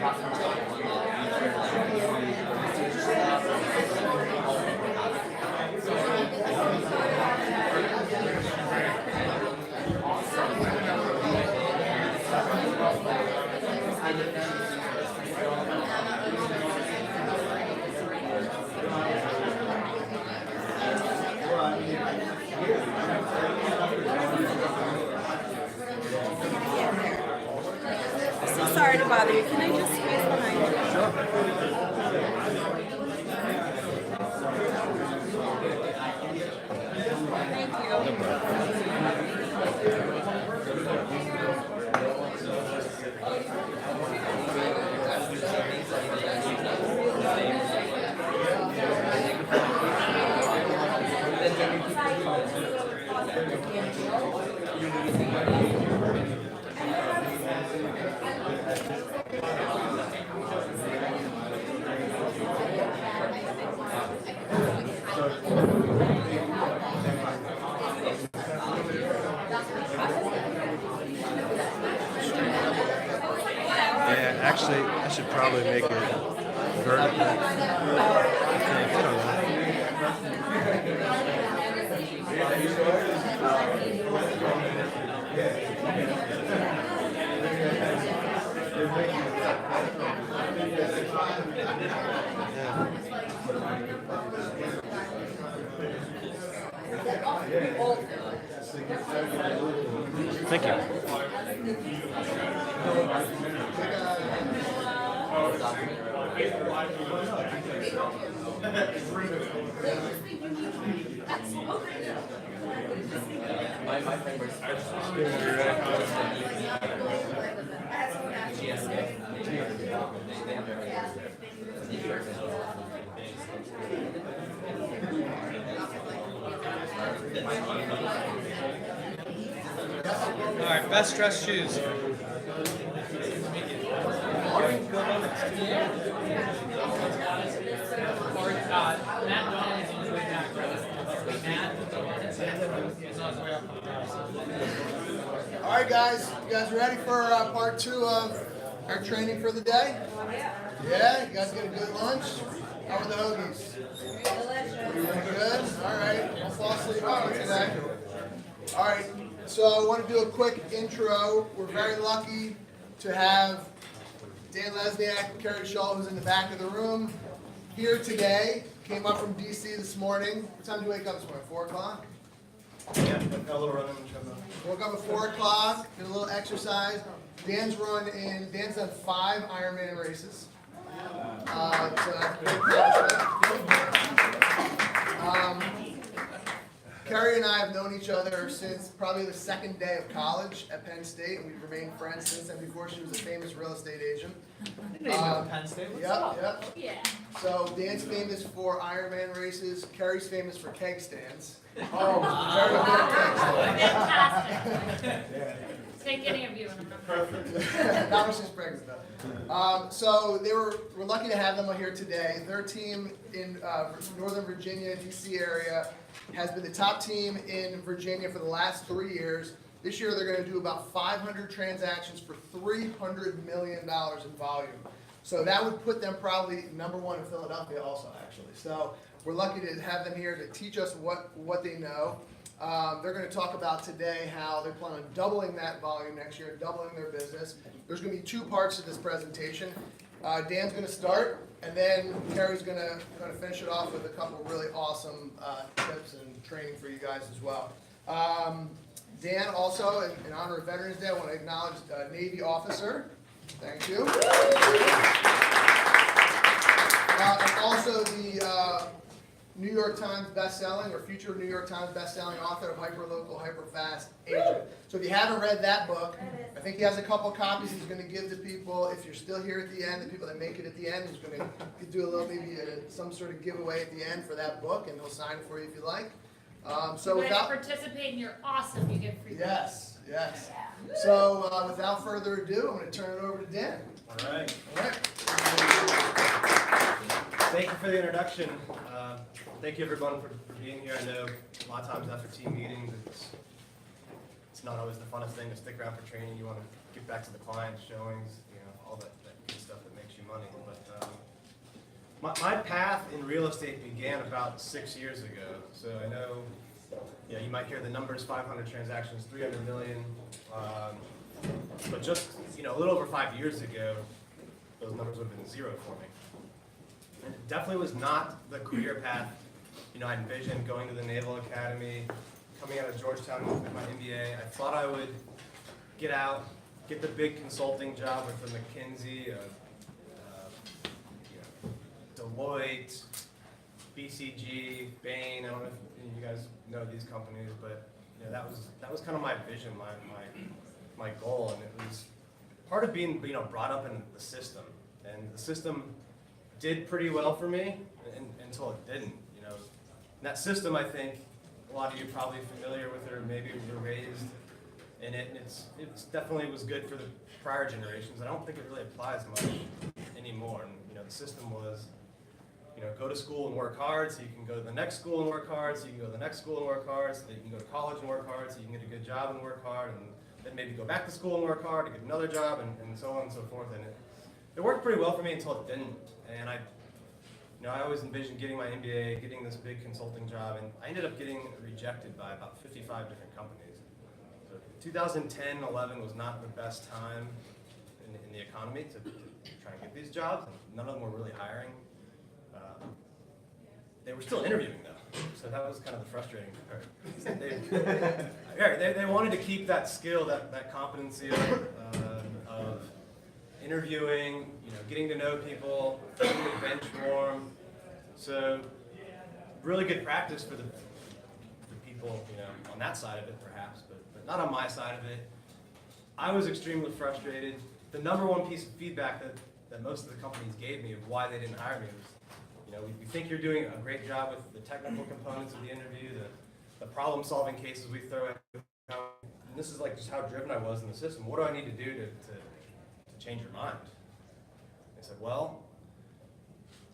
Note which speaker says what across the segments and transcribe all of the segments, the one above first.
Speaker 1: So sorry to bother you. Can I just squeeze behind you? Thank you.
Speaker 2: Yeah, actually, I should probably make it vertical. I don't know. Thank you.
Speaker 3: All right, best dressed shoes.
Speaker 4: All right, guys. You guys ready for part 2 of our training for the day? Yeah. You guys get a good lunch? How are the hoagies? Pretty good? All right. I'll fall asleep today. All right. So I want to do a quick intro. We're very lucky to have Dan Lesniak and Keri Shull, who's in the back of the room, here today. Came up from DC this morning. What time did you wake up this morning? 4 o'clock?
Speaker 2: Yeah, got a little running.
Speaker 4: Woke up at 4 o'clock, did a little exercise. Dan's done 5 Ironman races. So that's a big accomplishment. Keri and I have known each other since probably the second day of college at Penn State, and we've remained friends since then. Before she was a famous real estate agent.
Speaker 3: Penn State.
Speaker 4: Yep.
Speaker 1: Yeah.
Speaker 4: So Dan's famous for Ironman races. Keri's famous for keg stands.
Speaker 5: Oh,
Speaker 4: Very good at keg stands.
Speaker 5: fantastic. Take any of you and I'm not
Speaker 4: Perfect. Not when she's pregnant though. So we're lucky to have them here today. Their team in Northern Virginia, DC area, has been the top team in Virginia for the last 3 years. This year they're going to do about 500 transactions for $300 million in volume. So that would put them probably #1 in Philadelphia also, actually. So we're lucky to have them here to teach us what they know. They're going to talk about today how they plan on doubling that volume next year, doubling their business. There's going to be 2 parts to this presentation. Dan's going to start, and then Keri's going to finish it off with a couple of really awesome tips and training for you guys as well. Dan, also, in honor of Veterans Day, I want to acknowledge Navy officer. Thank you. And also the New York Times best-selling or future New York Times best-selling author of Hyperlocal, Hyperfast Agent. So if you haven't read that book, I think he has a couple copies he's going to give to people. If you're still here at the end, the people that make it at the end, he's going to do a little some sort of giveaway at the end for that book, and he'll sign it for you if you like. So
Speaker 5: you guys participate and you're awesome. You get free.
Speaker 4: Yes. So without further ado, I'm going to turn it over to Dan.
Speaker 2: All right.
Speaker 4: All right.
Speaker 2: Thank you for the introduction. Thank you everyone for being here. I know a lot of times after team meetings, it's not always the funnest thing to stick around for training. You want to get back to the client showings, all that good stuff that My path in real estate began about 6 years ago. So I know, you might hear the numbers, 500 transactions, 300 million. But just, a little over 5 years ago, those numbers would have been zero for me. And it definitely was not the career path, I envisioned going to the Naval Academy, coming out of Georgetown with my MBA. I thought I would get out, get the big consulting job with the McKinsey, Deloitte, BCG, Bain. I don't know if you guys know these companies, but that was kind of my vision, my goal, and it was part of being brought up in the system. And the system did pretty well for me until it didn't. And that system, I think, a lot of you are probably familiar with it, or maybe were raised in it, and it's definitely was good for the prior generations. I don't think it really applies much anymore. And the system was, go to school and work hard, so you can go to the next school and work hard, so you can go to the next school and work hard, so that you can go to college and work hard, so you can get a good job and work hard, and then maybe go back to school and work hard to get another job, and so on and so forth. And it worked pretty well for me until it didn't. And I always envisioned getting my MBA, getting this big consulting job, and I ended up getting rejected by about 55 different companies. So 2010, 11 was not the best time in the economy to try and get these jobs. And none of them were really hiring. They were still interviewing though, so that was kind of the frustrating part. They wanted to keep that skill, that competency of interviewing, getting to know people, keeping the bench warm. So really good practice for the people, on that side of it perhaps, but not on my side of it. I was extremely frustrated. The number one piece of feedback that most of the companies gave me of why they didn't hire me was, we think you're doing a great job with the technical components of the interview, the problem-solving cases we throw at you. And this is like just how driven I was in the system. What do I need to do to change your mind? They said, well,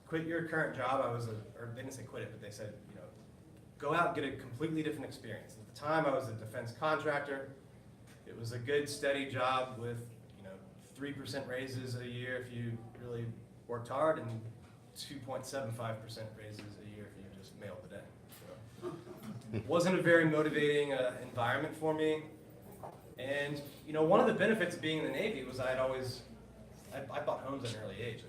Speaker 2: quit your current job. Or they didn't say quit it, but they said, go out and get a completely different experience. At the time, I was a defense contractor. It was a good, steady job with, 3% raises a year if you really worked hard, and 2.75% raises a year if you just mailed it in. So, it wasn't a very motivating environment for me. And one of the benefits of being in the Navy was I bought homes at an early age.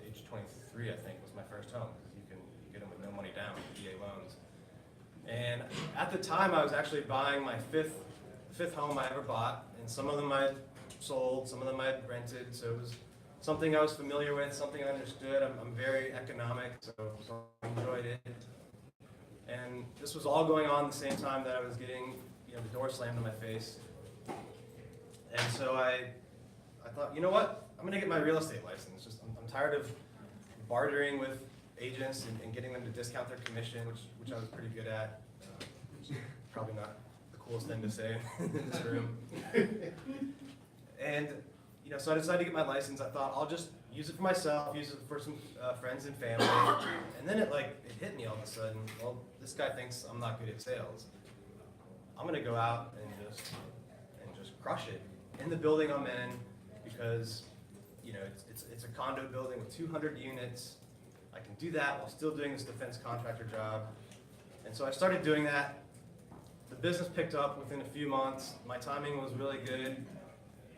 Speaker 2: Age 23, I think, was my first home, because you can get them with no money down, VA loans. And at the time, I was actually buying my fifth home I ever bought, and some of them I sold, some of them I rented. So it was something I was familiar with, something I understood. I'm very economic, so I enjoyed it. And this was all going on at the same time that I was getting, the door slammed in my face. And so I thought, you know what? I'm gonna get my real estate license. I'm tired of bartering with agents and getting them to discount their commission, which I was pretty good at. Probably not the coolest thing to say in this room. And so I decided to get my license. I thought I'll just use it for myself, use it for some friends and family. And then it hit me all of a sudden. Well, this guy thinks I'm not good at sales. I'm gonna go out and just crush it in the building I'm in, because it's a condo building with 200 units. I can do that while still doing this defense contractor job. And so I started doing that. The business picked up within a few months. My timing was really good.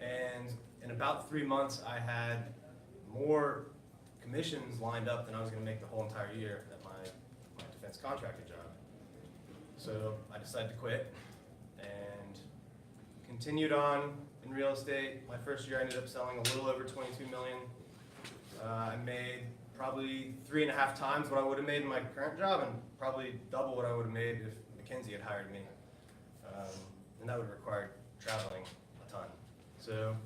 Speaker 2: And in about 3 months, I had more commissions lined up than I was going to make the whole entire year at my defense contractor job. So I decided to quit and continued on in real estate. My first year, I ended up selling a little over 22 million. I made probably 3.5 times what I would have made in my current job, and probably double what I would have made if McKinsey had hired me. And that would have required traveling a ton. So,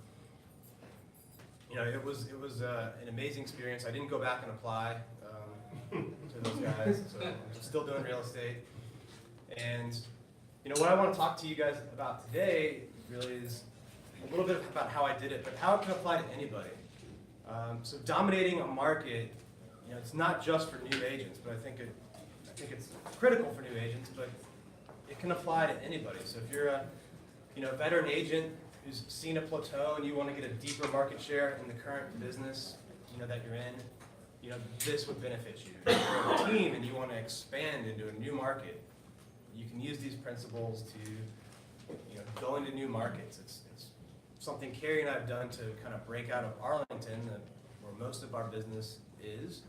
Speaker 2: it was an amazing experience. I didn't go back and apply to those guys, so I'm still doing real estate. And what I want to talk to you guys about today really is a little bit about how I did it, but how it can apply to anybody. So dominating a market, it's not just for new agents, but I think it's critical for new agents, but it can apply to anybody. So if you're a veteran agent who's seen a plateau and you want to get a deeper market share in the current business that you're in, this would benefit you. If you're a team and you want to expand into a new market, you can use these principles to, go into new markets. It's something Keri and I have done to kind of break out of Arlington, where most of our business is,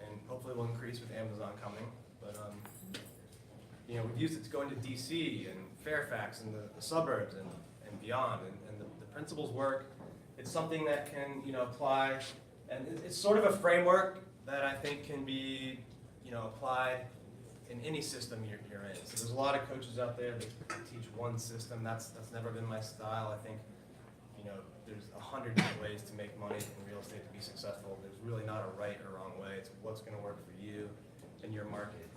Speaker 2: and hopefully will increase with Amazon coming. But we've used it to go into DC and Fairfax and the suburbs and beyond, and the principles work. It's something that can apply, and it's sort of a framework that I think can be applied in any system you're in. So there's a lot of coaches out there that teach one system. That's never been my style. I think there's 100 different ways to make money in real estate to be successful. There's really not a right or wrong way. It's what's going to work for you and your market.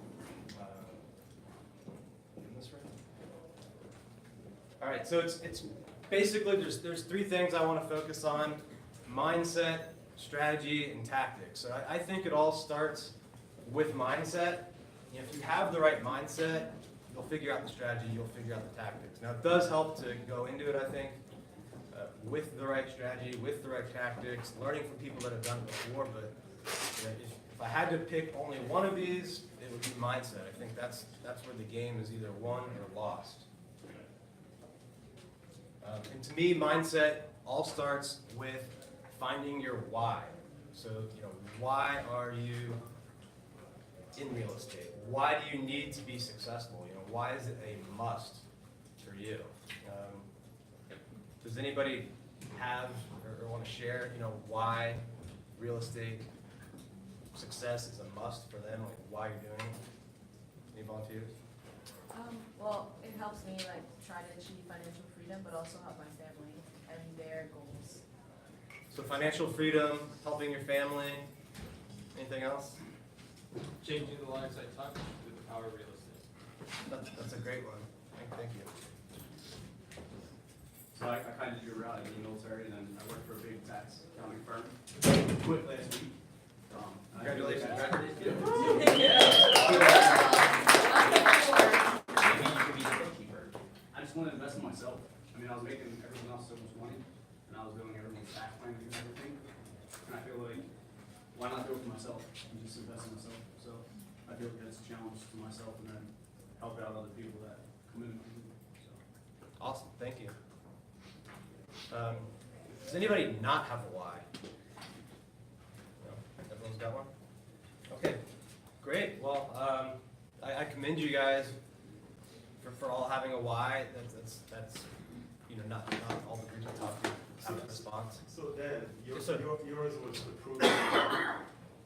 Speaker 2: All right, so it's basically there's three things I want to focus on: mindset, strategy, and tactics. So I think it all starts with mindset. If you have the right mindset, you'll figure out the strategy, you'll figure out the tactics. Now it does help to go into it, I think, with the right strategy, with the right tactics, learning from people that have done it before. But if I had to pick only one of these, it would be mindset. I think that's where the game is either won or lost. And to me, mindset all starts with finding your why. So, why are you in real estate? Why do you need to be successful? Why is it a must for you? Does anybody have or want to share, why real estate success is a must for them? Like why you're doing it? Any volunteers?
Speaker 1: Well, it helps me try to achieve financial freedom, but also help my family and their goals.
Speaker 2: So financial freedom, helping your family. Anything else?
Speaker 3: Changing the lives I touch with the power of real estate.
Speaker 2: That's a great one. Thank you.
Speaker 6: So I kind of did your route in the military, and then I worked for a big tax accounting firm. Quit last week.
Speaker 2: Congratulations.
Speaker 6: I just wanted to invest in myself. I was making everyone else so much money, and I was doing everyone's tax planning and everything. And I feel like, why not do it for myself and just invest in myself? So I feel like that's a challenge to myself, and then help out other people that come in. So.
Speaker 2: Awesome. Thank you. Does anybody not have a why? No? Everyone's got one? Okay, great. Well, I commend you guys for all having a why. That's not all the groups I talked to have a response.
Speaker 7: So Dan,
Speaker 2: Yes, sir.
Speaker 7: yours was to prove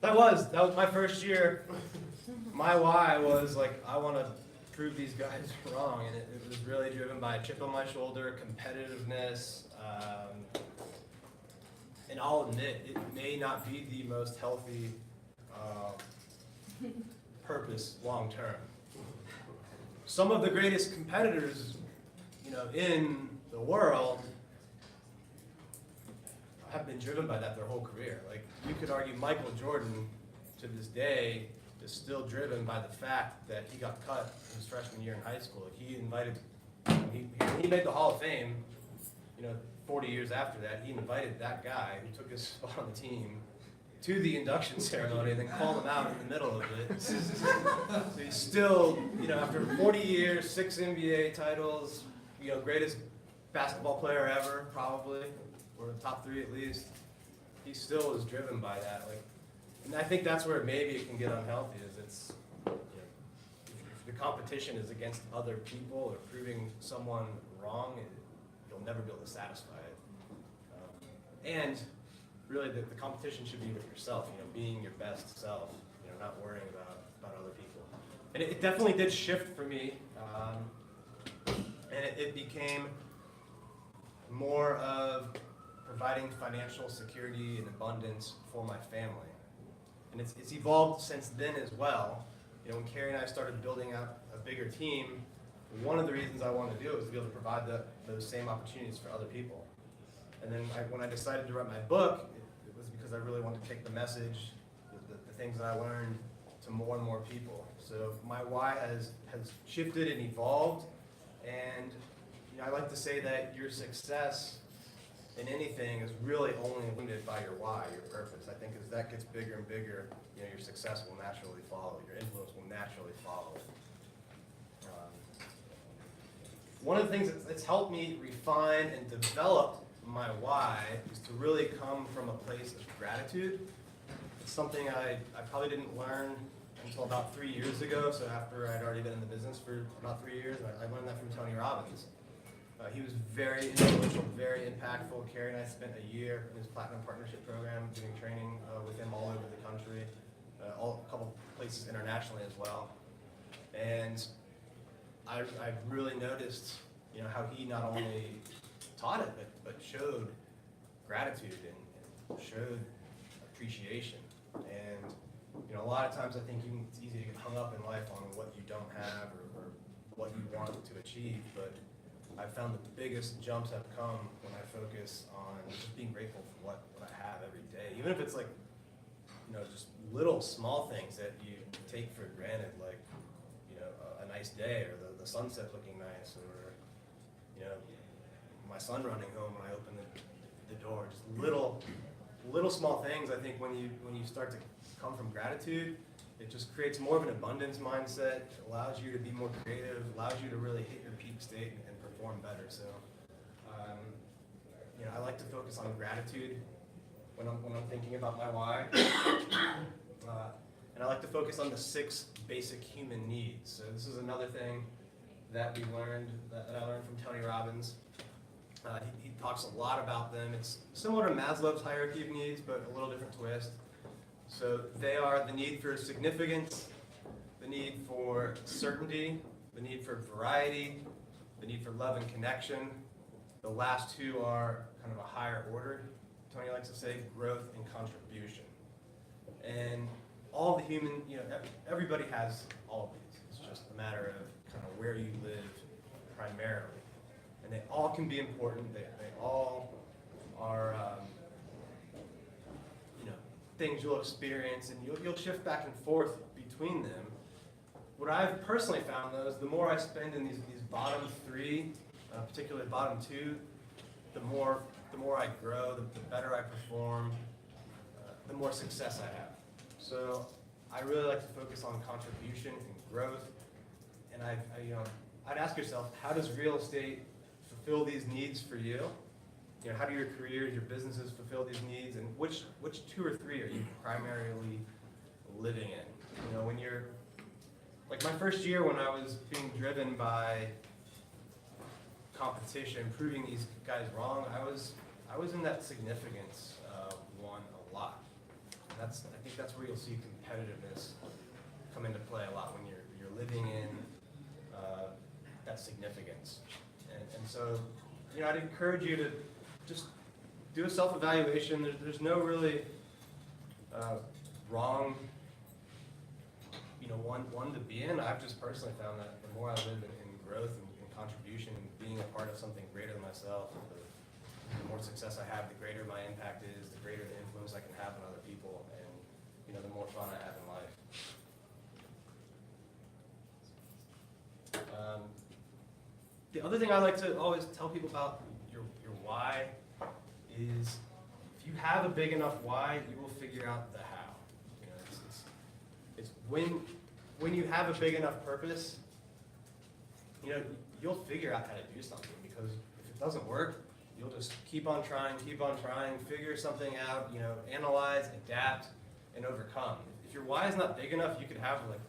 Speaker 2: That was my first year. My why was I want to prove these guys wrong, and it was really driven by a chip on my shoulder, competitiveness, and I'll admit it may not be the most healthy purpose long term. Some of the greatest competitors, in the world have been driven by that their whole career. You could argue Michael Jordan to this day is still driven by the fact that he got cut his freshman year in high school. He made the Hall of Fame, 40 years after that. He invited that guy who took his spot on the team to the induction ceremony and then called him out in the middle of it. So he's still, after 40 years, 6 NBA titles, greatest basketball player ever, probably, or the top 3 at least. He still is driven by that. And I think that's where maybe it can get unhealthy, is it's, if the competition is against other people or proving someone wrong, you'll never be able to satisfy it. And really, the competition should be with yourself, being your best self, not worrying about other people. And it definitely did shift for me, and it became more of providing financial security and abundance for my family. And it's evolved since then as well. When Keri and I started building out a bigger team, one of the reasons I wanted to do it was to be able to provide those same opportunities for other people. And then when I decided to write my book, it was because I really wanted to take the message, the things that I learned, to more and more people. So my why has shifted and evolved, and I like to say that your success in anything is really only limited by your why, your purpose. I think that gets bigger and bigger, you know, your success will naturally follow, your influence will naturally follow. One of the things that's helped me refine and develop my why is to really come from a place of gratitude. It's something I probably didn't learn until about 3 years ago, so after I'd already been in the business for about 3 years. I learned that from Tony Robbins. He was very influential, very impactful. Keri and I spent a year in his Platinum Partnership Program doing training with him all over the country, a couple places internationally as well. And I really noticed, you know, how he not only taught it, but showed gratitude and showed appreciation. And, you know, a lot of times I think it's easy to get hung up in life on what you don't have or what you want to achieve, but I've found the biggest jumps have come when I focus on just being grateful for what I have every day. Even if it's like, you know, just little small things that you take for granted, like, you know, a nice day or the sunset looking nice, or, you know, my son running home when I open the door. Just little small things. I think when you start to come from gratitude, it just creates more of an abundance mindset. It allows you to be more creative, allows you to really hit your peak state and perform better. So, you know, I like to focus on gratitude when I'm thinking about my why. And I like to focus on the 6 basic human needs. So this is another thing that I learned from Tony Robbins. He talks a lot about them. It's similar to Maslow's hierarchy of needs, but a little different twist. So they are the need for significance, the need for certainty, the need for variety, the need for love and connection. The last 2 are kind of a higher order. Tony likes to say growth and contribution. And all the human, you know, everybody has all of these. It's just a matter of kind of where you live primarily. And they all can be important. They all are, you know, things you'll experience, and you'll shift back and forth between them. What I've personally found, though, is the more I spend in these bottom 3, particularly bottom 2, the more I grow, the better I perform, the more success I have. So I really like to focus on contribution and growth. And I'd ask yourself, how does real estate fulfill these needs for you? You know, how do your careers, your businesses fulfill these needs, and which 2 or 3 are you primarily living in? You know, when you're, like my first year when I was being driven by competition, proving these guys wrong, I was in that significance one a lot. And I think that's where you'll see competitiveness come into play a lot, when you're living in that significance. And so, you know, I'd encourage you to just do a self-evaluation. There's no really wrong, you know, one to be in. I've just personally found that the more I live in growth and contribution and being a part of something greater than myself, the more success I have, the greater my impact is, the greater the influence I can have on other people, and, you know, the more fun I have in life. The other thing I like to always tell people about your why is, if you have a big enough why, you will figure out the how. You know, it's when you have a big enough purpose, you know, you'll figure out how to do something, because if it doesn't work, you'll just keep on trying, figure something out, you know, analyze, adapt, and overcome. If your why is not big enough, you could have like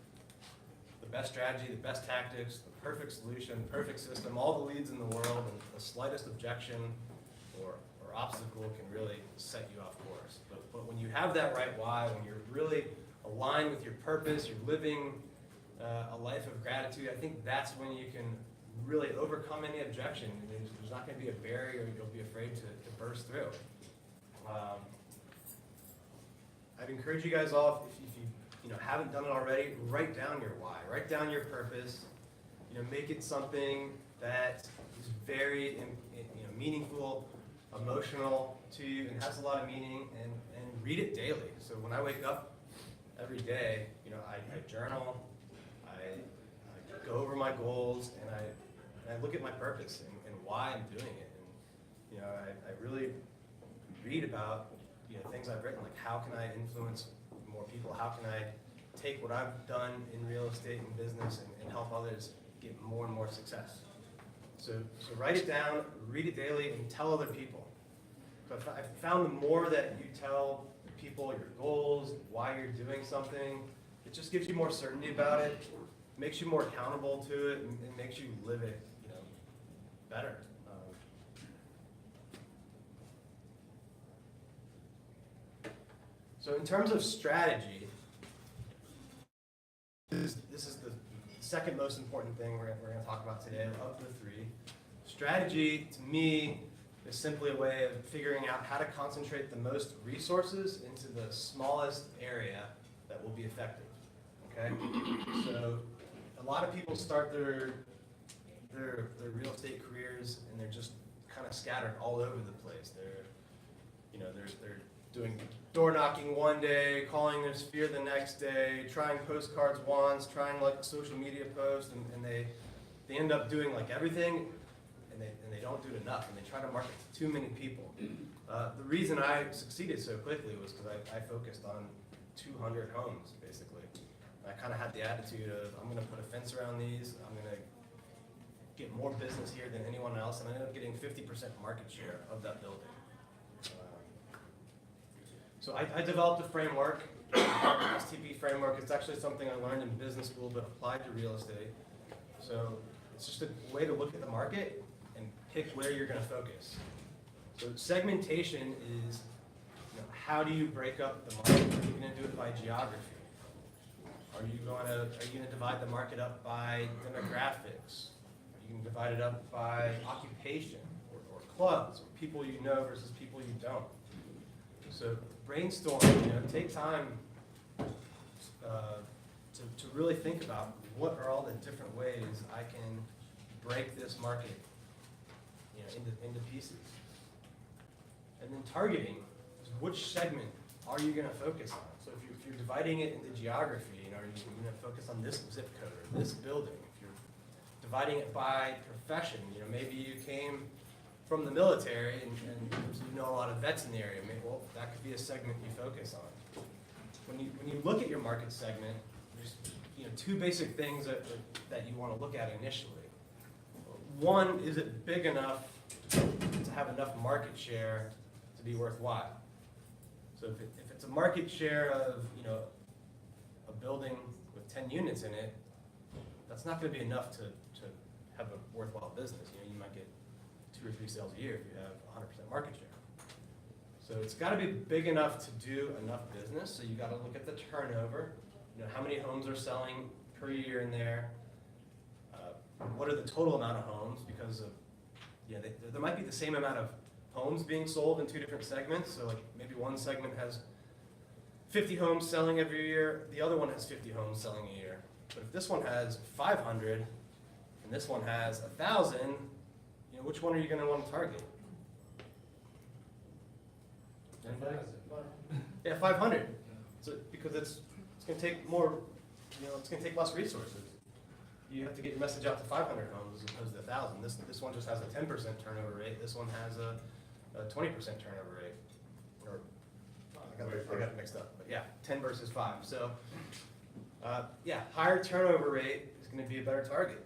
Speaker 2: the best strategy, the best tactics, the perfect solution, perfect system, all the leads in the world, and the slightest objection or obstacle can really set you off course. But when you have that right why, when you're really aligned with your purpose, you're living a life of gratitude, I think that's when you can really overcome any objection. There's not going to be a barrier you'll be afraid to burst through. I'd encourage you guys all, if you haven't done it already, write down your why, write down your purpose. You know, make it something that is very meaningful, emotional to you, and has a lot of meaning, and read it daily. So when I wake up every day, you know, I journal, I go over my goals, and I look at my purpose and why I'm doing it. And, you know, I really read about, you know, things I've written, like how can I influence more people? How can I take what I've done in real estate and business and help others get more and more success? So write it down, read it daily, and tell other people. So I've found the more that you tell people your goals, why you're doing something, it just gives you more certainty about it, makes you more accountable to it, and makes you live it, better. So in terms of strategy, this is the second most important thing we're going to talk about today of the three. Strategy, to me, is simply a way of figuring out how to concentrate the most resources into the smallest area that will be effective. Okay? So a lot of people start their real estate careers and they're just kind of scattered all over the place. They're doing door knocking one day, calling their sphere the next day, trying postcards once, trying like a social media post, and they end up doing like everything, and they don't do it enough, and they try to market to too many people. The reason I succeeded so quickly was because I focused on 200 homes, basically. I kind of had the attitude of, I'm going to put a fence around these, I'm going to get more business here than anyone else, and I ended up getting 50% market share of that building. So I developed a framework, STP framework. It's actually something I learned in business school but applied to real estate. So it's just a way to look at the market and pick where you're going to focus. So segmentation is, how do you break up the market? Are you going to do it by geography? Are you going to divide the market up by demographics? Are you going to divide it up by occupation or clubs, or people you know versus people you don't? So brainstorm, take time to really think about what are all the different ways I can break this market into pieces. And then targeting, which segment are you going to focus on? So if you're dividing it into geography, are you going to focus on this zip code or this building? If you're dividing it by profession, maybe you came from the military and you know a lot of vets in the area, well, that could be a segment you focus on. When you look at your market segment, there's two basic things that you want to look at initially. One, is it big enough to have enough market share to be worthwhile? So if it's a market share of a building with 10 units in it, that's not going to be enough to have a worthwhile business. You might get 2 or 3 sales a year if you have 100% market share. So it's got to be big enough to do enough business. So you got to look at the turnover. How many homes are selling per year in there? What are the total amount of homes? Because of there might be the same amount of homes being sold in 2 different segments. So like maybe one segment has 50 homes selling every year, the other one has 50 homes selling a year. But if this one has 500 and this one has 1,000, which one are you going to want to target? Anybody? Yeah, 500. So because it's going to take more, it's going to take less resources. You have to get your message out to 500 homes as opposed to 1,000. This one just has a 10% turnover rate. This one has a 20% turnover rate. Or I got it mixed up. But yeah, 10 versus 5. So higher turnover rate is going to be a better target.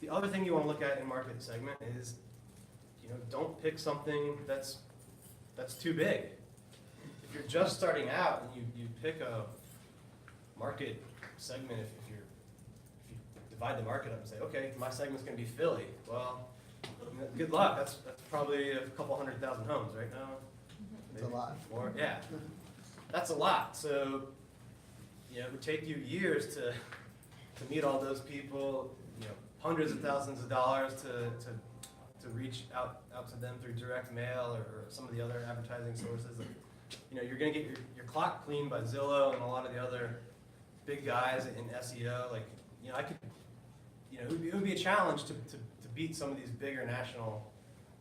Speaker 2: The other thing you want to look at in market segment is, don't pick something that's too big. If you're just starting out and you pick a market segment, if you divide the market up and say, okay, my segment's going to be Philly, well, good luck. That's probably a couple 100,000 homes right now.
Speaker 4: It's a lot.
Speaker 2: More, yeah, that's a lot. So, it would take you years to meet all those people. Hundreds of thousands of dollars to reach out to them through direct mail or some of the other advertising sources. You're going to get your clock cleaned by Zillow and a lot of the other big guys in SEO. It would be a challenge to beat some of these bigger national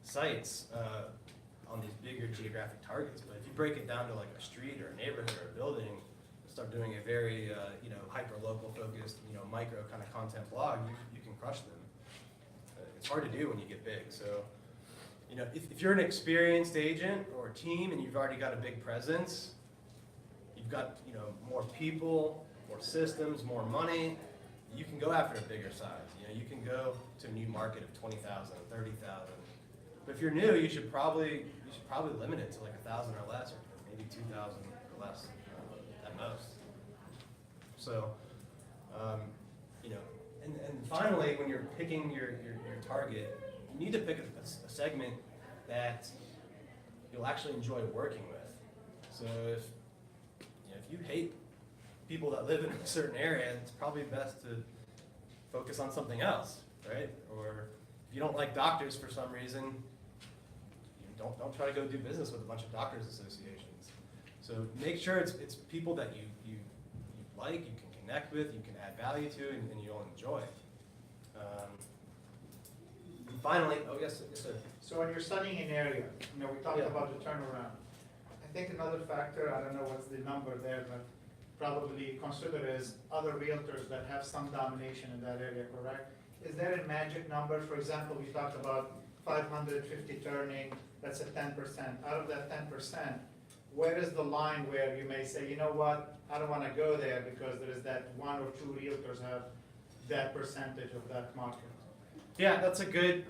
Speaker 2: sites on these bigger geographic targets. But if you break it down to like a street or a neighborhood or a building, start doing a very hyper-local focused, micro kind of content blog, you can crush them. It's hard to do when you get big. So, if you're an experienced agent or team and you've already got a big presence, you've got, you know, more people, more systems, more money, you can go after a bigger size. You know, you can go to a new market of 20,000, 30,000. But if you're new, you should probably limit it to like 1,000 or less, or maybe 2,000 or less at most. So, you know, and finally, when you're picking your target, you need to pick a segment that you'll actually enjoy working with. So if you hate people that live in a certain area, it's probably best to focus on something else, right? Or if you don't like doctors for some reason, don't try to go do business with a bunch of doctors associations. So make sure it's people that you like, you can connect with, you can add value to, and you'll enjoy. And finally, oh yes, sir.
Speaker 7: So when you're studying an area, you know, we talked
Speaker 2: Yeah.
Speaker 7: about the turnaround. I think another factor, I don't know what's the number there, but probably consider is other realtors that have some domination in that area, correct? Is there a magic number? For example, we talked about 550 turning, that's a 10%. Out of that 10%, where is the line where you may say, you know what, I don't want to go there because there is that one or two realtors have that percentage of that market?
Speaker 2: Yeah, that's a good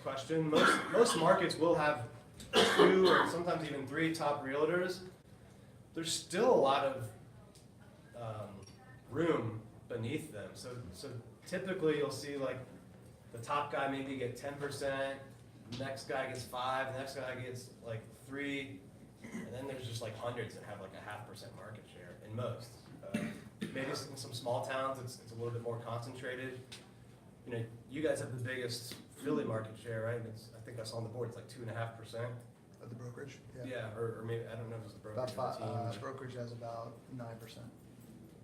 Speaker 2: question. Most markets will have 2 or sometimes even 3 top realtors. There's still a lot of room beneath them. So typically you'll see like the top guy maybe get 10%, next guy gets 5, the next guy gets like 3, and then there's just like hundreds that have like a 0.5% market share in most. Maybe in some small towns it's a little bit more concentrated. You know, you guys have the biggest Philly market share, right? I think I saw on the board it's like 2.5%.
Speaker 4: Of the brokerage?
Speaker 2: Yeah, or maybe, I don't know if it's the brokerage
Speaker 4: About
Speaker 2: or the team.
Speaker 4: brokerage has about 9%.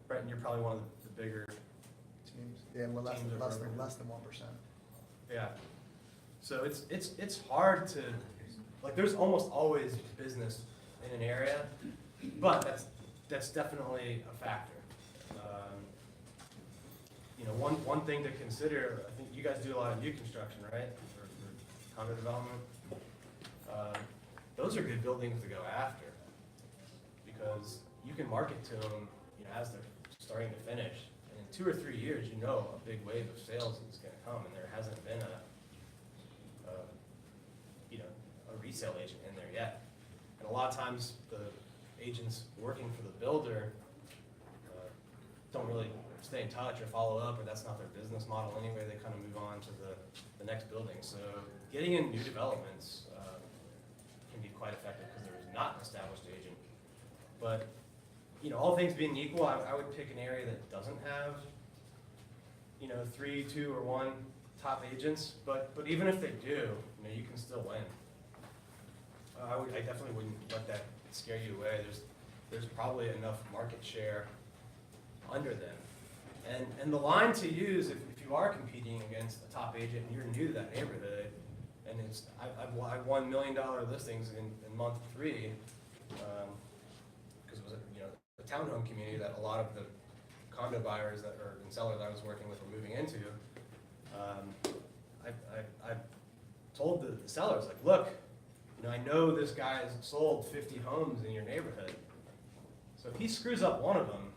Speaker 2: Right, and you're probably one of the bigger,
Speaker 4: Teams, yeah, well, less
Speaker 2: Teams
Speaker 4: than,
Speaker 2: are
Speaker 4: less than,
Speaker 2: brokerage.
Speaker 4: less than 1%.
Speaker 2: yeah. So it's hard to, like there's almost always business in an area, but that's definitely a factor. You know, one thing to consider, I think you guys do a lot of new construction, right? For condo development. Those are good buildings to go after because you can market to them, you know, as they're starting to finish. And in 2 or 3 years, you know a big wave of sales is going to come, and there hasn't been a resale agent in there yet. And a lot of times, the agents working for the builder don't really stay in touch or follow up, or that's not their business model anyway. They kind of move on to the next building. So getting in new developments can be quite effective because there is not an established agent. But you know, all things being equal, I would pick an area that doesn't have, you know, 3, 2, or 1 top agents. But even if they do, you know, you can still win. I definitely wouldn't let that scare you away. There's probably enough market share under them. And the line to use if you are competing against a top agent and you're new to that neighborhood, and I've won $1 million listings in month 3, because it was a townhome community that a lot of the condo buyers and sellers I was working with were moving into. I told the sellers, like, look, you know, I know this guy has sold 50 homes in your neighborhood, so if he screws up one of them,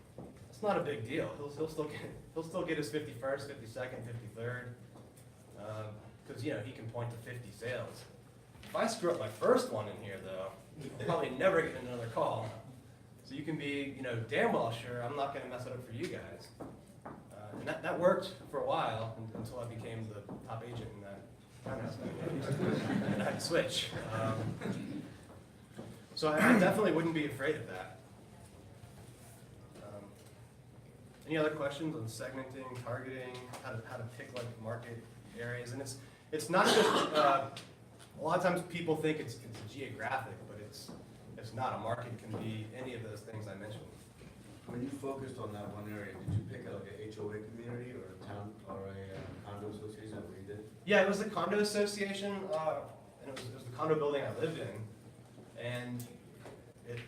Speaker 2: it's not a big deal. He'll still get his 51st, 52nd, 53rd, because you know he can point to 50 sales. If I screw up my first one in here, though, I'll probably never get another call. So you can be, you know, damn well sure I'm not going to mess it up for you guys. And that worked for a while until I became the top agent in that townhouse. And I had to switch. So I definitely wouldn't be afraid of that. Any other questions on segmenting, targeting, how to pick like market areas? And it's not just a lot of times people think it's geographic, but it's not. A market can be any of those things I mentioned.
Speaker 8: When you focused on that one area, did you pick like a HOA community or a town or a condo association? What you did?
Speaker 2: Yeah, it was the condo association, and it was the condo building I lived in, and it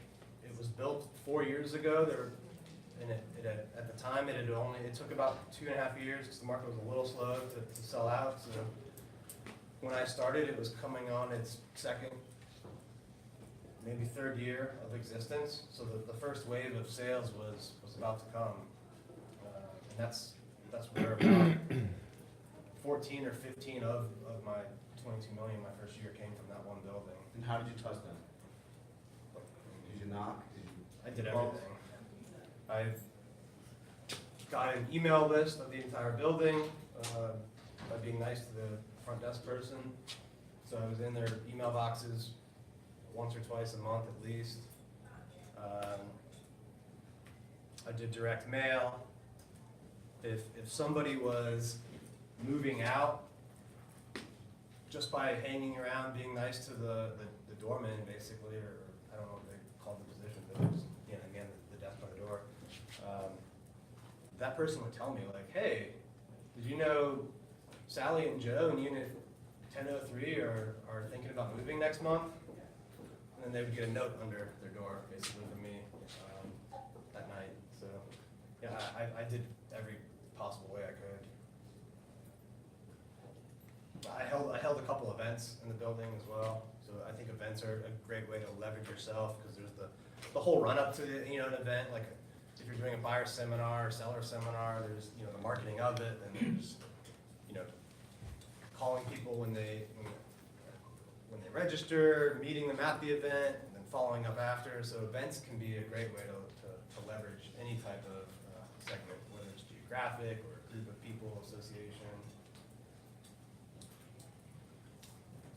Speaker 2: was built 4 years ago. At the time, it took about 2.5 years because the market was a little slow to sell out. So when I started, it was coming on its second maybe third year of existence, so the first wave of sales was about to come. And that's where about 14 or 15 of my 22 million my first year came from that one building.
Speaker 8: And how did you touch them? Did you knock? Did you?
Speaker 2: I did everything. I got an email list of the entire building by being nice to the front desk person. So I was in their email boxes once or twice a month at least. I did direct mail. If somebody was moving out, just by hanging around, being nice to the doorman basically, or I don't know what they called the position, but it was, you know, again, the desk by the door. That person would tell me like, hey, did you know Sally and Joe in unit 1003 are thinking about moving next month? And then they would get a note under their door basically from me that night. So yeah, I did every possible way I could. I held a couple events in the building as well. So I think events are a great way to leverage yourself, because there's the whole run up to the, an event. Like if you're doing a buyer seminar or seller seminar, there's the marketing of it, and there's calling people when they register, meeting them at the event, and then following up after. So events can be a great way to leverage any type of segment, whether it's geographic or a group of people, association.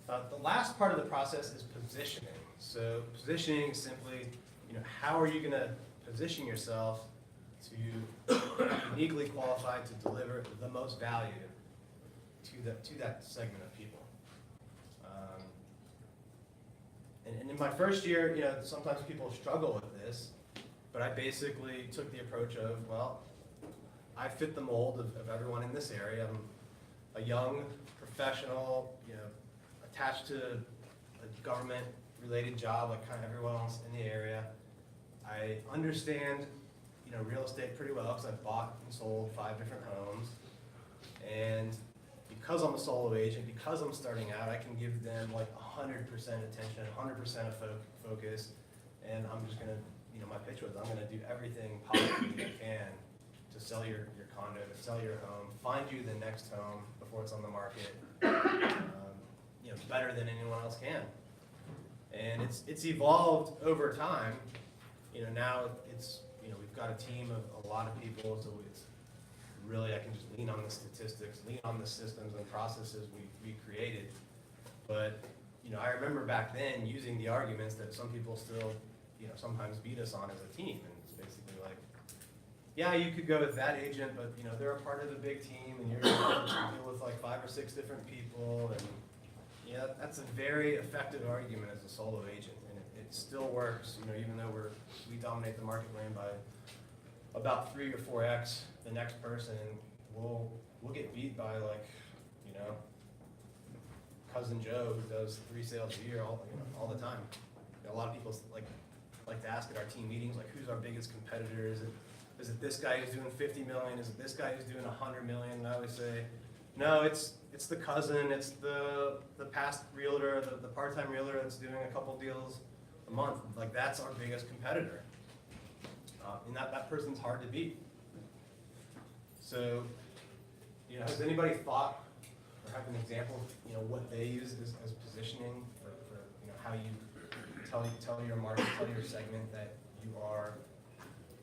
Speaker 2: The last part of the process is positioning. So positioning is simply, how are you going to position yourself to uniquely qualified to deliver the most value to that segment of people. And in my first year, sometimes people struggle with this, but I basically took the approach of, well, I fit the mold of everyone in this area. I'm a young professional, attached to a government-related job like kind of everyone else in the area. I understand, real estate pretty well because I've bought and sold 5 different homes. And because I'm a solo agent, because I'm starting out, I can give them like 100% attention, 100% of focus, and I'm just gonna, my pitch was I'm gonna do everything possibly I can to sell your condo, to sell your home, find you the next home before it's on the market, better than anyone else can. And it's evolved over time. Now it's, we've got a team of a lot of people, so it's really, I can just lean on the statistics, lean on the systems and processes we created. But, I remember back then using the arguments that some people still, sometimes beat us on as a team. And it's basically like, yeah, you could go with that agent, but, they're a part of the big team, and you're going to deal with like 5 or 6 different people. And yeah, that's a very effective argument as a solo agent. And it still works, even though we dominate the market land by about 3 or 4x the next person, we'll get beat by like, cousin Joe who does 3 sales a year all the time. A lot of people like to ask at our team meetings, like, who's our biggest competitor? Is it this guy who's doing 50 million? Is it this guy who's doing 100 million? And I always say, no, it's the cousin, it's the past realtor, the part-time realtor that's doing a couple deals a month. Like, that's our biggest competitor. And that person's hard to beat. So, has anybody thought or have an example of, what they use as positioning for how you tell your market, tell your segment that you are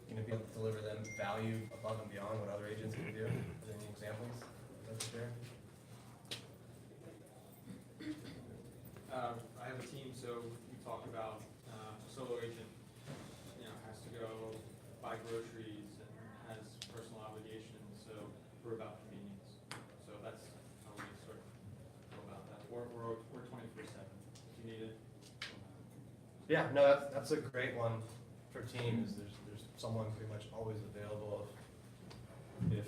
Speaker 2: going to be able to deliver them value above and beyond what other agents can do? Are there any examples that to share?
Speaker 3: I have a team, so we talk about a solo agent, has to go buy groceries and has personal obligations, so we're about convenience. So that's how we sort of go about that. We're 24/7 if you need it.
Speaker 2: Yeah, no, that's a great one for teams. There's someone pretty much always available if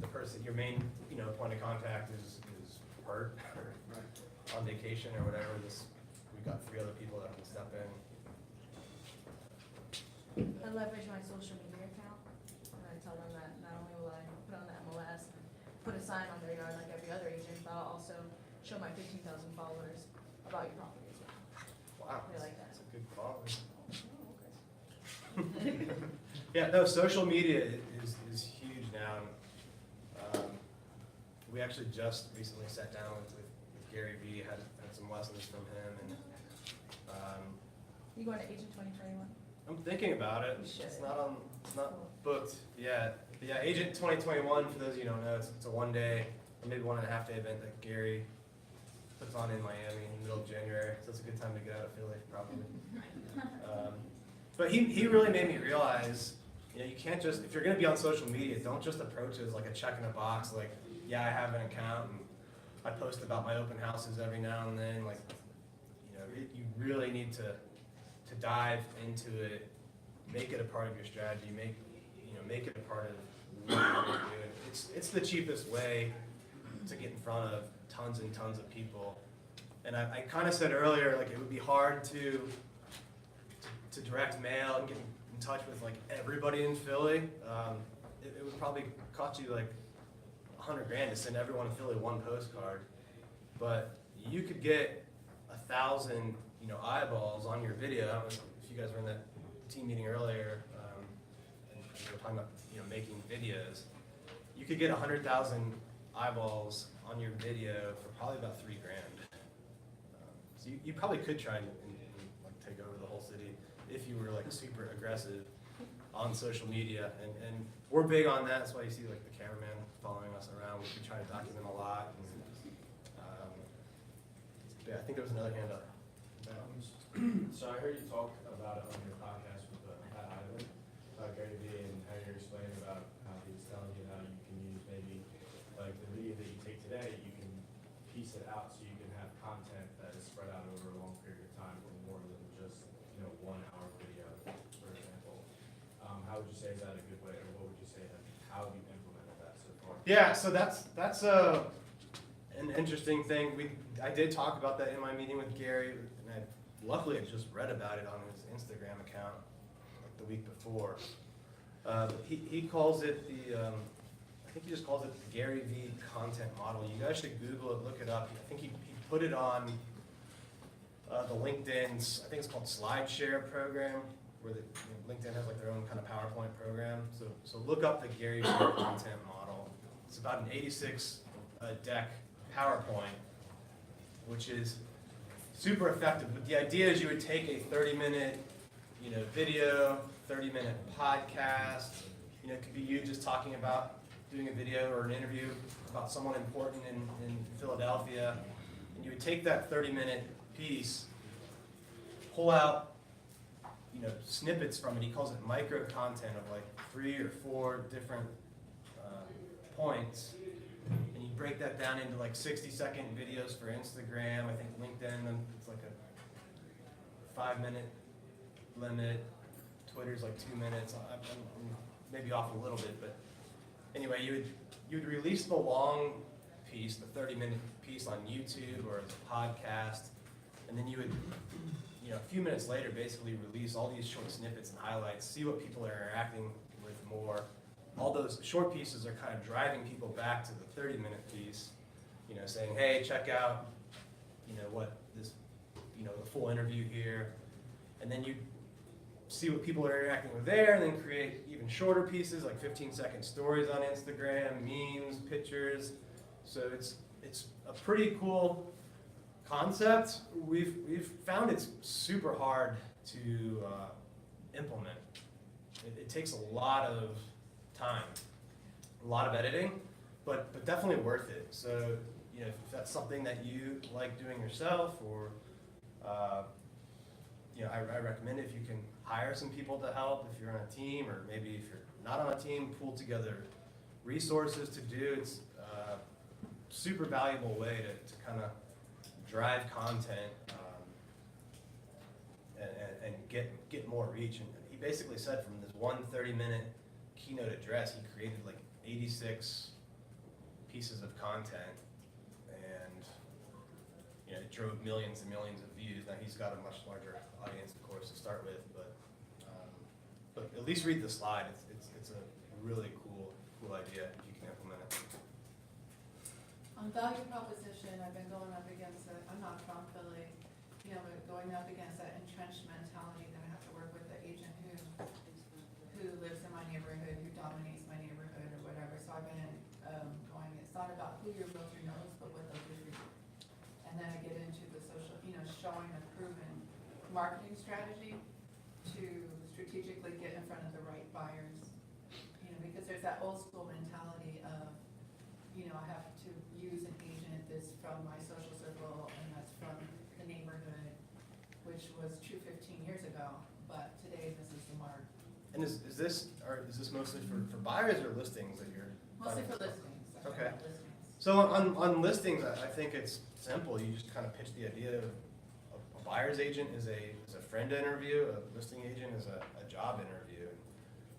Speaker 2: the person, your main point of contact is hurt or on vacation or whatever. We've got 3 other people that can step in.
Speaker 1: I leverage my social media account, and I tell them that not only will I put on the MLS and put a sign on their yard like every other agent, but I'll also show my 15,000 followers about your property as well.
Speaker 2: Wow,
Speaker 1: They like that.
Speaker 2: that's a good follow me. Yeah, no, social media is huge now. We actually just recently sat down with Gary Vee, had some lessons from him, and
Speaker 1: You going to Agent 2021?
Speaker 2: I'm thinking about it.
Speaker 1: You should.
Speaker 2: It's not booked yet. But yeah, Agent 2021, for those of you who don't know, it's a 1 day, or maybe 1.5 day event that Gary puts on in Miami in the middle of January. So it's a good time to get out of Philly, probably. But he really made me realize, you can't just, if you're gonna be on social media, don't just approach it as like a check in a box, like, yeah, I have an account and I post about my open houses every now and then. Like, you really need to dive into it, make it a part of your strategy, make it a part of what you're doing. It's the cheapest way to get in front of tons and tons of people. And I kind of said earlier, like, it would be hard to direct mail and get in touch with like everybody in Philly. It would probably cost you like $100,000 to send everyone in Philly one postcard, but you could get 1,000 eyeballs on your video. I don't know if you guys were in that team meeting earlier, and we were talking about making videos. You could get 100,000 eyeballs on your video for probably about $3,000. So you probably could try and like take over the whole city if you were like super aggressive on social media, and we're big on that. That's why you see like the cameraman following us around. We try to document a lot. And, yeah, I think there was another hand up.
Speaker 9: So I heard you talk about it on your podcast with Pat Island, about Gary Vee, and how you're explaining about how he's telling you how you can use maybe like the video that you take today, you can piece it out so you can have content that is spread out over a long period of time, or more than just 1 hour video, for example. How would you say is that a good way, or what would you say that how have you implemented that so far?
Speaker 2: Yeah, so that's an interesting thing. I did talk about that in my meeting with Gary, and luckily I just read about it on his Instagram account like the week before. He calls it I think he just calls it the Gary Vee content model. You guys should Google it, look it up. I think he put it on the LinkedIn's, I think it's called SlideShare program, where LinkedIn has like their own kind of PowerPoint program. So look up the Gary Vee content model. It's about an 86 deck PowerPoint, which is super effective. But the idea is you would take a 30-minute, video, 30-minute podcast. It could be you just talking about doing a video or an interview about someone important in Philadelphia, and you would take that 30-minute piece, pull out, snippets from it. He calls it micro content of like 3 or 4 different points. And you break that down into like 60-second videos for Instagram. I think LinkedIn, it's like a 5-minute limit. Twitter's like 2 minutes. I'm maybe off a little bit, but anyway, you would release the long piece, the 30-minute piece on YouTube or as a podcast, and then you would, a few minutes later, basically release all these short snippets and highlights, see what people are interacting with more. All those short pieces are kind of driving people back to the 30-minute piece, saying, hey, check out, what this, the full interview here. And then you see what people are interacting with there, and then create even shorter pieces, like 15-second stories on Instagram, memes, pictures. So it's a pretty cool concept. We've found it's super hard to implement. It takes a lot of time, a lot of editing, but definitely worth it. So if that's something that you like doing yourself, or I recommend it if you can hire some people to help if you're on a team, or maybe if you're not on a team, pull together resources to do. It's a super valuable way to kind of drive content and get more reach. And he basically said from this one 30-minute keynote address, he created like 86 pieces of content, and it drove millions and millions of views. Now he's got a much larger audience, of course, to start with, but at least read the slide. It's a really cool idea if you can implement it.
Speaker 10: On value proposition, I've been going up against it. I'm not from Philly, but going up against that entrenched mentality marketing strategy to strategically get in front of the right buyers? You know, because there's that old school mentality of, you know, I have to use an agent that's from my social circle and that's from the neighborhood, which was true 15 years ago, but today this is the mark.
Speaker 2: And is this mostly for buyers or listings that you're?
Speaker 10: Mostly for listings.
Speaker 2: Okay.
Speaker 10: Listings.
Speaker 2: So on listings, I think it's simple. You just kind of pitch the idea of a buyer's agent is a friend interview, a listing agent is a job interview.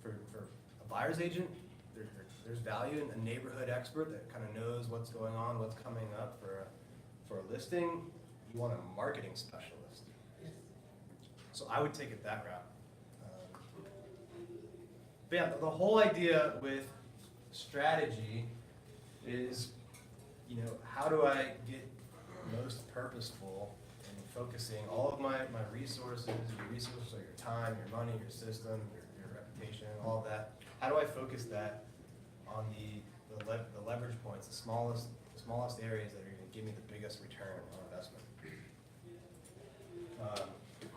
Speaker 2: For a buyer's agent, there's value in a neighborhood expert that kind of knows what's going on, what's coming up. For a listing, you want a marketing specialist. So I would take it that route. But yeah, the whole idea with strategy is, you know, how do I get most purposeful in focusing all of my resources? Your resources are your time, your money, your system, your reputation, all of that. How do I focus that on the leverage points, the smallest areas that are going to give me the biggest return on investment?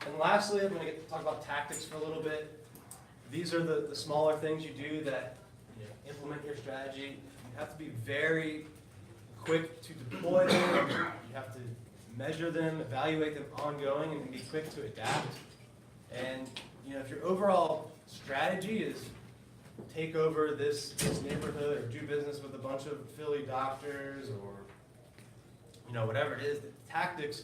Speaker 2: And lastly, I'm going to talk about tactics for a little bit. These are the smaller things you do that, you know, implement your strategy. You have to be very quick to deploy them. You have to measure them, evaluate them ongoing, and be quick to adapt. And you know, if your overall strategy is take over this neighborhood or do business with a bunch of Philly doctors or, you know, whatever it is, the tactics,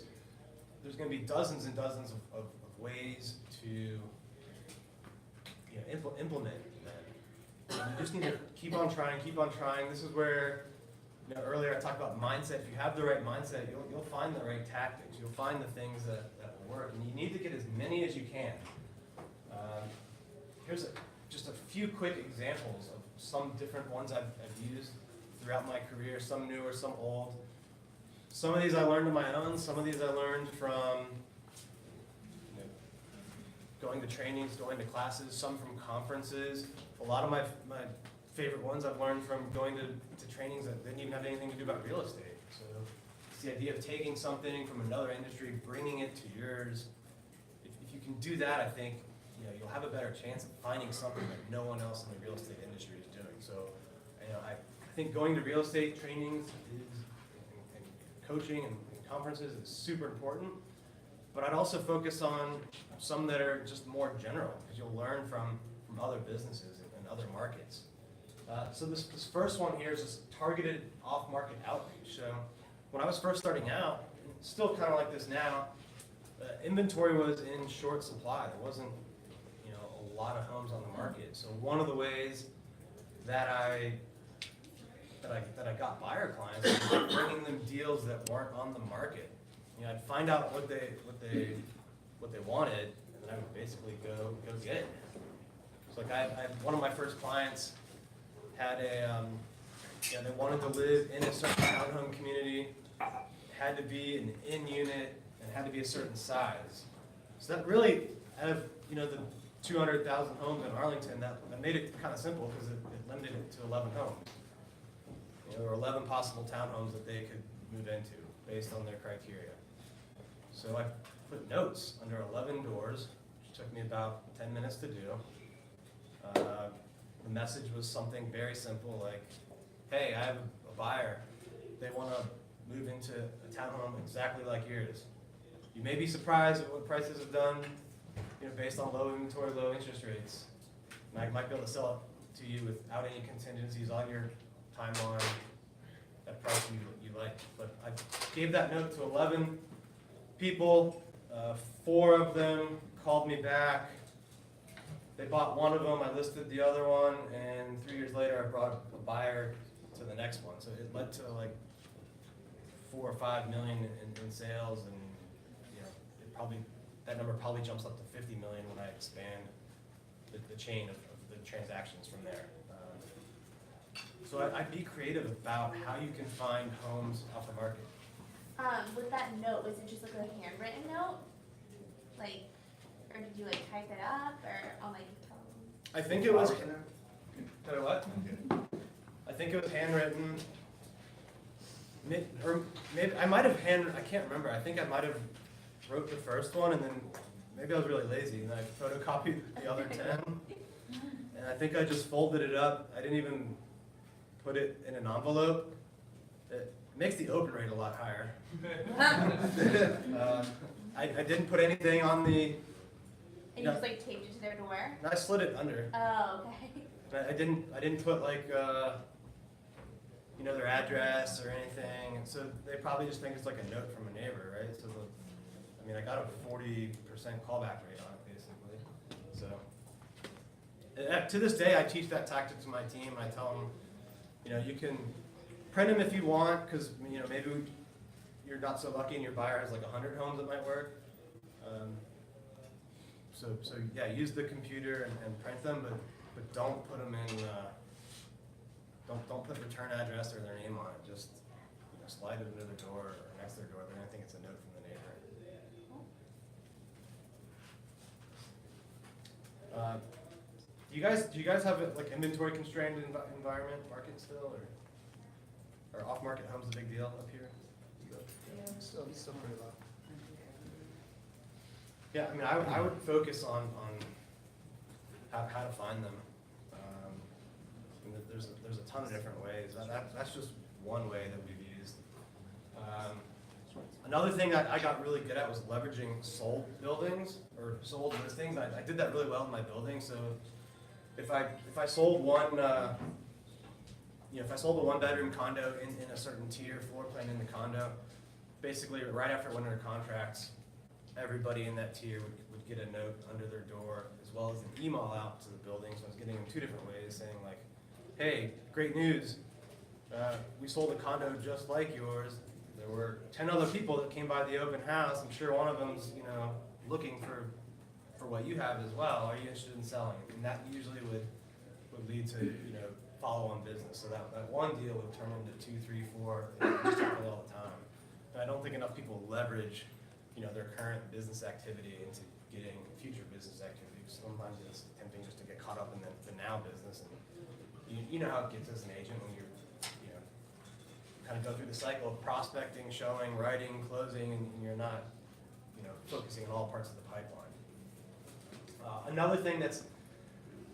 Speaker 2: there's going to be dozens and dozens of ways to, you know, implement them. You just need to keep on trying, keep on trying. This is where, you know, earlier I talked about mindset. If you have the right mindset, you'll find the right tactics. You'll find the things that will work. And you need to get as many as you can. Here's just a few quick examples of some different ones I've used throughout my career, some newer, some old. Some of these I learned on my own. Some of these I learned from, you know, going to trainings, going to classes, some from conferences. A lot of my favorite ones I've learned from going to trainings that didn't even have anything to do about real estate. So it's the idea of taking something from another industry, bringing it to yours. If you can do that, I think, you know, you'll have a better chance of finding something that no one else in the real estate industry is doing. So, you know, I think going to real estate trainings and coaching and conferences is super important. But I'd also focus on some that are just more general, because you'll learn from other businesses and other markets. So this first one here is just targeted off-market outreach. So when I was first starting out, still kind of like this now, inventory was in short supply. There wasn't, you know, a lot of homes on the market. So one of the ways that I got buyer clients was bringing them deals that weren't on the market. You know, I'd find out what they wanted, and I would basically go get it. So like I one of my first clients had they wanted to live in a certain townhome community, had to be an in-unit, and had to be a certain size. So that really, out of, you know, the 200,000 homes in Arlington, that made it kind of simple, because it limited it to 11 homes. You know, there were 11 possible townhomes that they could move into based on their criteria. So I put notes under 11 doors, which took me about 10 minutes to do. The message was something very simple, like, hey, I have a buyer. They want to move into a townhome exactly like yours. You may be surprised at what prices have done, you know, based on low inventory, low interest rates. And I might be able to sell it to you without any contingencies on your timeline at price you like. But I gave that note to 11 people. 4 of them called me back. They bought one of them, I listed the other one, and 3 years later I brought a buyer to the next one. So it led to like 4 or 5 million in sales, and you know, that number probably jumps up to 50 million when I expand the chain of the transactions from there. So I'd be creative about how you can find homes off the market.
Speaker 11: With that note, was it just like a handwritten note? Like, or did you like type it up or on like
Speaker 2: I think it was, what? I think it was handwritten. Or maybe I might have I can't remember. I think I might have wrote the first one and then maybe I was really lazy and I photocopied the other 10. And I think I just folded it up. I didn't even put it in an envelope. It makes the open rate a lot higher. I didn't put anything on the,
Speaker 11: And you just like taped it to their door?
Speaker 2: and I slid it under.
Speaker 11: Oh, okay.
Speaker 2: But I didn't put like, you know, their address or anything. And so they probably just think it's like a note from a neighbor, right? So I mean, I got a 40% callback rate on it basically. So to this day, I teach that tactic to my team. I tell them, you know, you can print them if you want, because you know maybe you're not so lucky and your buyer has like 100 homes that might work. So yeah, use the computer and print them, but don't put them in. Don't put return address or their name on it. Just slide it under their door or next to their door. They're gonna think it's a note from the neighbor. Do you guys have a, like inventory constrained environment market still, or off market homes a big deal up here?
Speaker 4: Still pretty low.
Speaker 2: Yeah, I mean, I would focus on how to find them. And there's a ton of different ways. That's just one way that we've used. Another thing that I got really good at was leveraging sold buildings or sold listings. I did that really well in my building. So if I sold one, if I sold a 1-bedroom condo in a certain tier floor plan in the condo, basically right after one of their contracts, everybody in that tier would get a note under their door as well as an email out to the building. So I was getting them 2 different ways saying like, hey, great news, we sold a condo just like yours. There were 10 other people that came by the open house. I'm sure one of them's, looking for what you have as well. Are you interested in selling? And that usually would lead to, follow-on business. So that one deal would turn into 2, 3, 4, just happen all the time. And I don't think enough people leverage, their current business activity into getting future business activity. Sometimes it's tempting just to get caught up in the now business. And you know how it gets as an agent when you're, kind of go through the cycle of prospecting, showing, writing, closing, and you're not, focusing on all parts of the pipeline. Another thing that's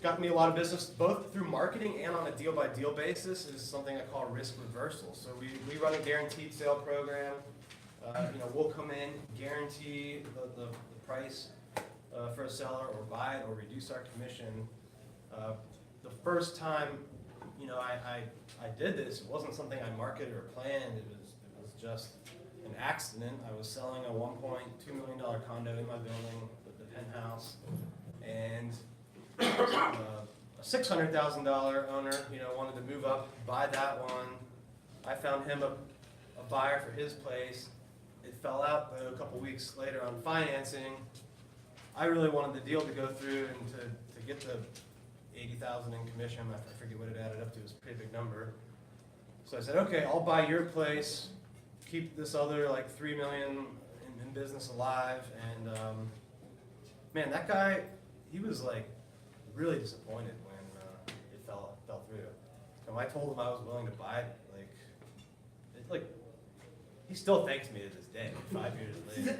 Speaker 2: gotten me a lot of business, both through marketing and on a deal-by-deal basis, is something I call risk reversal. So we run a guaranteed sale program. We'll come in, guarantee the price for a seller, or buy it, or reduce our commission. The first time, I did this, it wasn't something I marketed or planned. It was just an accident. I was selling a $1.2 million condo in my building, the penthouse, and a $600,000 owner, wanted to move up, buy that one. I found him a buyer for his place. It fell out a couple weeks later on financing. I really wanted the deal to go through and to get the $80,000 in commission. I forget what it added up to. It was a pretty big number. So I said, okay, I'll buy your place, keep this other like $3 million in business alive. And man, that guy, he was like really disappointed when it fell through. And when I told him I was willing to buy it, he still thanks me to this day, 5 years later.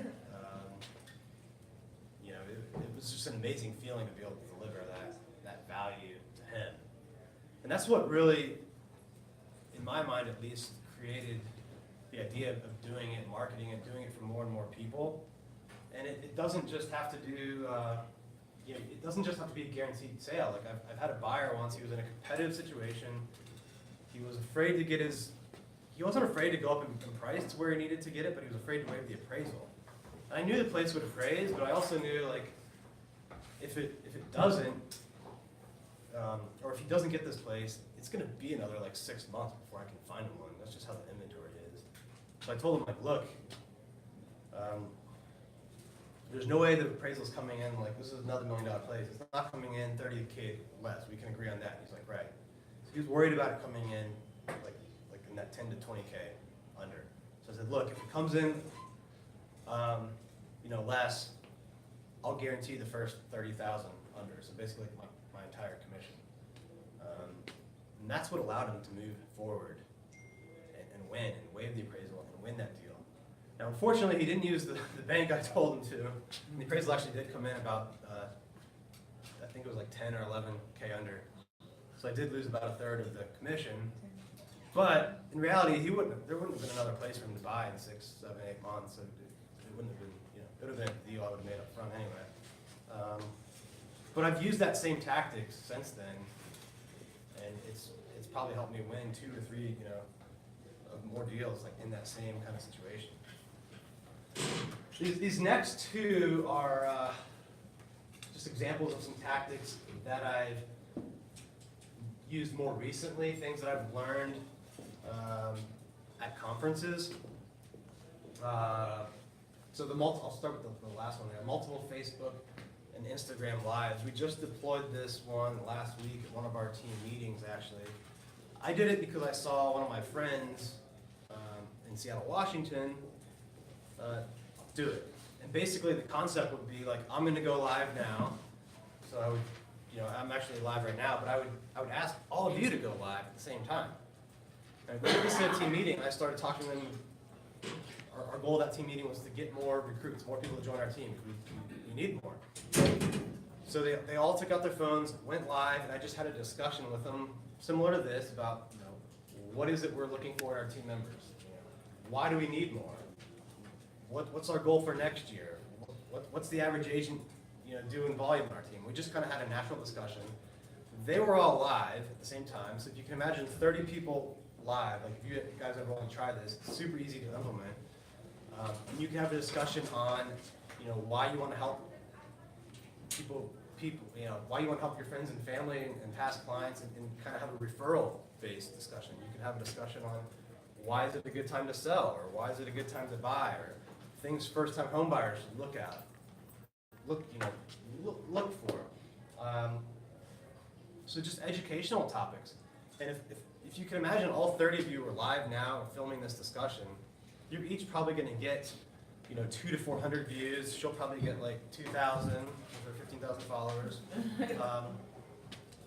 Speaker 2: It was just an amazing feeling to be able to deliver that value to him. And that's what really, in my mind at least, created the idea of doing it, marketing it, doing it for more and more people. And it doesn't just have to do, it doesn't just have to be a guaranteed sale. Like I've had a buyer once, he was in a competitive situation. He was afraid to get he wasn't afraid to go up in price to where he needed to get it, but he was afraid to waive the appraisal. And I knew the place would appraise, but I also knew if it doesn't, or if he doesn't get this place, it's going to be another 6 months before I can find him one. That's just how the inventory is. So I told him look, there's no way the appraisal's coming in this is another $1 million place. It's not coming in $30K less. We can agree on that. He's like, right. So he was worried about it coming in in that 10 to 20K under. So I said, look, if it comes in less, I'll guarantee the first 30,000 under. So basically my entire commission. And that's what allowed him to move forward and win and waive the appraisal and win that deal. Now, unfortunately, he didn't use the bank I told him to. And the appraisal actually did come in about, I think it was like 10 or 11K under. So I did lose about a third of the commission. But in reality, there wouldn't have been another place for him to buy in 6, 7, 8 months. So it wouldn't have been, it would have been a deal I would have made up front anyway. But I've used that same tactics since then, and it's probably helped me win 2 or 3, more deals like in that same kind of situation. These next two are just examples of some tactics that I've used more recently, things that I've learned at conferences. So I'll start with the last one there. Multiple Facebook and Instagram lives. We just deployed this one last week at one of our team meetings, actually. I did it because I saw one of my friends in Seattle, Washington, do it. And basically the concept would be like, I'm gonna go live now. So I would, I'm actually live right now, but I would ask all of you to go live at the same time. And when we did a team meeting, I started talking to them. Our goal of that team meeting was to get more recruits, more people to join our team. We need more. So they all took out their phones, went live, and I just had a discussion with them similar to this about, what is it we're looking for in our team members? Why do we need more? What's our goal for next year? What's the average agent, do in volume in our team? We just kind of had a natural discussion. They were all live at the same time, so if you can imagine 30 people live, like if you guys ever want to try this, it's super easy to implement. And you can have a discussion on, why you want to help people, why you want to help your friends and family and past clients, and kind of have a referral-based discussion. You can have a discussion on why is it a good time to sell, or why is it a good time to buy, or things first-time home buyers should look at, look for. So just educational topics. And if you can imagine all 30 of you are live now filming this discussion, you're each probably going to get 200 to 400 views. She'll probably get like 2,000 or 15,000 followers.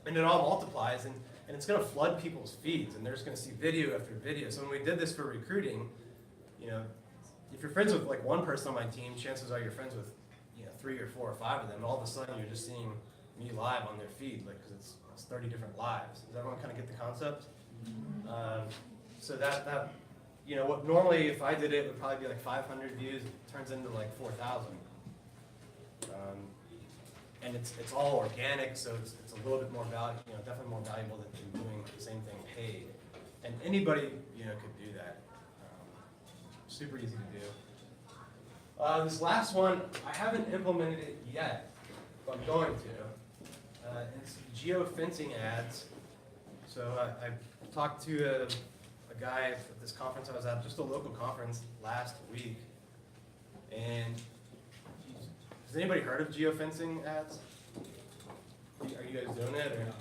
Speaker 2: And it all multiplies, and it's going to flood people's feeds, and they're just going to see video after video. So when we did this for recruiting, if you're friends with like one person on my team, chances are you're friends with 3 or 4 or 5 of them, and all of a sudden you're just seeing me live on their feed, like, because it's 30 different lives. Does everyone kind of get the concept? So that what normally if I did it would probably be like 500 views, it turns into like 4,000. And it's all organic, so it's a little bit more valuable, definitely more valuable than doing the same thing paid. And anybody could do that. Super easy to do. This last one, I haven't implemented it yet, but I'm going to. It's geofencing ads. So I talked to a guy at this conference I was at, just a local conference last week, and has anybody heard of geofencing ads? Are you guys doing it? Or?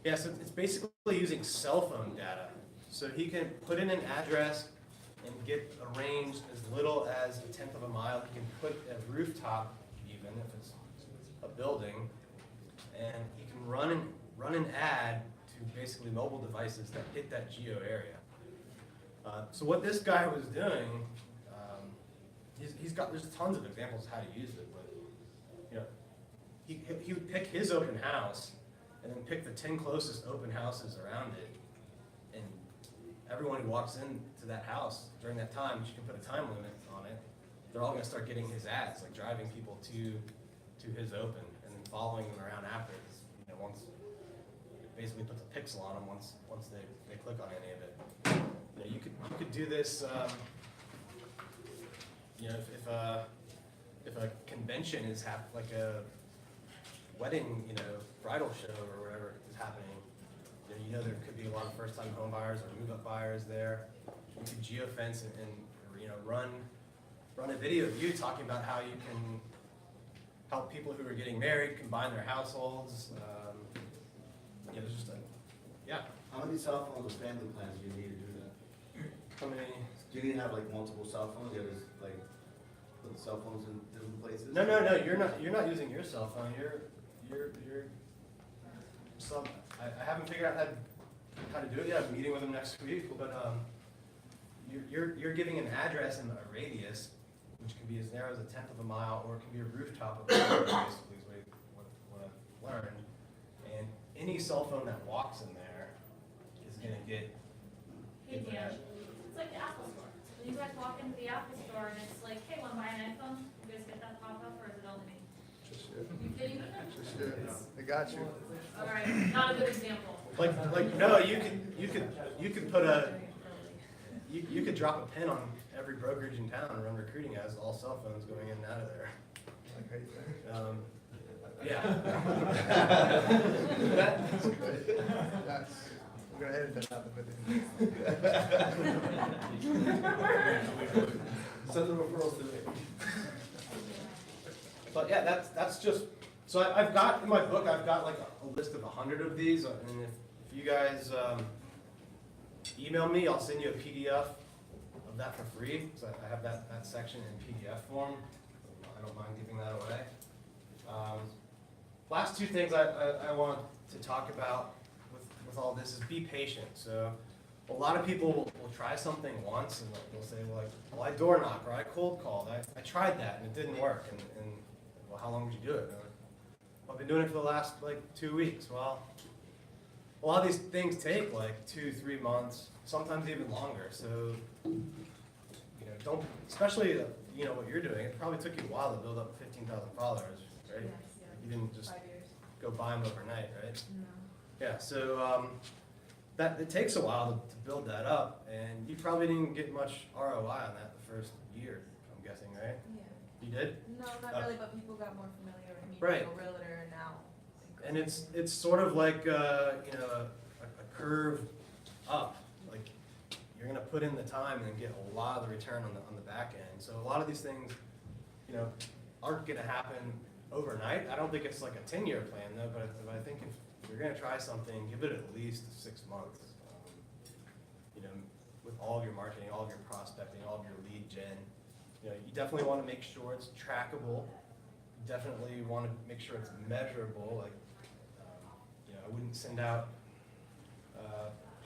Speaker 2: Yeah, so it's basically using cell phone data. So he can put in an address and get a range as little as 1/10 of a mile. He can put a rooftop, even if it's a building, and he can run an ad to basically mobile devices that hit that geo area. So what this guy was doing, there's tons of examples of how to use it. But he would pick his open house and then pick the 10 closest open houses around it, and everyone who walks into that house during that time, you can put a time limit on it, they're all going to start getting his ads, like driving people to his open and then following them around after. Once it basically puts a pixel on them once they click on any of it. You could do this. If a convention is like a wedding, bridal show or whatever is happening, there could be a lot of first-time home buyers or move-up buyers there. You could geofence and run a video of you talking about how you can help people who are getting married combine their households. There's just
Speaker 8: How many cell phones or family plans do you need to do that?
Speaker 2: How many?
Speaker 8: Do you need to have like multiple cell phones? You have to like put the cell phones in different places?
Speaker 2: No. You're not using your cell phone. You're I haven't figured out how to do it yet. I'm meeting with them next week, but you're giving an address and a radius, which can be as narrow as 1/10 of a mile, or it can be a rooftop of a building, basically, is what I've learned. And any cell phone that walks in there is gonna get
Speaker 5: Hey Dan,
Speaker 2: internet.
Speaker 5: it's like the Apple store. When you guys walk into the Apple store and it's like, hey, wanna buy an iPhone? You guys get that pop up or is it only me?
Speaker 4: Just you.
Speaker 5: You kidding me?
Speaker 4: Just you. I got you.
Speaker 5: Alright, not a good example.
Speaker 2: Like no, you could put you could drop a pin on every brokerage in town and run recruiting ads, all cell phones going in and out of there.
Speaker 4: Like how you think.
Speaker 2: Yeah.
Speaker 4: That's good. Yes. We're gonna edit that out the video.
Speaker 8: Send the referrals to me.
Speaker 2: But yeah, that's just, so I've got, in my book, I've got like a list of 100 of these, and if you guys email me, I'll send you a PDF of that for free, so I have that section in PDF form. I don't mind giving that away. Last two things I want to talk about with all this is be patient. So a lot of people will try something once and they'll say, well, I door knock or I cold called. I tried that and it didn't work. And well, how long did you do it? And I've been doing it for the last 2 weeks. Well, a lot of these things take 2-3 months, sometimes even longer. So, don't, especially what you're doing. It probably took you a while to build up 15,000 followers, right? You didn't just
Speaker 1: 5 years.
Speaker 2: go buy them overnight, right?
Speaker 1: No.
Speaker 2: Yeah, so that it takes a while to build that up, and you probably didn't get much ROI on that the first year, I'm guessing, right?
Speaker 1: Yeah.
Speaker 2: You did?
Speaker 1: No, not really, but people got more familiar with me
Speaker 2: Right.
Speaker 1: being a realtor and now.
Speaker 2: And it's sort of like a curve up. Like you're gonna put in the time and get a lot of the return on the back end. So a lot of these things, aren't gonna happen overnight. I don't think it's like a 10-year plan though, but I think if you're gonna try something, give it at least 6 months. With all of your marketing, all of your prospecting, all of your lead gen, you definitely want to make sure it's trackable. You definitely want to make sure it's measurable. Like, I wouldn't send out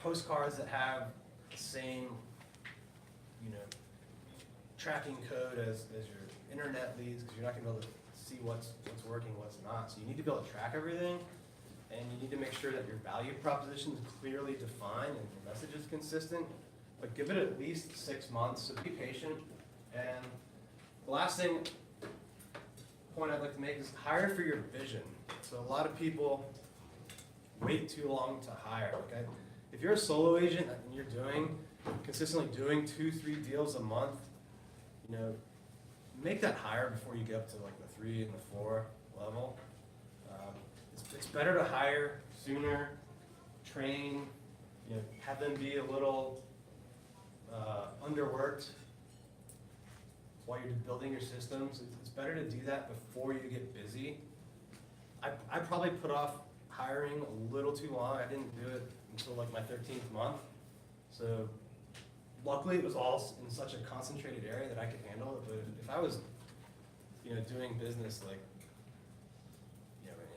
Speaker 2: postcards that have the same, tracking code as your internet leads, because you're not going to be able to see what's working, what's not. So you need to be able to track everything, and you need to make sure that your value proposition is clearly defined and your message is consistent. But give it at least 6 months, so be patient. And the last point I'd like to make is hire for your vision. So a lot of people wait too long to hire. Okay? If you're a solo agent and you're consistently doing 2-3 deals a month, make that hire before you get up to the 3 and the 4 level. It's better to hire sooner, train, have them be a little underworked while you're building your systems. It's better to do that before you get busy. I probably put off hiring a little too long. I didn't do it until my 13th month. So luckily it was all in such a concentrated area that I could handle it. But if I was, doing business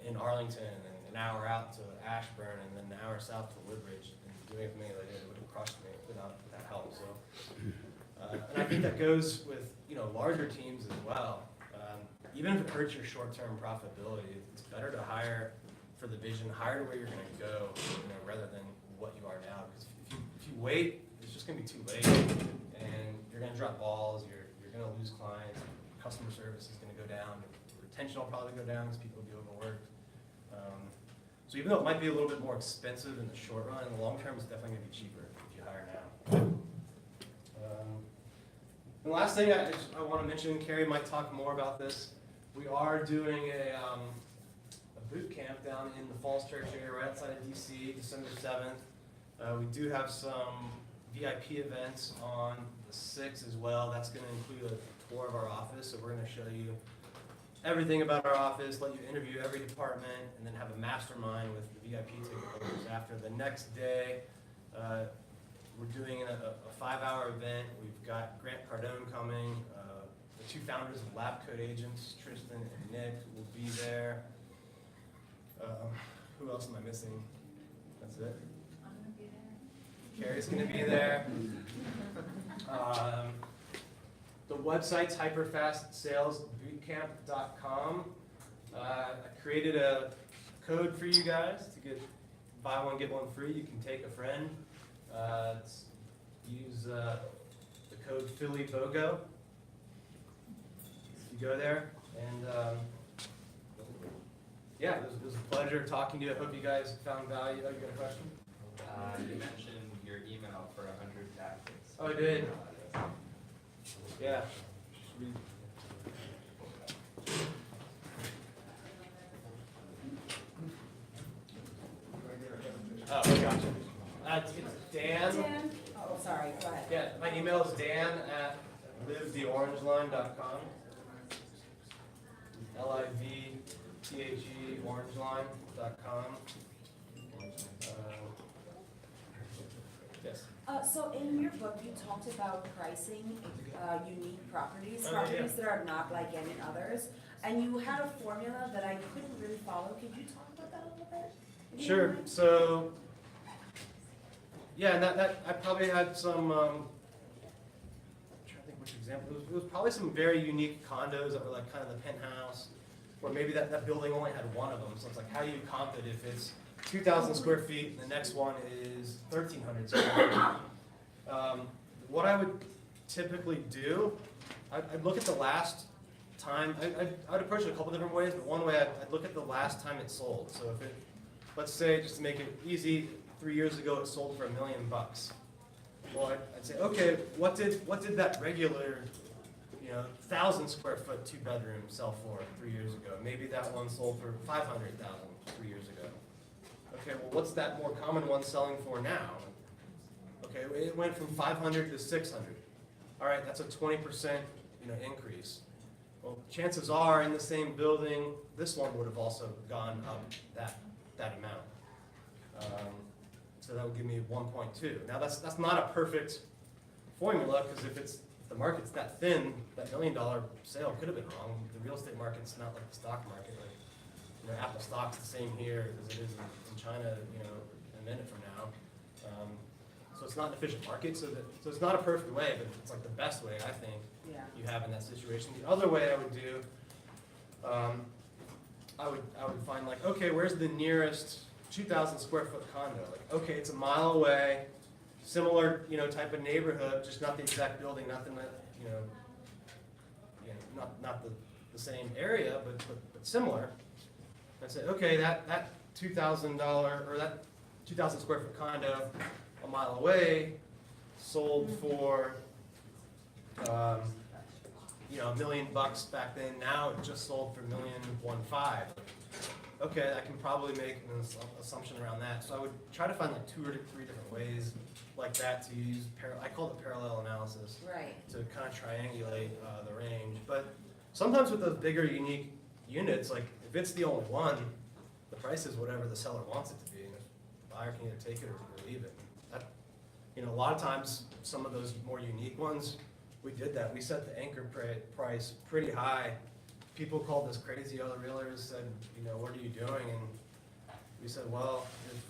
Speaker 2: in Arlington and an hour out to Ashburn and then an hour south to Woodbridge and doing it for me like I did, it would have crushed me without that help. So, and I think that goes with larger teams as well. Even if it hurts your short-term profitability, it's better to hire for the vision, hire to where you're going to go, rather than what you are now. Because if you wait, it's just going to be too late, and you're going to drop balls. You're going to lose clients. Customer service is going to go down. Retention will probably go down because people will be overworked. So even though it might be a little bit more expensive in the short run, in the long term, it's definitely going to be cheaper if you hire now. And the last thing I want to mention, Keri might talk more about this. We are doing a boot camp down in the Falls Church area right outside of DC, December 7th. We do have some VIP events on the 6th as well. That's going to include a tour of our office, so we're going to show you everything about our office, let you interview every department, and then have a mastermind with the VIP ticket holders after. The next day, we're doing a 5-hour event. We've got Grant Cardone coming. The 2 founders of Lab Code Agents, Tristan and Nick, will be there. Who else am I missing? That's it?
Speaker 5: I'm gonna be there.
Speaker 2: Keri's gonna be there. The website's hyperfastsalesbootcamp.com. I created a code for you guys to buy one, get one free. You can take a friend. Use the code PhillyBOGO. You go there, and yeah, it was a pleasure talking to you. I hope you guys found value. Oh, you got a question?
Speaker 12: You mentioned your email for 100 tactics.
Speaker 2: Oh, I did. Yeah. Oh, gotcha. It's Dan.
Speaker 10: Oh, sorry, go ahead.
Speaker 2: Yeah, my email is dan@livetheorangeline.com. LIVTHE orangeline.com. Yes.
Speaker 13: So in your book, you talked about pricing unique properties,
Speaker 2: Oh,
Speaker 13: properties that are not like any others, and you had a formula that I couldn't really follow. Could you talk about that a little bit? If you
Speaker 2: Sure.
Speaker 13: don't mind?
Speaker 2: So, yeah, and that I probably had some. I'm trying to think which example. It was probably some very unique condos that were like kind of the penthouse, or maybe that building only had one of them. So it's like, how do you comp it if it's 2,000 square feet and the next one is 1,300 square feet? What I would typically do, I'd look at the last time. I'd approach it a couple different ways, but one way I'd look at the last time it sold. So if it, let's say, just to make it easy, 3 years ago it sold for $1 million. Well, I'd say, okay, what did that regular, 1,000 square foot 2-bedroom sell for 3 years ago? Maybe that one sold for $500,000 3 years ago. Okay, well, what's that more common one selling for now? Okay, it went from 500 to 600. All right, that's a 20% increase. Well, chances are in the same building, this one would have also gone up that amount. So that would give me 1.2. Now that's not a perfect formula, because if the market's that thin, that $1 million sale could have been wrong. The real estate market's not like the stock market. Like, Apple stock's the same here as it is in China, a minute from now. So it's not an efficient market. So it's not a perfect way, but it's like the best way, I think, you have in that situation. The other way I would do, I would find like, okay, where's the nearest 2,000 square foot condo? Like, okay, it's a mile away, similar, type of neighborhood, just not the exact building, not the, not the same area, but similar. I say, okay, that $2,000 or that 2,000 square foot condo a mile away sold for, $1 million back then. Now it just sold for $1,150,000. Okay, I can probably make an assumption around that. So I would try to find like 2 or 3 different ways like that to use. I call it parallel analysis.
Speaker 13: Right.
Speaker 2: To kind of triangulate the range. But sometimes with those bigger, unique units, like if it's the only one, the price is whatever the seller wants it to be, and the buyer can either take it or leave it. That, a lot of times, some of those more unique ones, we did that. We set the anchor price pretty high. People called us crazy. Other realtors said, what are you doing? And we said, well, if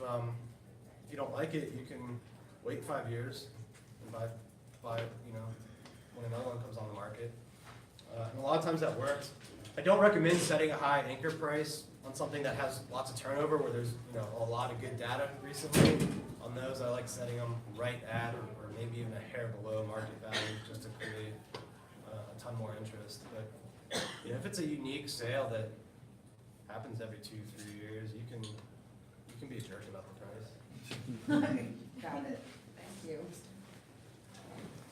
Speaker 2: you don't like it, you can wait 5 years and buy when another one comes on the market. And a lot of times that works. I don't recommend setting a high anchor price on something that has lots of turnover, where there's a lot of good data recently. On those, I like setting them right at or maybe even a hair below market value, just to create a ton more interest. But if it's a unique sale that happens every 2-3 years, you can be a jerk about the price.
Speaker 10: Got it, thank you.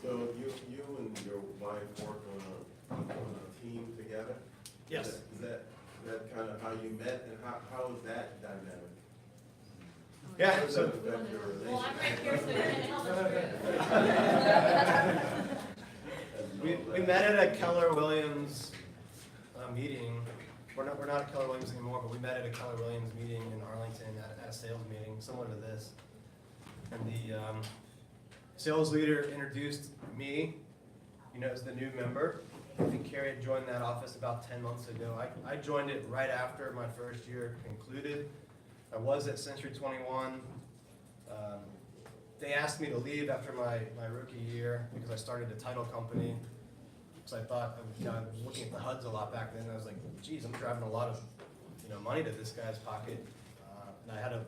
Speaker 14: So you and your wife work on a team together?
Speaker 2: Yes.
Speaker 14: Is that kind of how you met, and how is that dynamic?
Speaker 2: Yeah.
Speaker 14: How does that affect your relationship?
Speaker 5: Well, I'm right here, so you can help us
Speaker 2: We met at a Keller Williams meeting. We're not at Keller Williams anymore, but we met at a Keller Williams meeting in Arlington at a sales meeting similar to this. And the sales leader introduced me, as the new member. I think Keri had joined that office about 10 months ago. I joined it right after my first year concluded. I was at Century 21. they asked me to leave after my rookie year because I started a title company. Because I thought, I was looking at the HUDs a lot back then, and I was like, geez, I'm driving a lot of money to this guy's pocket. And I had a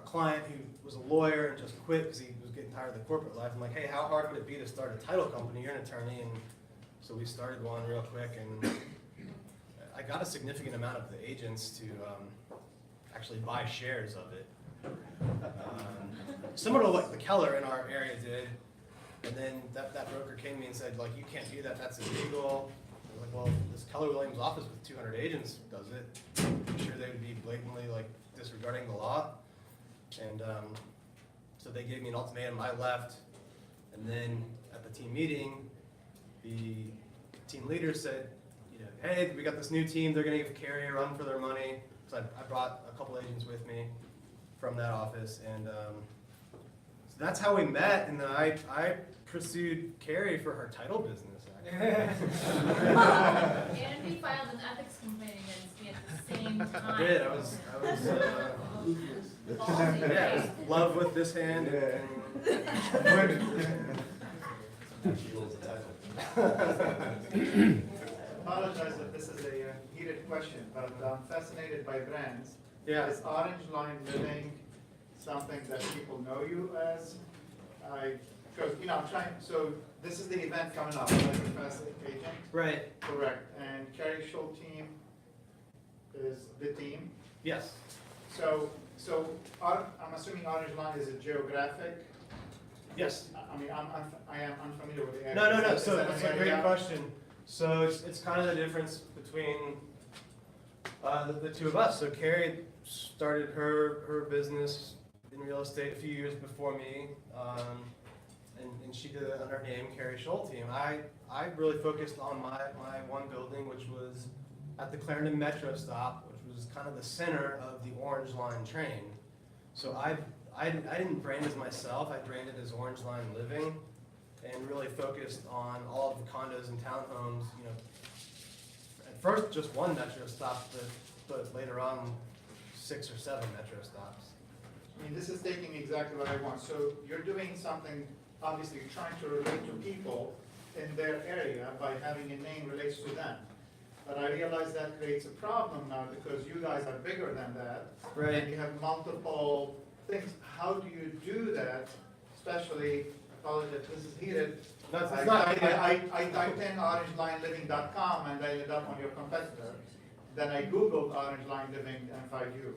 Speaker 2: client who was a lawyer and just quit because he was getting tired of the corporate life. I'm like, hey, how hard would it be to start a title company? You're an attorney. And so we started one real quick, and I got a significant amount of the agents to actually buy shares of it. Similar to what the Keller in our area did. And then that broker came to me and said, like, you can't do that, that's illegal. I was like, well, this Keller Williams office with 200 agents does it. I'm sure they would be blatantly like disregarding the law. And so they gave me an ultimatum, I left. And then at the team meeting, the team leader said, hey, we got this new team, they're gonna give Keri a run for their money. So I brought a couple agents with me from that office, and so that's how we met, and then I pursued Keri for her title business, actually.
Speaker 5: And we filed an ethics complaint against me at the same time.
Speaker 2: I did, I was yeah, love with this hand.
Speaker 7: Apologize if this is a heated question, but I'm fascinated by brands.
Speaker 2: Yeah.
Speaker 7: Is Orange Line Living something that people know you as? Because, I'm trying, so this is the event coming up, Fast Agent?
Speaker 2: Right.
Speaker 7: Correct. And Keri Shull team is the team?
Speaker 2: Yes.
Speaker 7: So I'm assuming Orange Line is a geographic?
Speaker 2: Yes.
Speaker 7: I am unfamiliar with the area.
Speaker 2: No.
Speaker 7: Is
Speaker 2: So
Speaker 7: that
Speaker 2: that's
Speaker 7: an
Speaker 2: a great
Speaker 7: area?
Speaker 2: question. So it's kind of the difference between the two of us. So Keri started her business in real estate a few years before me, and she did it under her name, Keri Shull Team. I really focused on my one building, which was at the Clarendon Metro stop, which was kind of the center of the Orange Line train. So I didn't brand as myself. I branded as Orange Line Living, and really focused on all of the condos and townhomes. At first just one metro stop, but later on 6 or 7 metro stops.
Speaker 7: This is taking exactly what I want. So you're doing something, obviously trying to relate to people in their area by having a name relates to them. But I realize that creates a problem now because you guys are bigger than that.
Speaker 2: Right.
Speaker 7: And you have multiple things. How do you do that? Especially, I apologize, this is heated.
Speaker 2: No, it's not heated.
Speaker 7: I typed in orangelineliving.com and I ended up on your competitor. Then I Googled Orange Line Living and found you.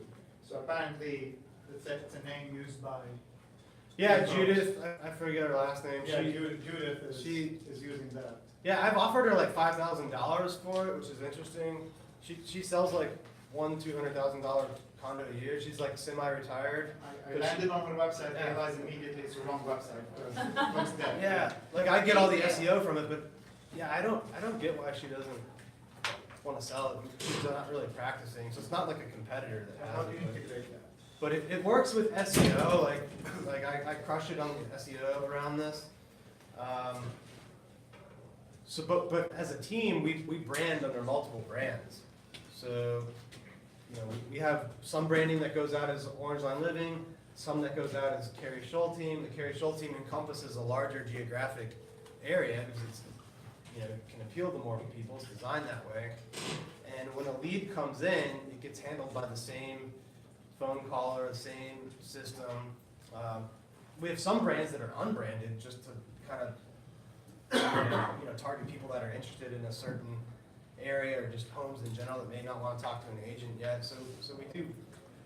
Speaker 7: So apparently, it's a name used by.
Speaker 2: Yeah, Judith, I forget her last name.
Speaker 7: Yeah, Judith is using that.
Speaker 2: Yeah, I've offered her like $5,000 for it, which is interesting. She sells like $200,000 condo a year. She's like semi-retired.
Speaker 7: I landed on her website,
Speaker 2: Yeah.
Speaker 7: realized immediately it's the wrong website. It looks dead.
Speaker 2: Yeah, like I get all the SEO from it, but yeah, I don't get why she doesn't want to sell it. She's not really practicing, so it's not like a competitor that
Speaker 7: How
Speaker 2: has
Speaker 7: do you
Speaker 2: it.
Speaker 7: integrate that?
Speaker 2: But it works with SEO. Like I crush it on the SEO around this. But as a team, we brand under multiple brands. So, we have some branding that goes out as Orange Line Living, some that goes out as Keri Shull Team. The Keri Shull Team encompasses a larger geographic area because it's, it can appeal to more people. It's designed that way. And when a lead comes in, it gets handled by the same phone call or the same system. We have some brands that are unbranded just to kind of target people that are interested in a certain area or just homes in general that may not want to talk to an agent yet. So we do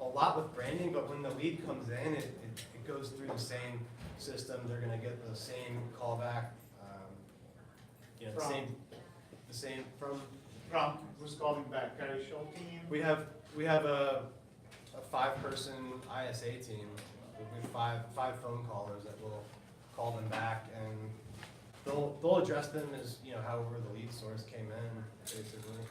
Speaker 2: a lot with branding, but when the lead comes in, it goes through the same system. They're going to get the same callback, the same
Speaker 7: From who's calling back? Keri Shull Team?
Speaker 2: We have a 5-person ISA team. We have five phone callers that will call them back, and they'll address them as however the lead source came in, basically.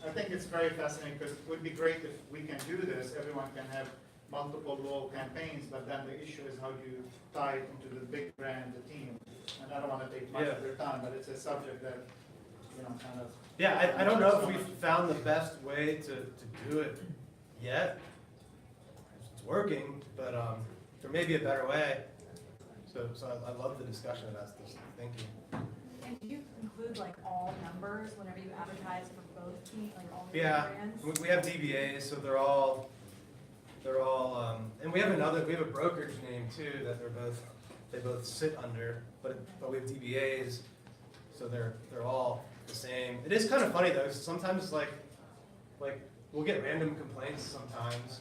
Speaker 7: I think it's very fascinating because it would be great if we can do this. Everyone can have multiple role campaigns, but then the issue is how do you tie it into the big brand, the team. And I don't want to take much of your time, but it's a subject that, kind of.
Speaker 2: Yeah, I don't know if we've found the best way to do it yet. it's working, but there may be a better way. So I love the discussion about this thinking.
Speaker 15: And do you include like all numbers whenever you advertise for both teams, like all the
Speaker 2: Yeah,
Speaker 15: brands?
Speaker 2: we have DBAs, so they're all, and we have a brokerage name too that they both sit under, but we have DBAs, so they're all the same. It is kind of funny though, 'cause sometimes like we'll get random complaints sometimes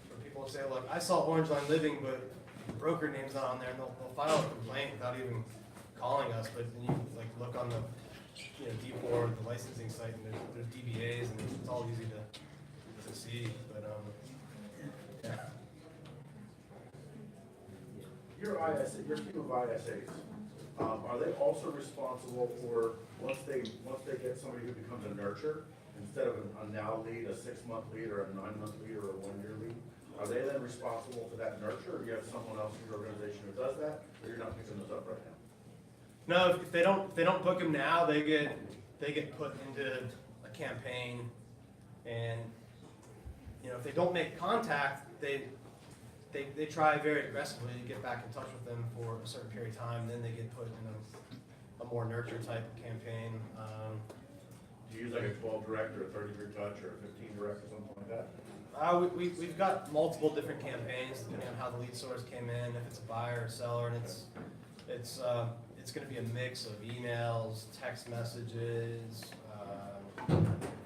Speaker 2: where people say, look, I saw Orange Line Living, but the broker name's not on there, and they'll file a complaint without even calling us, but then you like look on the D4, the licensing site, and there's DBAs, and it's all easy to see, but yeah.
Speaker 16: Your team of ISAs, are they also responsible for, once they get somebody who becomes a nurture, instead of a now lead, a 6-month lead, or a 9-month lead, or a 1-year lead, are they then responsible for that nurture, or do you have someone else in your organization who does that, or you're not picking those up right now?
Speaker 2: No, if they don't book them now, they get put into a campaign, and if they don't make contact, they try very aggressively to get back in touch with them for a certain period of time. Then they get put in a more nurture type campaign.
Speaker 16: Do you use like a 12 direct or a 33 touch or a 15 direct or something like that?
Speaker 2: We've got multiple different campaigns depending on how the lead source came in, if it's a buyer or seller, and it's going to be a mix of emails, text messages,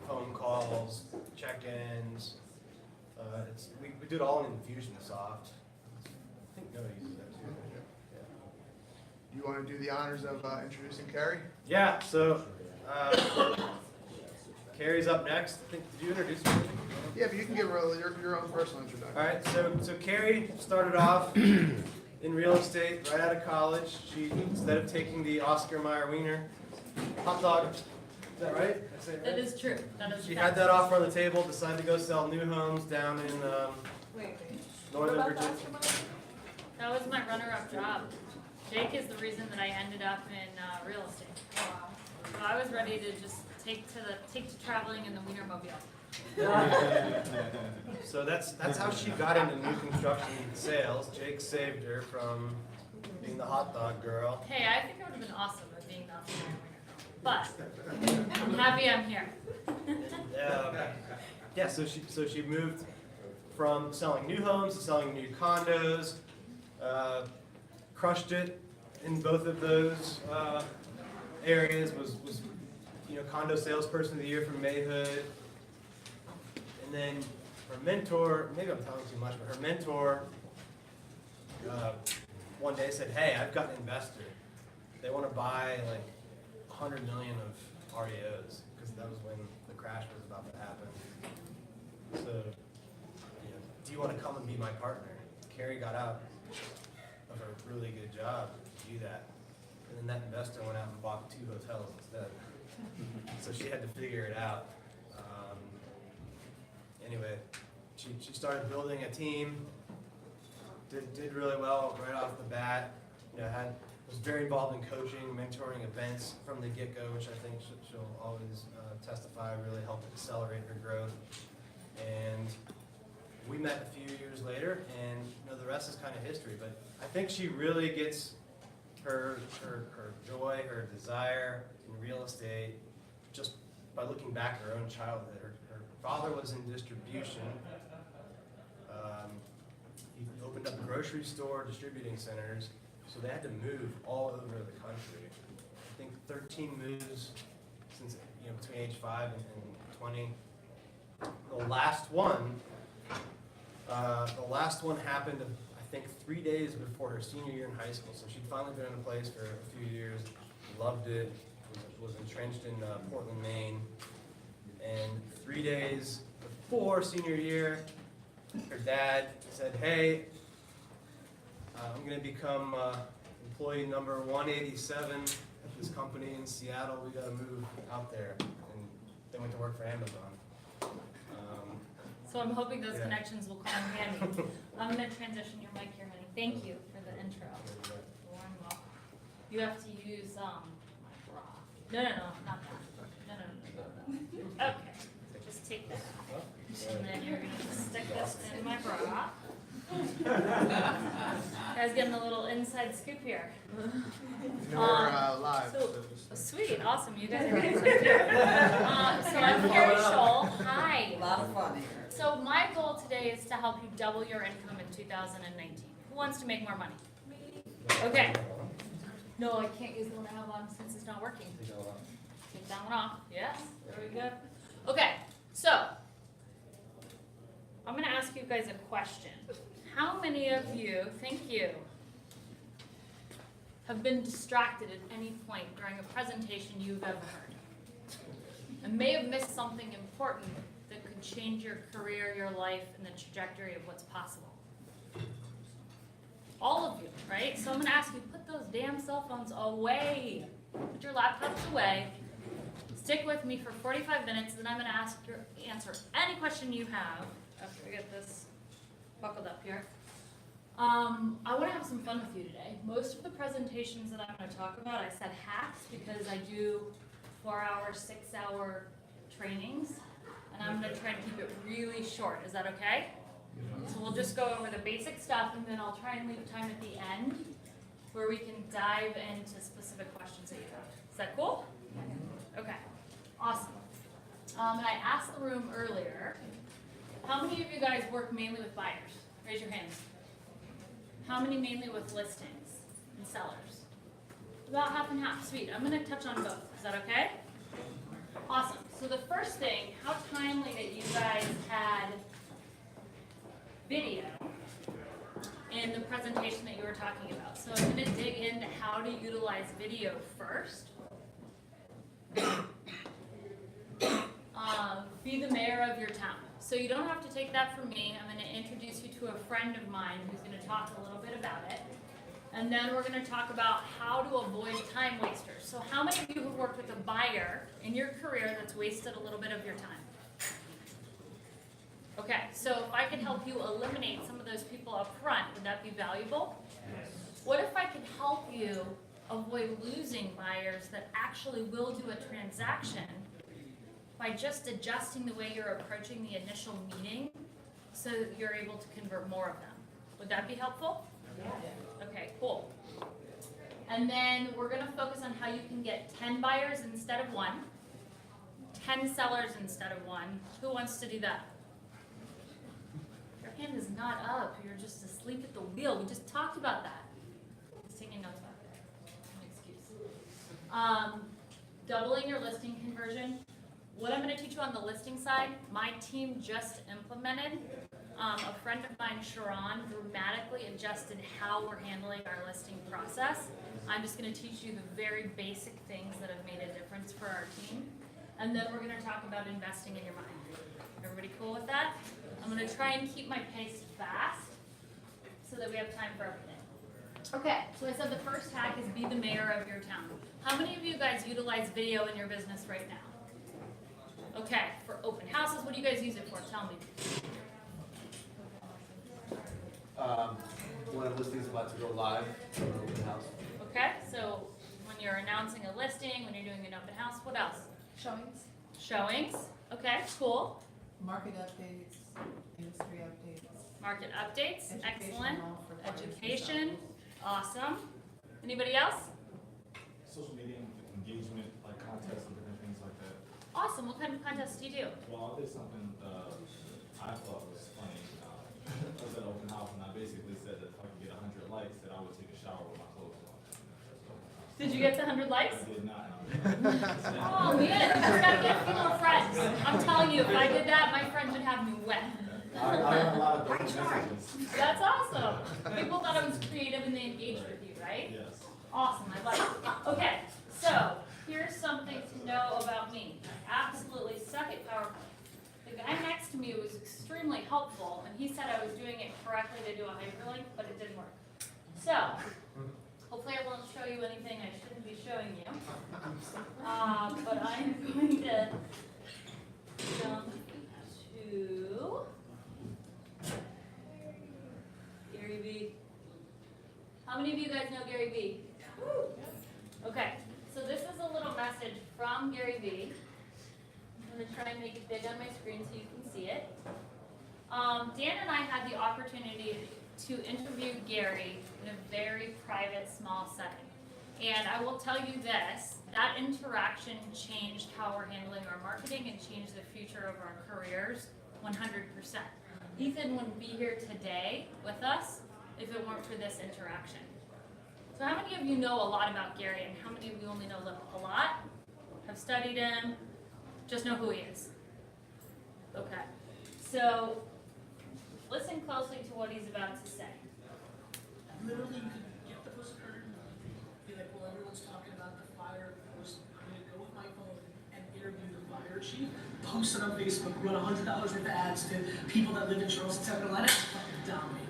Speaker 2: phone calls, check-ins. We do it all in Infusionsoft. I think Noah uses that too. Yeah.
Speaker 4: You want to do the honors of introducing Keri?
Speaker 2: Yeah. So Keri's up next. I think, did you introduce her?
Speaker 4: Yeah, but you can give her your own personal introduction.
Speaker 2: All right. So Keri started off in real estate right out of college. She, instead of taking the Oscar Mayer Wiener hot dog, is that right? I say it right?
Speaker 5: That is true. That is.
Speaker 2: She had that offer on the table, decided to go sell new homes down in Northern Virginia.
Speaker 5: That was my runner-up job. Jake is the reason that I ended up in real estate. So I was ready to just take to traveling in the Wienermobile.
Speaker 2: So that's how she got into new construction sales. Jake saved her from being the hot dog girl.
Speaker 5: Hey, I think it would have been awesome at being the Oscar Mayer Wiener, but I'm happy I'm here.
Speaker 2: Yeah. So she moved from selling new homes to selling new condos. Crushed it in both of those areas. Was condo salesperson of the year from Mayhood. And then her mentor, maybe I'm telling too much, but her mentor one day said, "Hey, I've got an investor. They want to buy like 100 million of REOs," because that was when the crash was about to happen. So, do you want to come and be my partner? Keri got out of a really good job to do that. And then that investor went out and bought 2 hotels instead. So she had to figure it out. Anyway, she started building a team, did really well right off the bat. Was very involved in coaching, mentoring events from the get-go, which I think she'll always testify really helped accelerate her growth. And we met a few years later, and the rest is kind of history. But I think she really gets her joy, her desire in real estate just by looking back at her own childhood. Her father was in distribution. He opened up a grocery store, distributing centers, so they had to move all over the country. I think 13 moves since between age 5 and 20. The last one happened, I think, 3 days before her senior year in high school. So she'd finally been in a place for a few years, loved it, was entrenched in Portland, Maine. And 3 days before senior year, her dad said, "Hey, I'm going to become employee number 187 at this company in Seattle. We got to move out there." And they went to work for Amazon.
Speaker 5: So I'm hoping those
Speaker 2: Yeah.
Speaker 5: connections will come in handy. I'm going to transition your mic here, honey. Thank you for the intro. Warm welcome. You have to use my bra. No, not that. No. Okay, so just take that. And then you're going to stick this in my bra. Guys getting a little inside scoop here.
Speaker 4: We're live.
Speaker 5: So, sweet, awesome, you guys are getting some too. So I'm Keri Shull, hi.
Speaker 13: A lot of fun here.
Speaker 5: So my goal today is to help you double your income in 2019. Who wants to make more money? Me. Okay. No, I can't use the one I have on since it's not working. Take that one off, yes, there we go. Okay, so, I'm gonna ask you guys a question. How many of you, thank you, have been distracted at any point during a presentation you've ever heard? And may have missed something important that could change your career, your life, and the trajectory of what's possible. All of you, right? So I'm gonna ask you, put those damn cell phones away. Put your laptops away. Stick with me for 45 minutes, then I'm gonna answer any question you have after we get this buckled up here. I wanna have some fun with you today. Most of the presentations that I'm gonna talk about, I said hacks because I do 4-hour, 6-hour trainings, and I'm gonna try and keep it really short. Is that okay? So we'll just go over the basic stuff, and then I'll try and leave time at the end where we can dive into specific questions that you have. Is that cool? Okay, awesome. And I asked the room earlier, how many of you guys work mainly with buyers? Raise your hands. How many mainly with listings and sellers? About half and half. Sweet. I'm going to touch on both. Is that okay? Awesome. So the first thing, how timely that you guys had video in the presentation that you were talking about. So I'm going to dig into how to utilize video first. Be the mayor of your town. So you don't have to take that from me. I'm going to introduce you to a friend of mine who's going to talk a little bit about it. And then we're going to talk about how to avoid time wasters. So how many of you have worked with a buyer in your career that's wasted a little bit of your time? Okay, so if I could help you eliminate some of those people up front, would that be valuable? Yes. What if I could help you avoid losing buyers that actually will do a transaction by just adjusting the way you're approaching the initial meeting so that you're able to convert more of them? Would that be helpful? Yeah. Okay, cool. And then we're going to focus on how you can get 10 buyers instead of 1, 10 sellers instead of 1. Who wants to do that? Your hand is not up. You're just asleep at the wheel. We just talked about that. Just taking notes back there. An excuse. Doubling your listing conversion. What I'm going to teach you on the listing side, my team just implemented. A friend of mine, Sharon, dramatically adjusted how we're handling our listing process. I'm just going to teach you the very basic things that have made a difference for our team. And then we're going to talk about investing in your mind. Everybody cool with that? I'm going to try and keep my pace fast so that we have time for everything. Okay, so I said the first hack is be the mayor of your town. How many of you guys utilize video in your business right now? Okay, for open houses, what do you guys use it for? Tell me.
Speaker 8: When a listing's about to go live, for an open house.
Speaker 5: Okay, so when you're announcing a listing, when you're doing an open house, what else?
Speaker 10: Showings,
Speaker 5: Showings. Okay, cool.
Speaker 10: market updates, industry updates.
Speaker 5: Market updates. Excellent.
Speaker 10: Educational for buyers and
Speaker 5: Education.
Speaker 10: sellers.
Speaker 5: Awesome. Anybody else?
Speaker 9: Social media engagement, like contests and different things like that.
Speaker 5: Awesome. What kind of contests do you do?
Speaker 9: Well, I did something I thought was funny. I was at an open house and I basically said that if I could get 100 likes, that I would take a shower with my clothes on.
Speaker 5: Did you get the 100 likes?
Speaker 9: I did not.
Speaker 5: Oh man, you just gotta get a few more friends. I'm telling you, if I did that, my friends would have me wet.
Speaker 9: I got a lot of those messages.
Speaker 5: That's awesome. People thought I was creative and they engaged with you, right?
Speaker 9: Yes.
Speaker 5: Awesome, I like it. Okay, so here's something to know about me. I absolutely suck at PowerPoint. The guy next to me was extremely helpful, and he said I was doing it correctly to do a hyperlink, but it didn't work. So, hopefully I won't show you anything I shouldn't be showing you. But I'm going to jump to Gary Vee. How many of you guys know Gary Vee? Okay, so this is a little message from Gary Vee. I'm going to try and make it big on my screen so you can see it. Dan and I had the opportunity to interview Gary in a very private, small setting. And I will tell you this, that interaction changed how we're handling our marketing and changed the future of our careers 100%. Ethan wouldn't be here today with us if it weren't for this interaction. So how many of you know a lot about Gary, and how many of you only know a lot, have studied him, just know who he is? Okay, so listen closely to what he's about to say.
Speaker 17: Literally, you could get the postcard and be like, well, everyone's talking about the fire post. I'm gonna go with my phone and interview the fire chief, post it on Facebook, run $100 worth of ads to people that live in Charleston, South Carolina. It's fucking dominating.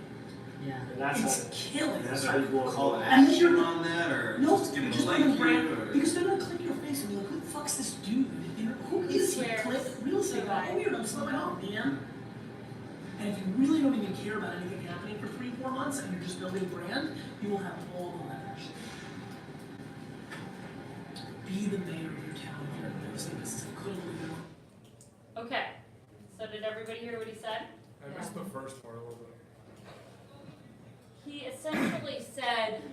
Speaker 17: Yeah. It's killing.
Speaker 12: That's how you will call
Speaker 17: And then
Speaker 12: action on that, or
Speaker 17: no,
Speaker 12: just get them to
Speaker 17: just
Speaker 12: like
Speaker 17: put a
Speaker 12: you,
Speaker 17: brand,
Speaker 12: or?
Speaker 17: because they're gonna click your face and be like, who the fuck's this dude? You know, who is he? Click real estate guy. Oh, weird, I'm slowing down, DM. And if you really don't even care about anything happening for 3-4 months and you're just building a brand, you will have all the leverage. Be the mayor of your town if you're in real estate. This is incredibly good.
Speaker 5: Okay, so did everybody hear what he said?
Speaker 3: I missed the first part a little bit.
Speaker 5: He essentially said,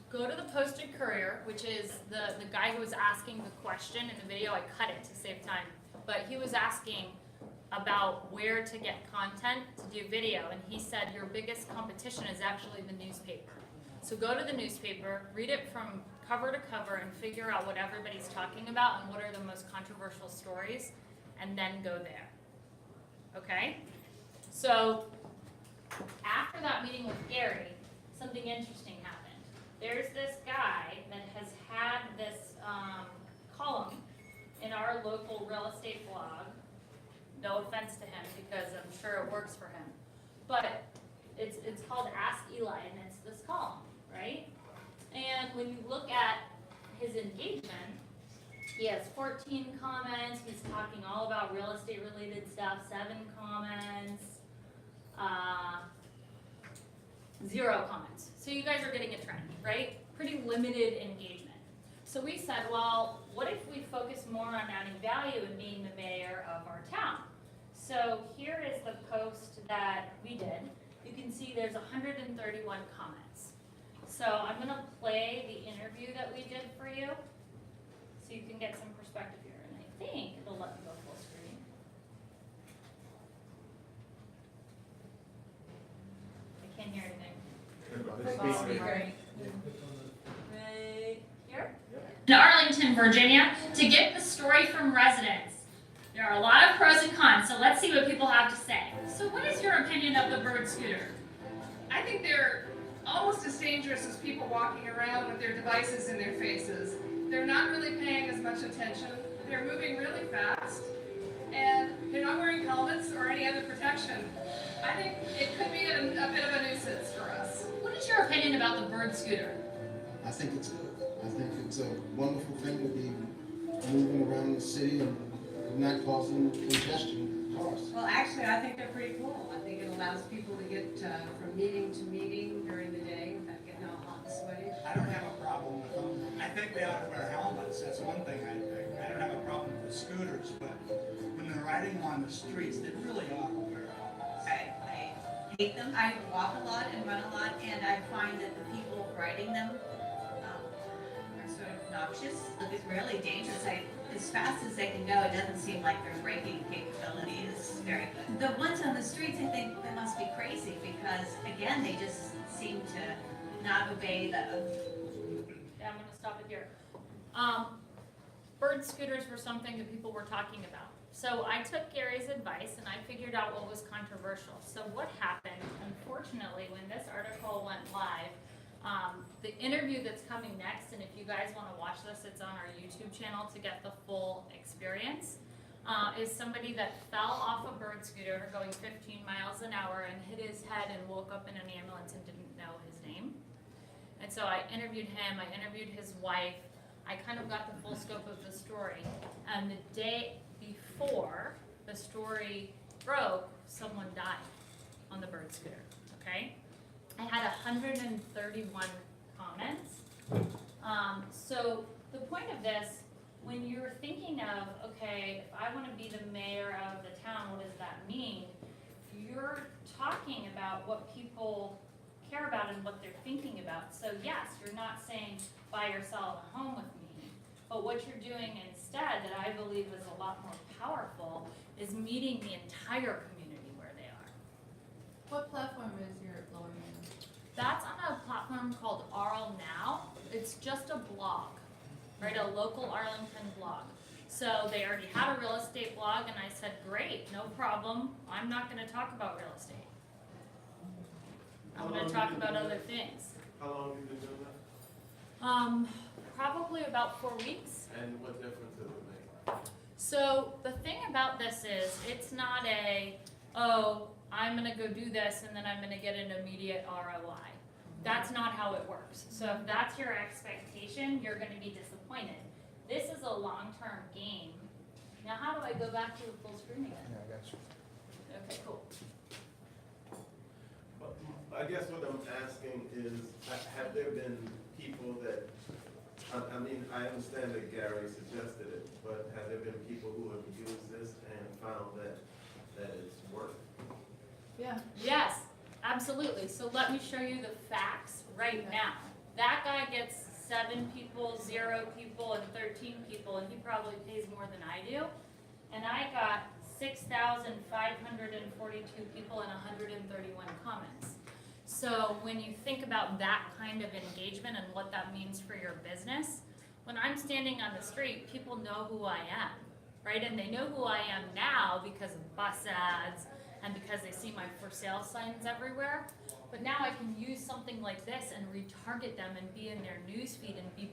Speaker 5: go to the Posted Courier, which is the guy who was asking the question in the video. I cut it to save time. But he was asking about where to get content to do video, and he said your biggest competition is actually the newspaper. So go to the newspaper, read it from cover to cover, and figure out what everybody's talking about and what are the most controversial stories, and then go there. Okay? So after that meeting with Gary, something interesting happened. There's this guy that has had this column in our local real estate blog. No offense to him, because I'm sure it works for him. But it's called Ask Eli, and it's this column, right? And when you look at his engagement, he has 14 comments. He's talking all about real estate related stuff, 7 comments, 0 comments. So you guys are getting a trend, right? Pretty limited engagement. So we said, well, what if we focus more on adding value and being the mayor of our town? So here is the post that we did. You can see there's 131 comments. So I'm gonna play the interview that we did for you so you can get some perspective here. And I think it'll let me go full screen. I can't hear anything. Right here? In Arlington, Virginia, to get the story from residents. There are a lot of pros and cons, so let's see what people have to say. So what is your opinion of the bird scooter?
Speaker 18: I think they're almost as dangerous as people walking around with their devices in their faces. They're not really paying as much attention. They're moving really fast, and they're not wearing helmets or any other protection. I think it could be a bit of a nuisance for us.
Speaker 5: What is your opinion about the bird scooter?
Speaker 19: I think it's good. I think it's a wonderful thing to be moving around the city and not causing congestion cars.
Speaker 20: Well, actually, I think they're pretty cool. I think it allows people to get from meeting to meeting during the day without getting all hot and sweaty.
Speaker 21: I don't have a problem with them. I think we ought to wear helmets. That's one thing I think. I don't have a problem with scooters, but when they're riding on the streets, they really ought to wear helmets.
Speaker 20: I hate them. I walk a lot and run a lot, and I find that the people riding them are sort of obnoxious. It's really dangerous. As fast as they can go, it doesn't seem like their braking capability is very good. The ones on the streets, I think they must be crazy because, again, they just seem to not obey the...
Speaker 5: Yeah, I'm gonna stop it here. Bird scooters were something that people were talking about. So I took Gary's advice and I figured out what was controversial. So what happened, unfortunately, when this article went live, the interview that's coming next, and if you guys want to watch this, it's on our YouTube channel to get the full experience, is somebody that fell off a bird scooter going 15 miles an hour and hit his head and woke up in an ambulance and didn't know his name. And so I interviewed him, I interviewed his wife, I kind of got the full scope of the story. And the day before the story broke, someone died on the bird scooter, okay? I had 131 comments. So the point of this, when you're thinking of, okay, if I want to be the mayor of the town, what does that mean? You're talking about what people care about and what they're thinking about. So yes, you're not saying buy or sell a home with me, but what you're doing instead that I believe is a lot more powerful is meeting the entire community where they are.
Speaker 10: What platform is your blowing on?
Speaker 5: That's on a platform called Arl Now. It's just a blog, right? A local Arlington blog. So they already had a real estate blog, and I said, great, no problem. I'm not going to talk about real estate. I'm going to talk about other things.
Speaker 14: How long have you been doing that?
Speaker 5: Probably about 4 weeks.
Speaker 14: And what difference does it make?
Speaker 5: So the thing about this is, it's not a, oh, I'm gonna go do this and then I'm gonna get an immediate ROI. That's not how it works. So if that's your expectation, you're gonna be disappointed. This is a long-term game. Now how do I go back to the full screen again?
Speaker 4: Yeah, I got you.
Speaker 5: Okay, cool.
Speaker 14: But I guess what I'm asking is, have there been people that, I mean, I understand that Gary suggested it, but have there been people who have used this and found that it's worked?
Speaker 10: Yeah.
Speaker 5: Yes, absolutely. So let me show you the facts right now. That guy gets 7 people, 0 people, and 13 people, and he probably pays more than I do. And I got 6,542 people and 131 comments. So when you think about that kind of engagement and what that means for your business, when I'm standing on the street, people know who I am, right? And they know who I am now because of bus ads and because they see my for sale signs everywhere. But now I can use something like this and retarget them and be in their newsfeed and be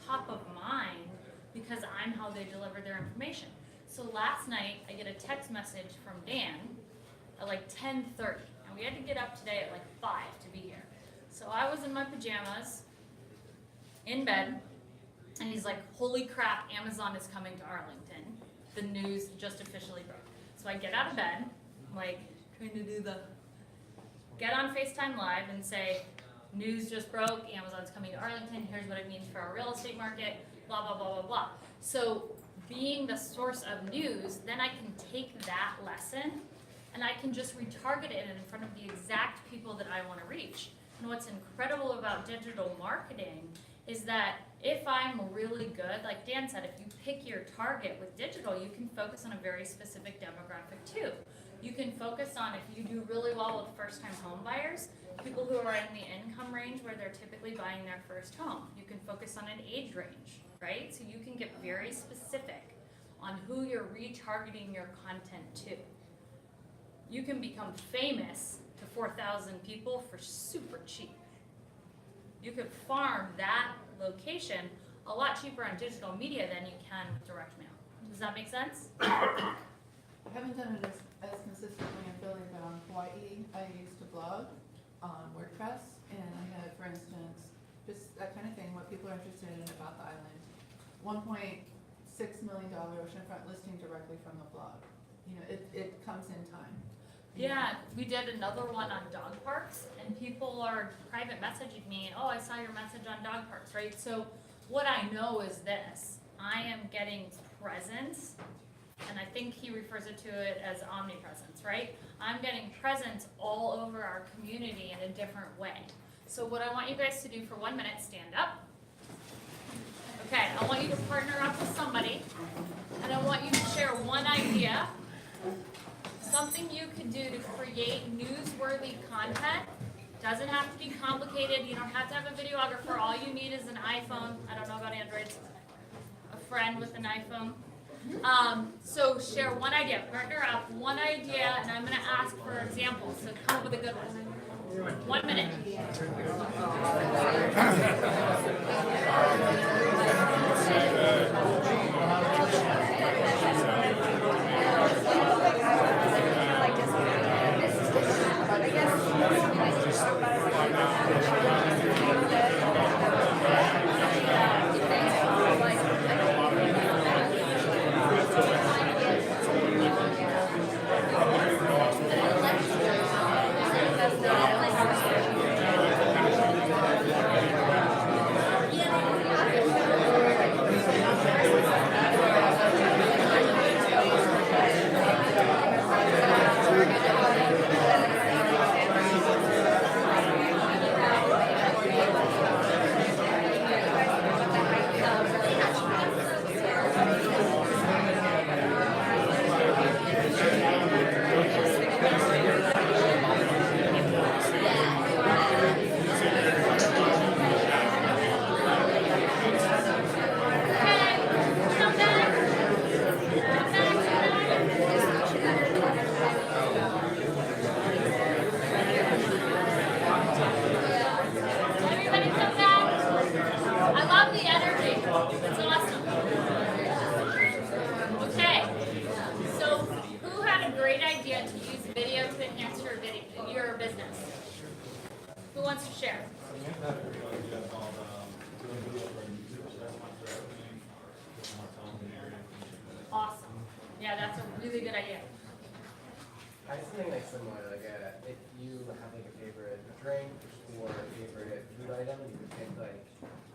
Speaker 5: top of mind because I'm how they deliver their information. So last night, I get a text message from Dan at like 10:30. And we had to get up today at like 5 to be here. So I was in my pajamas, in bed, and he's like, holy crap, Amazon is coming to Arlington. The news just officially broke. So I get out of bed, I'm like, trying to do the, get on FaceTime Live and say, news just broke, Amazon's coming to Arlington, here's what it means for our real estate market, blah, blah, blah, blah, blah. So being the source of news, then I can take that lesson and I can just retarget it in front of the exact people that I want to reach. And what's incredible about digital marketing is that if I'm really good, like Dan said, if you pick your target with digital, you can focus on a very specific demographic too. You can focus on, if you do really well with first-time home buyers, people who are in the income range where they're typically buying their first home. You can focus on an age range, right? So you can get very specific on who you're retargeting your content to. You can become famous to 4,000 people for super cheap. You could farm that location a lot cheaper on digital media than you can with direct mail. Does that make sense?
Speaker 10: I haven't done it as consistently in Philly, but on Hawaii, I used to blog on WordPress, and I had, for instance, just that kind of thing, what people are interested in about the island. $1.6 million oceanfront listing directly from the blog. You know, it comes in time.
Speaker 5: Yeah, we did another one on dog parks, and people are private messaging me, oh, I saw your message on dog parks, right? So what I know is this, I am getting presence, and I think he refers to it as omnipresence, right? I'm getting presence all over our community in a different way. So what I want you guys to do for 1 minute, stand up. Okay, I want you to partner up with somebody, and I want you to share one idea, something you could do to create newsworthy content. Doesn't have to be complicated. You don't have to have a videographer. All you need is an iPhone. I don't know about Androids. A friend with an iPhone. So share one idea. Partner up one idea, and I'm going to ask for examples. So come up with a good one. 1 minute. wants to share?
Speaker 3: So we have to have a great idea about doing video for restaurants that are opening, get more time in the area.
Speaker 5: Awesome. Yeah, that's a really good idea.
Speaker 2: I have something like similar, like if you have like a favorite drink or a favorite food item, you could pick like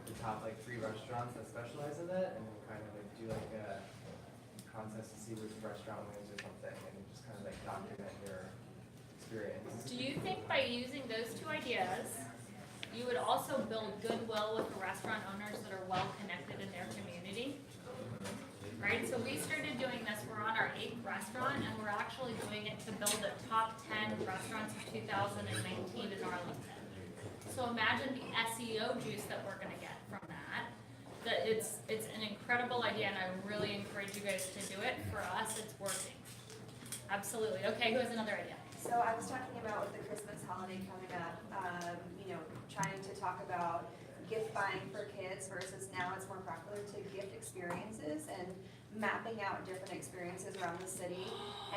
Speaker 2: the top like 3 restaurants that specialize in it, and then kind of like do like a contest to see which restaurant wins or something, and just kind of like document your experience.
Speaker 5: Do you think by using those 2 ideas, you would also build goodwill with the restaurant owners that are well connected in their community? Right, so we started doing this, we're on our 8th restaurant, and we're actually doing it to build a top 10 restaurants of 2019 in Arlington. So imagine the SEO juice that we're gonna get from that. That it's an incredible idea, and I really encourage you guys to do it. For us, it's working. Absolutely. Okay, who has another idea?
Speaker 6: So I was talking about with the Christmas holiday coming up, trying to talk about gift buying for kids versus now it's more popular to gift experiences and mapping out different experiences around the city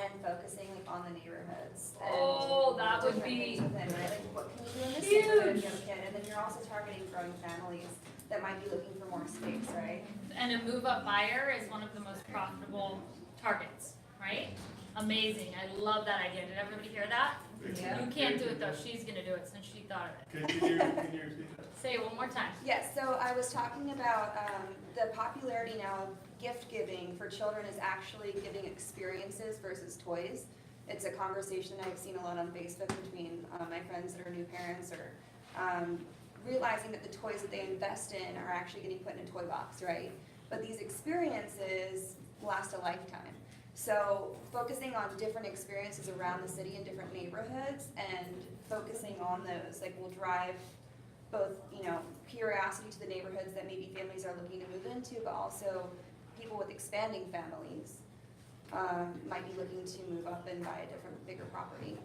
Speaker 6: and focusing on the neighborhoods. And
Speaker 5: Oh, that would
Speaker 6: different
Speaker 5: be
Speaker 6: things within, right? Like what can you do in this neighborhood if you have a kid? And then you're also targeting growing families that might be looking for more space, right?
Speaker 5: And a move-up buyer is one of the most profitable targets, right? Amazing. I love that idea. Did everybody hear that?
Speaker 6: Yeah.
Speaker 5: You can't do it though. She's gonna do it since she thought of it.
Speaker 3: Can you repeat that?
Speaker 5: Say it one more time.
Speaker 6: Yes, so I was talking about the popularity now of gift giving for children is actually giving experiences versus toys. It's a conversation I've seen a lot on Facebook between my friends that are new parents or realizing that the toys that they invest in are actually getting put in a toy box, right? But these experiences last a lifetime. So focusing on different experiences around the city in different neighborhoods and focusing on those will drive both, curiosity to the neighborhoods that maybe families are looking to move into, but also people with expanding families might be looking to move up and buy a different, bigger property.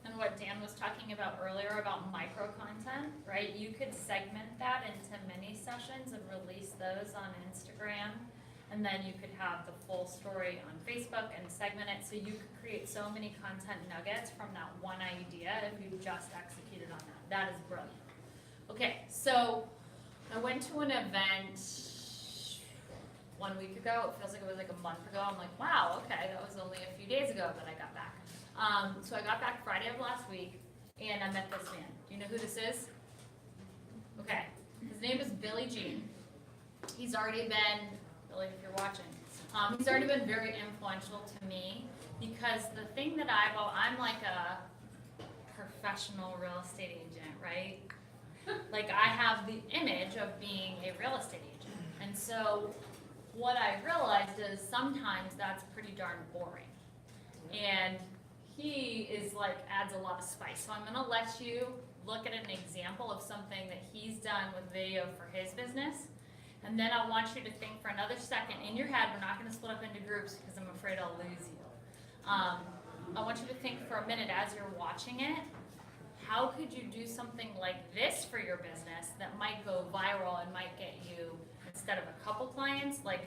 Speaker 5: And what Dan was talking about earlier about micro content, right? You could segment that into mini sessions and release those on Instagram. And then you could have the full story on Facebook and segment it. So you could create so many content nuggets from that one idea if you just executed on that. That is brilliant. Okay, so I went to an event 1 week ago. It feels like it was like a month ago. I'm like, wow, okay, that was only a few days ago that I got back. So I got back Friday of last week, and I met this man. Do you know who this is? Okay, his name is Billy Jean. He's already been, Billy, if you're watching, he's already been very influential to me because the thing that I'm like a professional real estate agent, right? Like I have the image of being a real estate agent. And so what I realized is sometimes that's pretty darn boring. And he is adds a lot of spice. So I'm gonna let you look at an example of something that he's done with video for his business. And then I want you to think for another second in your head. We're not gonna split up into groups because I'm afraid I'll lose you. I want you to think for a minute as you're watching it, how could you do something like this for your business that might go viral and might get you, instead of a couple clients, 100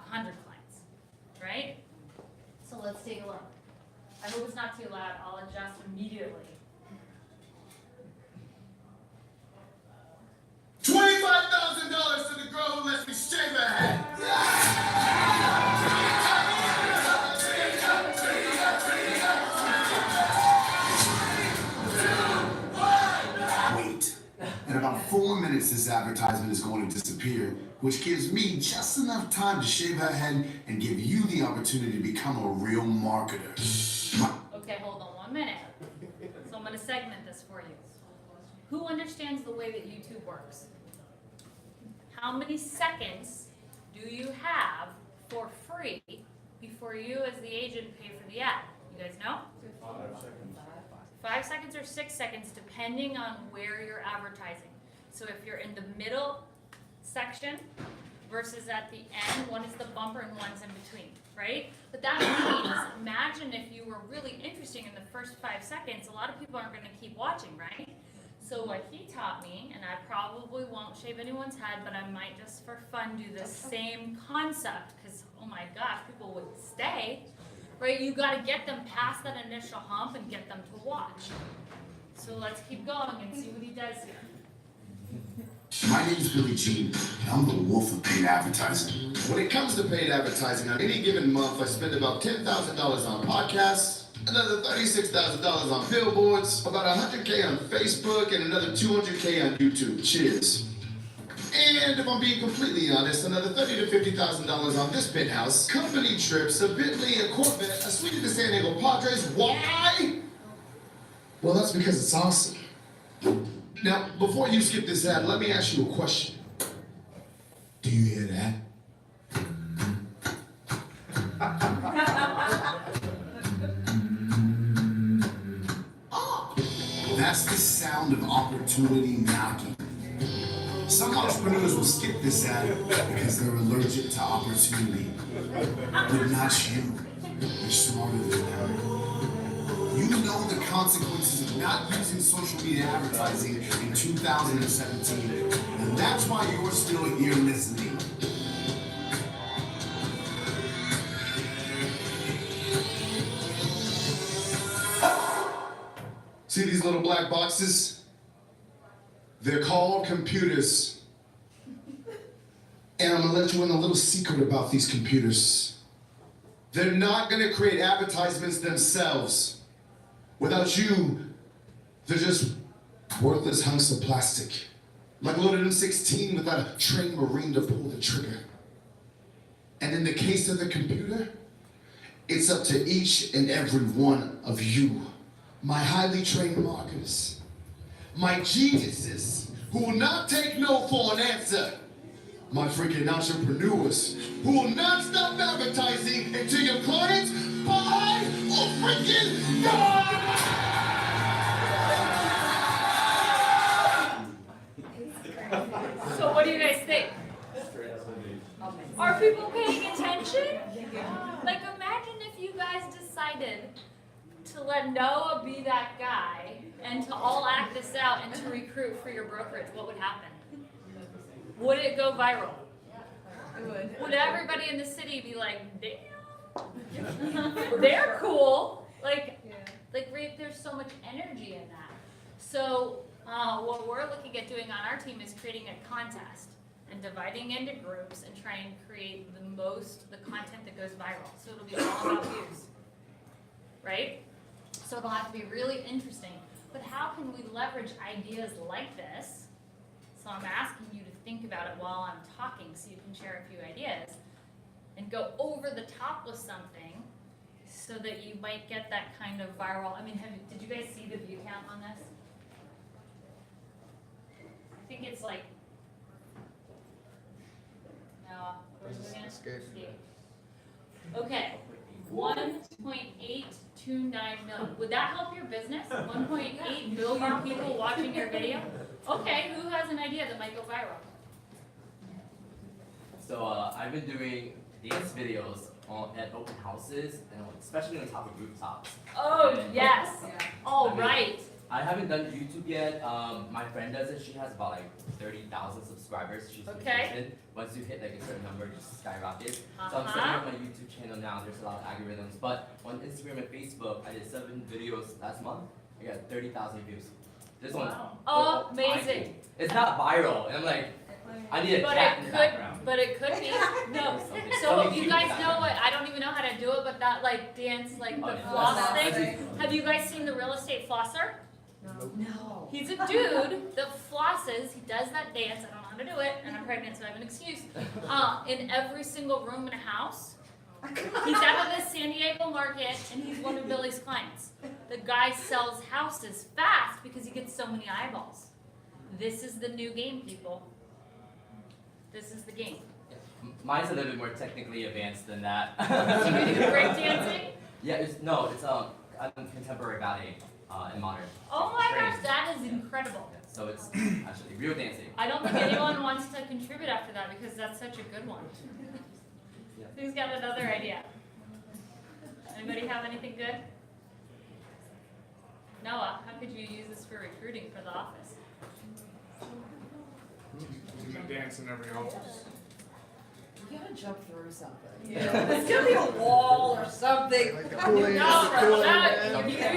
Speaker 5: clients, right? So let's take a look. I hope it's not too loud. I'll adjust immediately.
Speaker 22: $25,000 to the girl who lets me shave her head.
Speaker 23: Wait. In about 4 minutes, this advertisement is going to disappear, which gives me just enough time to shave her head and give you the opportunity to become a real marketer.
Speaker 5: Okay, hold on 1 minute. So I'm gonna segment this for you. Who understands the way that YouTube works? How many seconds do you have for free before you as the agent pay for the ad? You guys know?
Speaker 3: 5 seconds.
Speaker 5: 5 seconds or 6 seconds depending on where you're advertising. So if you're in the middle section versus at the end, one is the bumper and one's in between, right? But that means, imagine if you were really interesting in the first 5 seconds, a lot of people aren't gonna keep watching, right? So what he taught me, and I probably won't shave anyone's head, but I might just for fun do the same concept, because oh my gosh, people would stay, right? You gotta get them past that initial hump and get them to watch. So let's keep going and see what he does here.
Speaker 23: My name is Billy Jean, and I'm the wolf of paid advertising. When it comes to paid advertising, on any given month, I spend about $10,000 on podcasts, another $36,000 on billboards, about $100K on Facebook, and another $200K on YouTube. Cheers. And if I'm being completely honest, another $30,000 to $50,000 on this penthouse, company trips, a Bentley, a Corvette, a suite of the San Diego Padres. Why? Well, that's because it's awesome. Now, before you skip this ad, let me ask you a question. Do you hear that? That's the sound of opportunity knocking. Some entrepreneurs will skip this ad because they're allergic to opportunity. But not you. You're smarter than that. You know the consequences of not using social media advertising in 2017, and that's why you're still here listening. See these little black boxes? They're called computers. And I'm gonna let you in a little secret about these computers. They're not gonna create advertisements themselves. Without you, they're just worthless hunks of plastic. Like loaded M16 without a trained Marine to pull the trigger. And in the case of the computer, it's up to each and every one of you, my highly trained marketers, my geniuses who will not take no for an answer, my freaking entrepreneurs who will not stop advertising until your clients buy or freaking die!
Speaker 5: So what do you guys think? Are people paying attention? Like imagine if you guys decided to let Noah be that guy and to all act this out and to recruit for your brokerage, what would happen? Would it go viral?
Speaker 10: It would.
Speaker 5: Would everybody in the city be like, damn, they're cool? Like there's so much energy in that. So what we're looking at doing on our team is creating a contest and dividing into groups and trying to create the content that goes viral. So it'll be all about views, right? So it'll have to be really interesting. But how can we leverage ideas like this? So I'm asking you to think about it while I'm talking so you can share a few ideas and go over the top with something so that you might get that kind of viral. I mean, did you guys see the view count on this? I think it's like, no, we're gonna escape. Okay, 1.829 million. Would that help your business? 1.8 billion people watching your video? Okay, who has an idea that might go viral?
Speaker 1: So I've been doing dance videos at open houses, and especially on top of rooftops.
Speaker 5: Oh,
Speaker 1: and,
Speaker 5: yes. All right.
Speaker 1: I haven't done YouTube yet. My friend does it. She has about like 30,000 subscribers. She's a musician. Once you hit like a certain number, it just skyrockets. So I'm setting up my YouTube channel now. There's a lot of algorithms. But on Instagram and Facebook, I did 7 videos last month. I got 30,000 views. This one's
Speaker 5: amazing.
Speaker 1: It's not viral, and I'm like, I need a cat in the background.
Speaker 5: But it could be. No. So you guys know what? I don't even know how to do it, but that like dance, like the floss thing. Have you guys seen the real estate flosser?
Speaker 13: No.
Speaker 5: He's a dude that flosses. He does that dance. I don't know how to do it, and I'm pregnant, so I have an excuse. In every single room in a house. He's out of the San Diego market, and he's one of Billy's clients. The guy sells houses fast because he gets so many eyeballs. This is the new game, people. This is the game.
Speaker 1: Mine's a little bit more technically advanced than that.
Speaker 5: You do break dancing?
Speaker 1: Yeah, it's contemporary ballet and modern.
Speaker 5: Oh my gosh, that is incredible.
Speaker 1: So it's actually real dancing.
Speaker 5: I don't think anyone wants to contribute after that because that's such a good one. Who's got another idea? Anybody have anything good? Noah, how could you use this for recruiting for the office?
Speaker 3: Dance in every office.
Speaker 13: You gotta jump through something.
Speaker 5: Yeah.
Speaker 13: It's gonna be a wall or something.
Speaker 5: You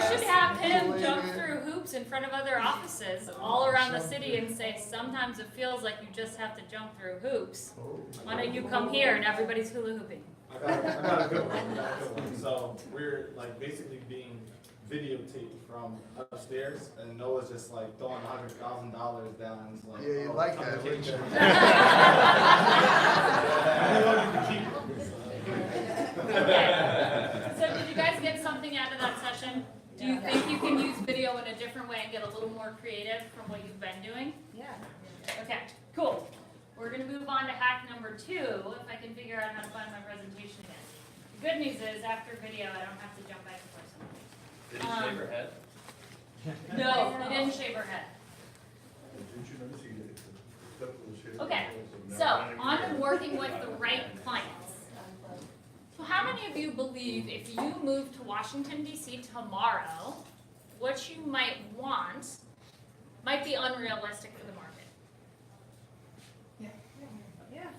Speaker 5: should have him jump through hoops hoops in front of other offices all around the city and say, sometimes it feels like you just have to jump through hoops. Why don't you come here and everybody's hula hooping?
Speaker 9: I got a good one. So we're like basically being videotaped from upstairs, and Noah's just like throwing $100,000 down. And it's like,
Speaker 4: Yeah, you like that,
Speaker 9: okay.
Speaker 4: wouldn't you?
Speaker 5: Okay. So did you guys get something out of that session? Do you think you can use video in a different way and get a little more creative from what you've been doing?
Speaker 13: Yeah.
Speaker 5: Okay, cool. We're gonna move on to hack number 2, if I can figure out how to find my presentation again. The good news is, after video, I don't have to jump back and forth so much.
Speaker 1: Did you shave her head?
Speaker 5: No, we didn't shave her head. Okay, so on to working with the right clients. So how many of you believe if you move to Washington, D.C. tomorrow, what you might want might be unrealistic for the market?
Speaker 10: Yeah.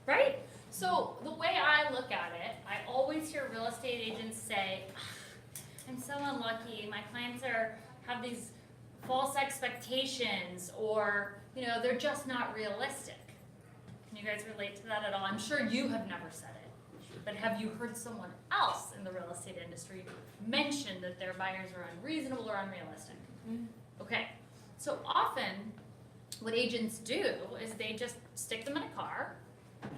Speaker 5: Right? So the way I look at it, I always hear real estate agents say, I'm so unlucky, my clients have these false expectations, or they're just not realistic. Can you guys relate to that at all? I'm sure you have never said it, but have you heard someone else in the real estate industry mention that their buyers are unreasonable or unrealistic? Okay, so often what agents do is they just stick them in a car.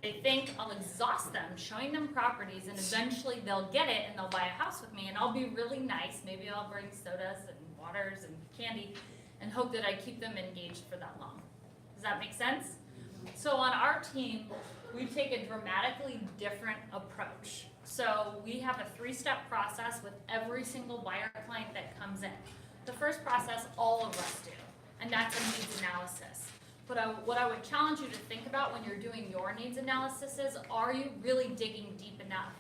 Speaker 5: They think I'll exhaust them showing them properties, and eventually they'll get it and they'll buy a house with me, and I'll be really nice. Maybe I'll bring sodas and waters and candy and hope that I keep them engaged for that long. Does that make sense? So on our team, we take a dramatically different approach. So we have a 3-step process with every single buyer client that comes in. The first process all of us do, and that's a needs analysis. But what I would challenge you to think about when you're doing your needs analysis is, are you really digging deep enough?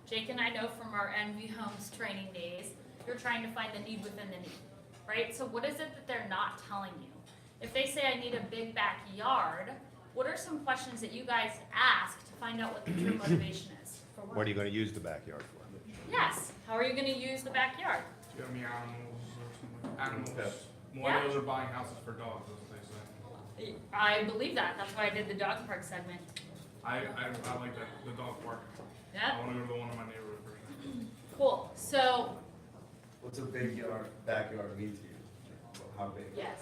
Speaker 5: Jake and I know from our Envy Homes training days, you're trying to find the need within the need, right? So what is it that they're not telling you? If they say I need a big backyard, what are some questions that you guys ask to find out what the true motivation is?
Speaker 7: What are you going to use the backyard for?
Speaker 5: Yes, how are you going to use the backyard?
Speaker 3: It's gonna be animals or something. Animals.
Speaker 7: Pets.
Speaker 3: Millennials are buying houses for dogs, that's what they say.
Speaker 5: I believe that, that's why I did the dog park segment.
Speaker 3: I like that, the dog park.
Speaker 5: Yeah.
Speaker 3: I wanna go to the one in my neighborhood for sure.
Speaker 5: Cool, so,
Speaker 8: What's a backyard mean to you? How big?
Speaker 5: yes.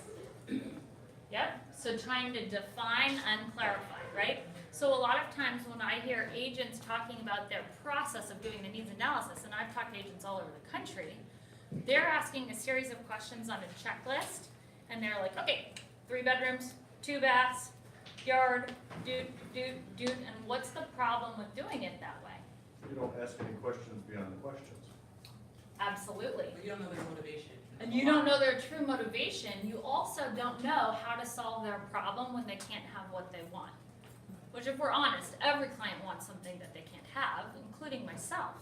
Speaker 5: Yep, so trying to define and clarify, right? So a lot of times when I hear agents talking about their process of doing the needs analysis, and I've talked to agents all over the country, they're asking a series of questions on a checklist, and they're like, okay, 3 bedrooms, 2 baths, yard, and what's the problem with doing it that way?
Speaker 16: You don't ask any questions beyond the questions.
Speaker 5: Absolutely.
Speaker 17: But you don't know their motivation.
Speaker 5: And you don't know their true motivation. You also don't know how to solve their problem when they can't have what they want. Which, if we're honest, every client wants something that they can't have, including myself.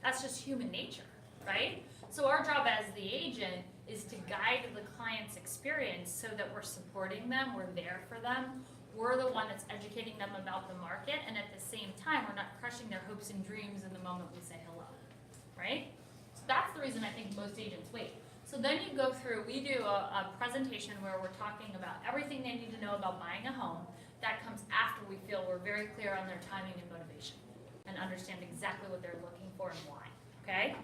Speaker 5: That's just human nature, right? So our job as the agent is to guide the client's experience so that we're supporting them, we're there for them, we're the one that's educating them about the market, and at the same time, we're not crushing their hopes and dreams in the moment we say hello, right? So that's the reason I think most agents wait. So then you go through, we do a presentation where we're talking about everything they need to know about buying a home. That comes after we feel we're very clear on their timing and motivation and understand exactly what they're looking for and why, okay?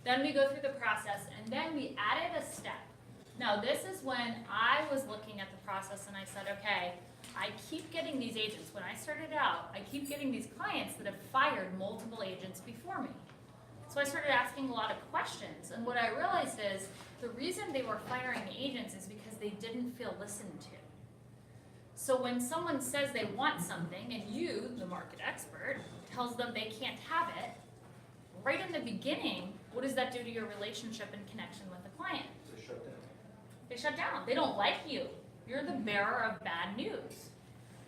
Speaker 5: Then we go through the process, and then we added a step. Now this is when I was looking at the process and I said, okay, I keep getting these agents. When I started out, I keep getting these clients that have fired multiple agents before me. So I started asking a lot of questions, and what I realized is the reason they were firing agents is because they didn't feel listened to. So when someone says they want something, and you, the market expert, tells them they can't have it, right in the beginning, what does that do to your relationship and connection with the client?
Speaker 16: They shut down.
Speaker 5: They shut down. They don't like you. You're the bearer of bad news.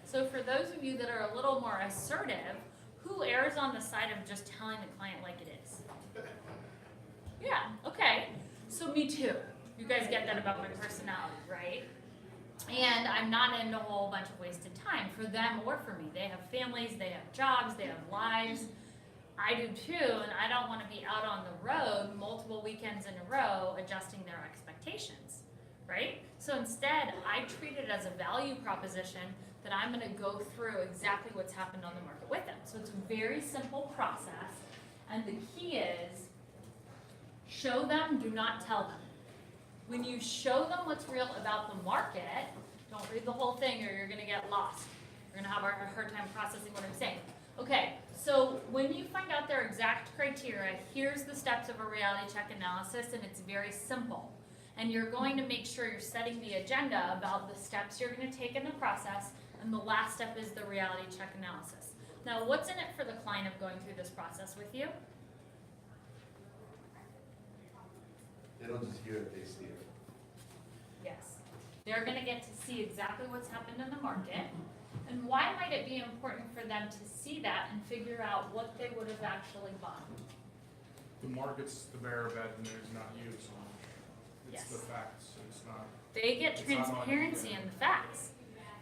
Speaker 5: So for those of you that are a little more assertive, who errs on the side of just telling the client like it is? Yeah, okay. So me too. You guys get that about my personality, right? And I'm not into a whole bunch of wasted time for them or for me. They have families, they have jobs, they have lives. I do too, and I don't want to be out on the road multiple weekends in a row adjusting their expectations. expectations, right? So instead, I treat it as a value proposition that I'm gonna go through exactly what's happened on the market with them. So it's a very simple process, and the key is, show them, do not tell them. When you show them what's real about the market, don't read the whole thing or you're gonna get lost. You're gonna have a hard time processing what I'm saying. Okay, so when you find out their exact criteria, here's the steps of a reality check analysis, and it's very simple. And you're going to make sure you're setting the agenda about the steps you're gonna take in the process, and the last step is the reality check analysis. Now, what's in it for the client of going through this process with you?
Speaker 8: They don't just hear it, they see it.
Speaker 5: Yes. They're gonna get to see exactly what's happened in the market. And why might it be important for them to see that and figure out what they would have actually bought?
Speaker 11: The market's the bearer of bad news, not you, so it's
Speaker 5: Yes.
Speaker 11: the facts, it's not.
Speaker 5: They get
Speaker 11: It's not on you,
Speaker 5: transparency
Speaker 11: yeah.
Speaker 5: in the facts.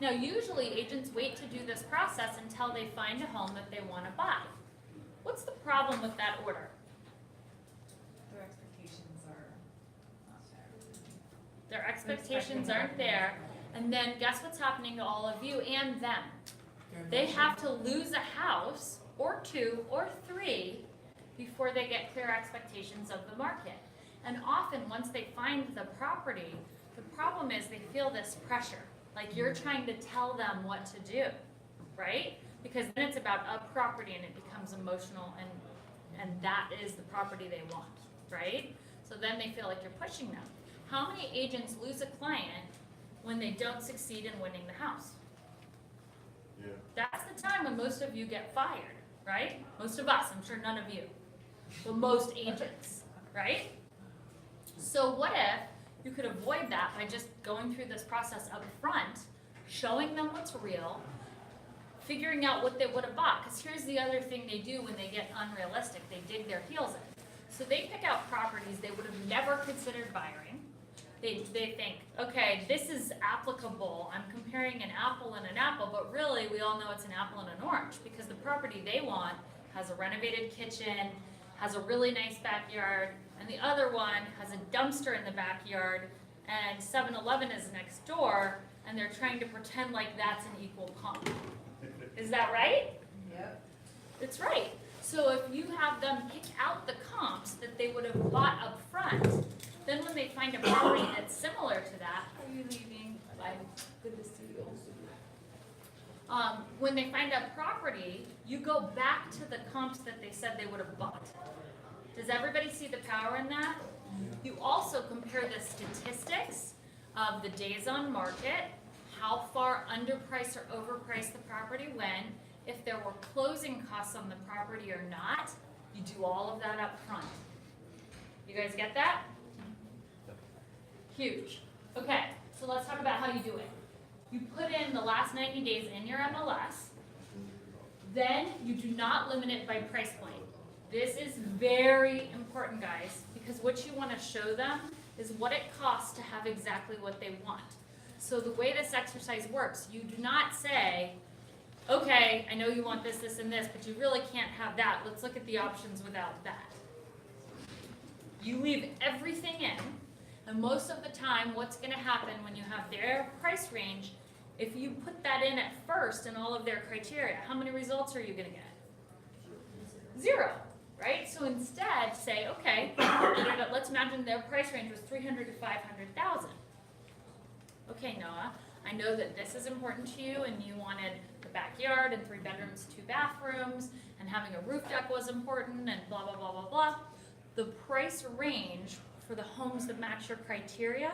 Speaker 5: Now, usually agents wait to do this process until they find a home that they want to buy. What's the problem with that order?
Speaker 10: Their expectations are not there.
Speaker 5: Their expectations aren't there, and then guess what's happening to all of you and them? They have to lose a house, or two, or three, before they get clear expectations of the market. And often, once they find the property, the problem is they feel this pressure. Like you're trying to tell them what to do, right? Because then it's about a property and it becomes emotional, and that is the property they want, right? So then they feel like you're pushing them. How many agents lose a client when they don't succeed in winning the house?
Speaker 14: Yeah.
Speaker 5: That's the time when most of you get fired, right? Most of us, I'm sure none of you, but most agents, right? So what if you could avoid that by just going through this process up front, showing them what's real, figuring out what they would have bought? Because here's the other thing they do when they get unrealistic. They dig their heels in. So they pick out properties they would have never considered buying. They think, okay, this is applicable. I'm comparing an apple and an apple, but really we all know it's an apple and an orange because the property they want has a renovated kitchen, has a really nice backyard, and the other one has a dumpster in the backyard, and 7-Eleven is next door, and they're trying to pretend like that's an equal comp. Is that right?
Speaker 10: Yep.
Speaker 5: It's right. So if you have them pick out the comps that they would have bought up front, then when they find a property that's similar to that, are you leaving? Bye. Good to see you. When they find a property, you go back to the comps that they said they would have bought. Does everybody see the power in that? You also compare the statistics of the days on market, how far underpriced or overpriced the property went, if there were closing costs on the property or not. You do all of that up front. You guys get that? Huge. Okay, so let's talk about how you do it. You put in the last 90 days in your MLS. Then you do not limit it by price point. This is very important, guys, because what you want to show them is what it costs to have exactly what they want. So the way this exercise works, you do not say, okay, I know you want this, this, and this, but you really can't have that. Let's look at the options without that. You leave everything in, and most of the time, what's going to happen when you have their price range, if you put that in at first in all of their criteria, how many results are you going to get? 0, right? So instead, say, okay, let's imagine their price range was 300 to 500,000. Okay, Noah, I know that this is important to you, and you wanted the backyard and 3 bedrooms, 2 bathrooms, and having a roof deck was important, and blah, blah, blah, blah, blah. The price range for the homes that match your criteria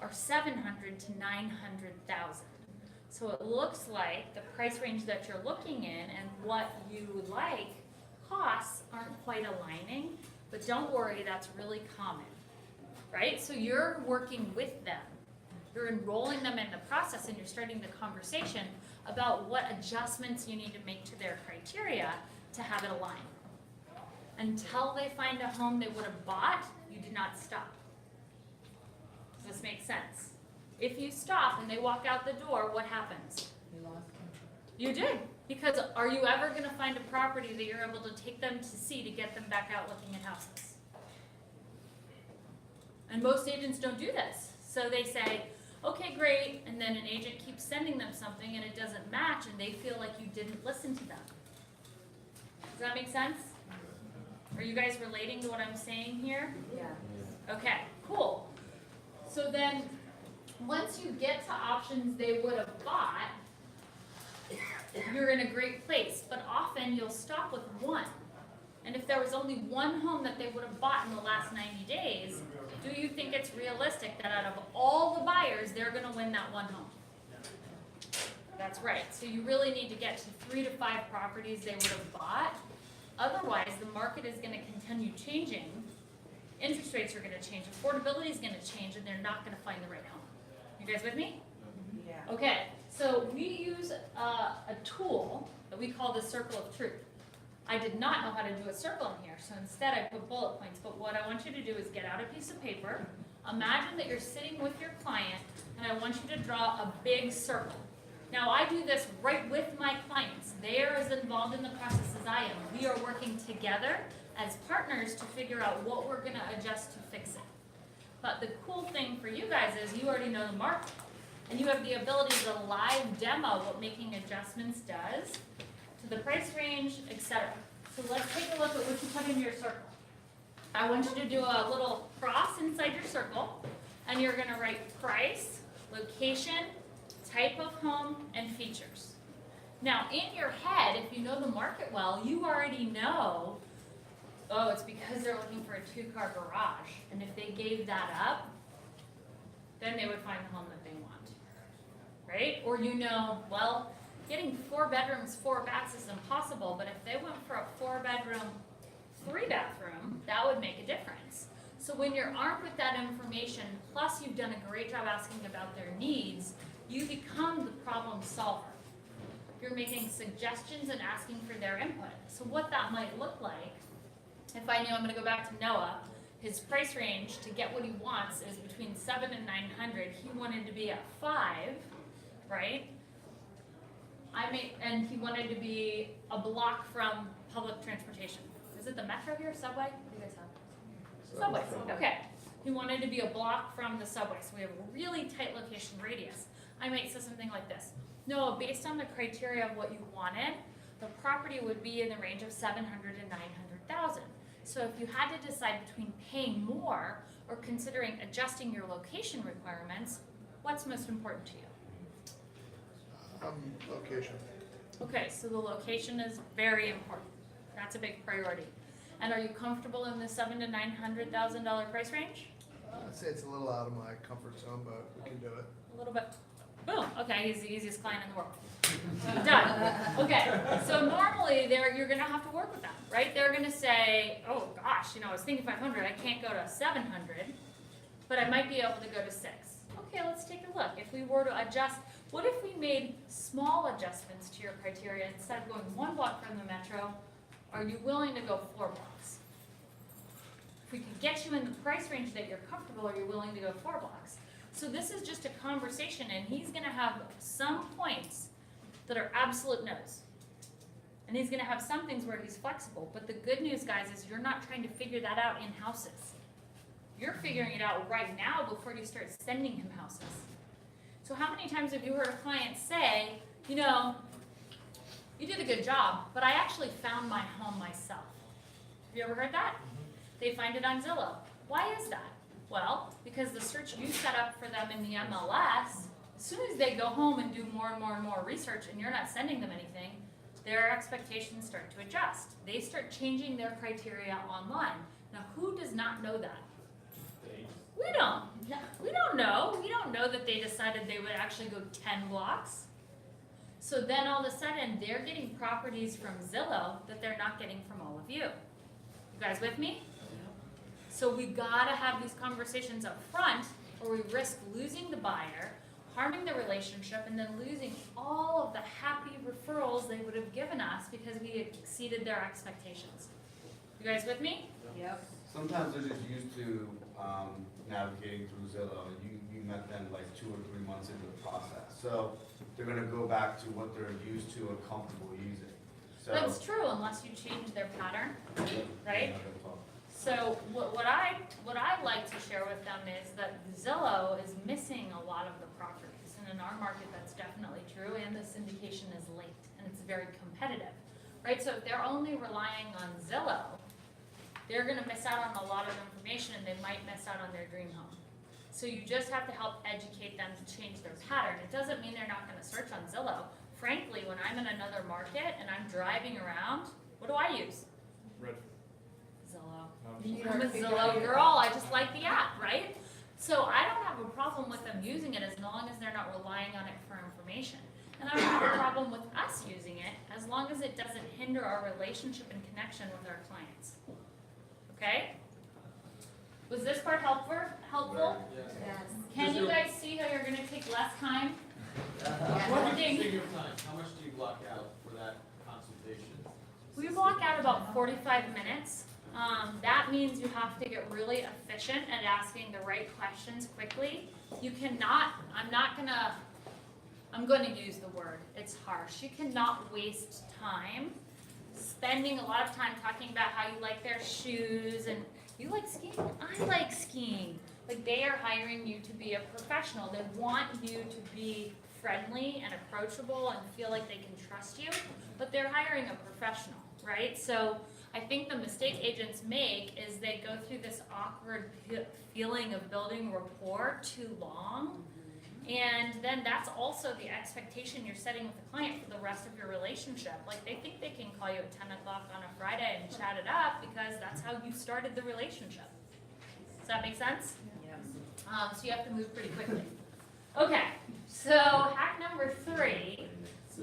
Speaker 5: are 700 to 900,000. So it looks like the price range that you're looking in and what you would like, costs aren't quite aligning, but don't worry, that's really common, right? So you're working with them. You're enrolling them in the process, and you're starting the conversation about what adjustments you need to make to their criteria to have it align. Until they find a home they would have bought, you do not stop. Does this make sense? If you stop and they walk out the door, what happens?
Speaker 10: You lost them.
Speaker 5: You did. Because are you ever going to find a property that you're able to take them to see to get them back out looking at houses? And most agents don't do this. So they say, okay, great, and then an agent keeps sending them something and it doesn't match and they feel like you didn't listen to them. Does that make sense? Are you guys relating to what I'm saying here?
Speaker 13: Yeah.
Speaker 5: Okay, cool. So then, once you get to options they would have bought, you're in a great place, but often you'll stop with one. And if there was only one home that they would have bought in the last 90 days, do you think it's realistic that out of all the buyers, they're gonna win that one home? That's right, so you really need to get to 3 to 5 properties they would have bought. Otherwise, the market is gonna continue changing. Interest rates are gonna change, affordability is gonna change, and they're not gonna find the right home. You guys with me?
Speaker 13: Yeah.
Speaker 5: Okay, so we use a tool that we call the circle of truth. I did not know how to do a circle in here, so instead I put bullet points, but what I want you to do is get out a piece of paper, imagine that you're sitting with your client, and I want you to draw a big circle. Now I do this right with my clients. They are as involved in the process as I am. We are working together as partners to figure out what we're gonna adjust to fix it. But the cool thing for you guys is you already know the market, and you have the ability to live demo what making adjustments does to the price range, etc. So let's take a look at what you put in your circle. I want you to do a little cross inside your circle, and you're gonna write price, location, type of home, and features. Now in your head, if you know the market well, you already know, oh, it's because they're looking for a 2-car garage, and if they gave that up, then they would find the home that they want, right? Or you know, well, getting 4 bedrooms, 4 baths is impossible, but if they went for a 4-bedroom, 3-bathroom, that would make a difference. So when you're armed with that information, plus you've done a great job asking about their needs, you become the problem solver. You're making suggestions and asking for their input. So what that might look like, if I knew, I'm gonna go back to Noah, his price range to get what he wants is between 700 and 900. He wanted to be at 5, right? And he wanted to be a block from public transportation. Is it the metro here, subway? What do you guys have? Subway, okay. He wanted to be a block from the subway, so we have a really tight location radius. I might say something like this. No, based on the criteria of what you wanted, the property would be in the range of 700 to 900,000. So if you had to decide between paying more or considering adjusting your location requirements, what's most important to you?
Speaker 4: Location.
Speaker 5: Okay, so the location is very important. That's a big priority. And are you comfortable in the $700,000 to $900,000 price range?
Speaker 4: I'd say it's a little out of my comfort zone, but we can do it.
Speaker 5: A little bit. Boom. Okay, he's the easiest client in the world. Done. Okay. So normally you're gonna have to work with them, right? They're gonna say, oh gosh, I was thinking 500. I can't go to 700, but I might be able to go to 6. Okay, let's take a look. If we were to adjust, what if we made small adjustments to your criteria instead of going 1 block from the metro? Are you willing to go 4 blocks? If we could get you in the price range that you're comfortable, are you willing to go 4 blocks? So this is just a conversation, and he's gonna have some points that are absolute no's. And he's gonna have some things where he's flexible, but the good news, guys, is you're not trying to figure that out in houses. You're figuring it out right now before you start sending him houses. So how many times have you heard a client say, you did a good job, but I actually found my home myself? Have you ever heard that? They find it on Zillow. Why is that? Well, because the search you set up for them in the MLS, as soon as they go home and do more and more and more research and you're not sending them anything, their expectations start to adjust. They start changing their criteria online. Now, who does not know that? We don't. We don't know. We don't know that they decided they would actually go 10 blocks. So then all of a sudden, they're getting properties from Zillow that they're not getting from all of you. You guys with me? So we gotta have these conversations up front, or we risk losing the buyer, harming the relationship, and then losing all of the happy referrals they would have given us because we exceeded their expectations. You guys with me?
Speaker 13: Yep.
Speaker 8: Sometimes they're just used to navigating through Zillow, and you met them like 2 or 3 months into the process. So they're gonna go back to what they're used to and comfortable using. So
Speaker 5: That's true, unless you change their pattern, right? So what I like to share with them is that Zillow is missing a lot of the properties, and in our market that's definitely true, and the syndication is late, and it's very competitive, right? So if they're only relying on Zillow, they're gonna miss out on a lot of information, and they might miss out on their dream home. So you just have to help educate them to change their pattern. It doesn't mean they're not gonna search on Zillow. Frankly, when I'm in another market and I'm driving around, what do I use?
Speaker 11: Redford.
Speaker 5: Zillow.
Speaker 10: New
Speaker 5: I'm a
Speaker 10: York,
Speaker 5: Zillow girl, I just like the app, right? So I don't have a problem with them using it as long as they're not relying on it for information. And I don't have a problem with us using it as long as it doesn't hinder our relationship and connection with our clients. Okay? Was this part helpful?
Speaker 3: Yes.
Speaker 5: Can you guys see how you're gonna take less time?
Speaker 3: How much is your time? How much do you block out for that consultation?
Speaker 5: We block out about 45 minutes. That means you have to get really efficient at asking the right questions quickly. You cannot, I'm going to use the word, it's harsh. You cannot waste time spending a lot of time talking about how you like their shoes and you like skiing, I like skiing. Like they are hiring you to be a professional. They want you to be friendly and approachable and feel like they can trust you, but they're hiring a professional, right? So I think the mistake agents make is they go through this awkward feeling of building rapport too long, and then that's also the expectation you're setting with the client for the rest of your relationship. Like they think they can call you at 10 o'clock on a Friday and chat it up because that's how you started the relationship. Does that make sense?
Speaker 13: Yes.
Speaker 5: So you have to move pretty quickly. Okay, so hack number 3,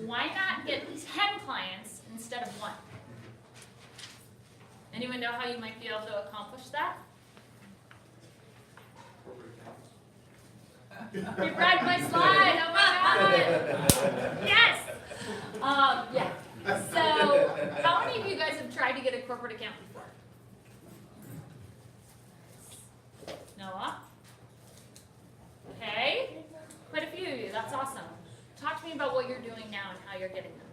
Speaker 5: why not get 10 clients instead of 1? Anyone know how you might be able to accomplish that? You read my slide, oh my god! Yes! Yeah. So, how many of you guys have tried to get a corporate account before? Noah? Okay. Quite a few of you, that's awesome. Talk to me about what you're doing now and how you're getting them.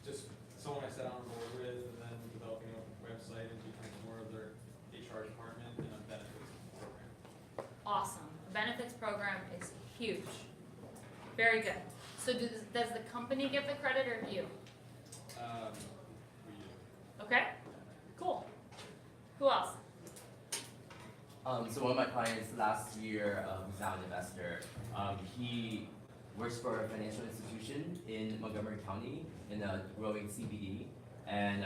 Speaker 3: Just someone I sat on board with, and then developing a website and becoming more of their HR department and a benefits program.
Speaker 5: Awesome. The benefits program is huge. Very good. So does the company give the credit or you?
Speaker 3: We do.
Speaker 5: Okay. Cool. Who else?
Speaker 1: So one of my clients last year, who's now an investor, he works for a financial institution in Montgomery County in a growing CBD. And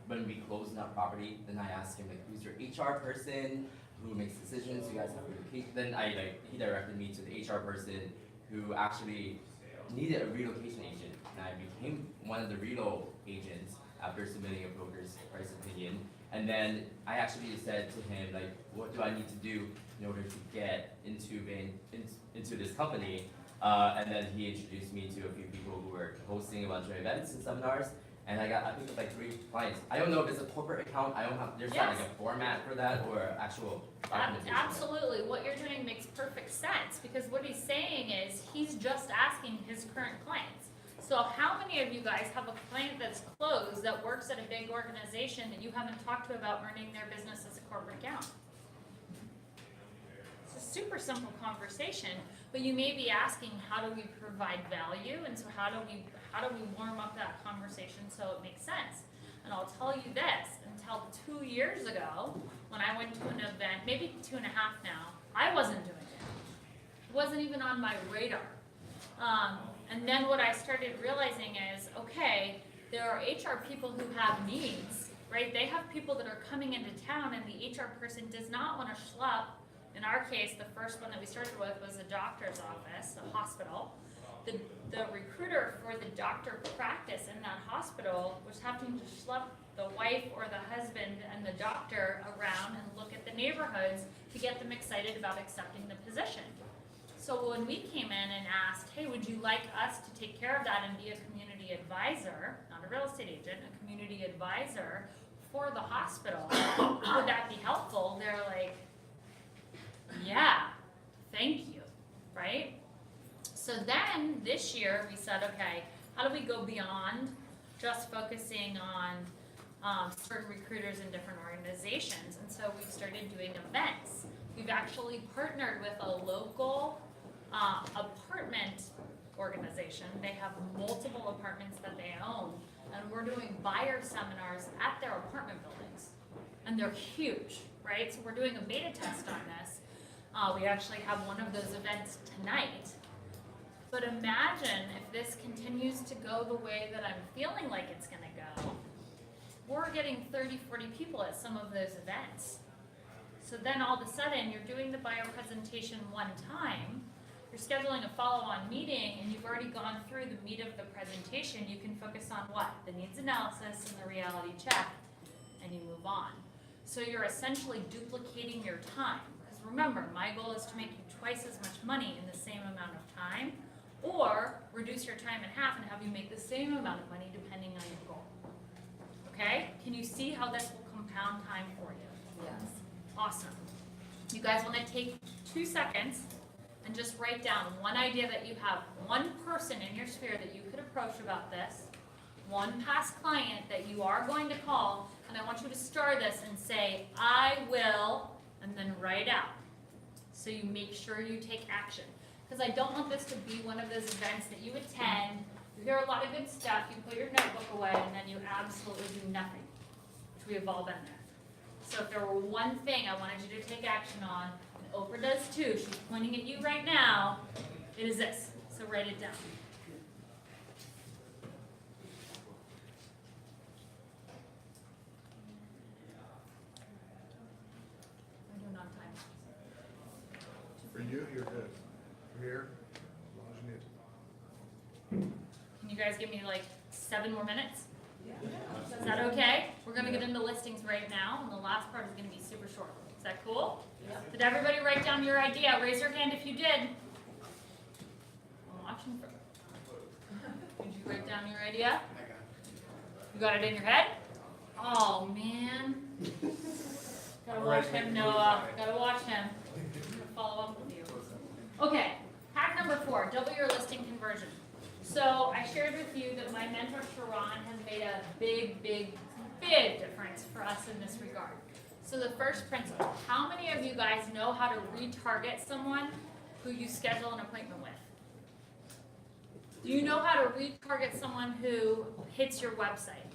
Speaker 1: when we close on that property, then I ask him like, who's your HR person? Who makes decisions? You guys have relocation. Then he directed me to the HR person who actually needed a relocation agent, and I became one of the relo agents after submitting a broker's price opinion. And then I actually said to him like, what do I need to do in order to get into this company? And then he introduced me to a few people who were hosting a bunch of events and seminars. And I picked up like 3 clients. I don't know if it's a corporate account. There's not like a format for that or actual documentation.
Speaker 5: Absolutely. What you're doing makes perfect sense because what he's saying is he's just asking his current clients. So how many of you guys have a client that's closed that works at a big organization that you haven't talked to about running their business as a corporate account? It's a super simple conversation, but you may be asking, how do we provide value? And so how do we warm up that conversation so it makes sense? And I'll tell you this, until 2 years ago, when I went to an event, maybe 2.5 now, I wasn't doing it. It wasn't even on my radar. And then what I started realizing is, okay, there are HR people who have needs, right? They have people that are coming into town and the HR person does not want to schlep. In our case, the first one that we started with was a doctor's office, a hospital. The recruiter for the doctor practice in that hospital was having to schlep the wife or the husband and the doctor around and look at the neighborhoods to get them excited about accepting the position. So when we came in and asked, hey, would you like us to take care of that and be a community advisor, not a real estate agent, a community advisor for the hospital, would that be helpful? They're like, yeah, thank you, right? So then this year we said, okay, how do we go beyond just focusing on certain recruiters in different organizations. And so we've started doing events. We've actually partnered with a local apartment organization. They have multiple apartments that they own. And we're doing buyer seminars at their apartment buildings. And they're huge, right? So we're doing a beta test on this. We actually have one of those events tonight. But imagine if this continues to go the way that I'm feeling like it's gonna go. We're getting 30, 40 people at some of those events. So then all of a sudden, you're doing the bio presentation one time, you're scheduling a follow-on meeting, and you've already gone through the meat of the presentation. You can focus on what? The needs analysis and the reality check, and you move on. So you're essentially duplicating your time. Because remember, my goal is to make you twice as much money in the same amount of time, or reduce your time in half and have you make the same amount of money depending on your goal. Okay? Can you see how this will compound time for you?
Speaker 13: Yes.
Speaker 5: Awesome. You guys want to take 2 seconds and just write down one idea that you have, one person in your sphere that you could approach about this, one past client that you are going to call, and I want you to star this and say, I will, and then write out. So you make sure you take action. Because I don't want this to be one of those events that you attend, you hear a lot of good stuff, you put your notebook away, and then you absolutely do nothing, which we have all been there. So if there were one thing I wanted you to take action on, and Oprah does too, she's pointing at you right now, it is this. So write it down. I don't have time.
Speaker 16: For you, you're good. From here, as long as you need.
Speaker 5: Can you guys give me like 7 more minutes? Is that okay? We're going to get into listings right now, and the last part is going to be super short. Is that cool? Yeah. Did everybody write down your idea? Raise your hand if you did. I'm watching for. Did you write down your idea? You got it in your head? Oh, man. Gotta watch him, Noah. Gotta watch him. I'm gonna follow up with you. Okay, hack number 4, double your listing conversion. So I shared with you that my mentor Sharon has made a big difference for us in this regard. So the first principle, how many of you guys know how to retarget someone who you schedule an appointment with? Do you know how to retarget someone who hits your website?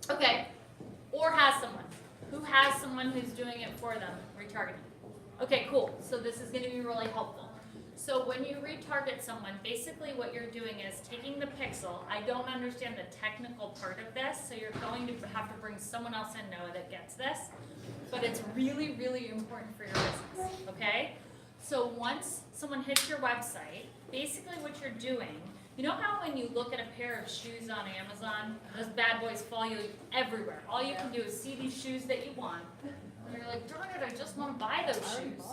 Speaker 5: Okay, or has someone. Who has someone who's doing it for them, retargeting? Okay, cool. So this is going to be really helpful. So when you retarget someone, basically what you're doing is taking the pixel. I don't understand the technical part of this, so you're going to have to bring someone else in, Noah, that gets this. But it's really, really important for your business, okay? So once someone hits your website, basically what you're doing, you know how when you look at a pair of shoes on Amazon, those bad boys follow you everywhere. All you can do is see these shoes that you want, and you're like, darn it, I just want to buy those shoes.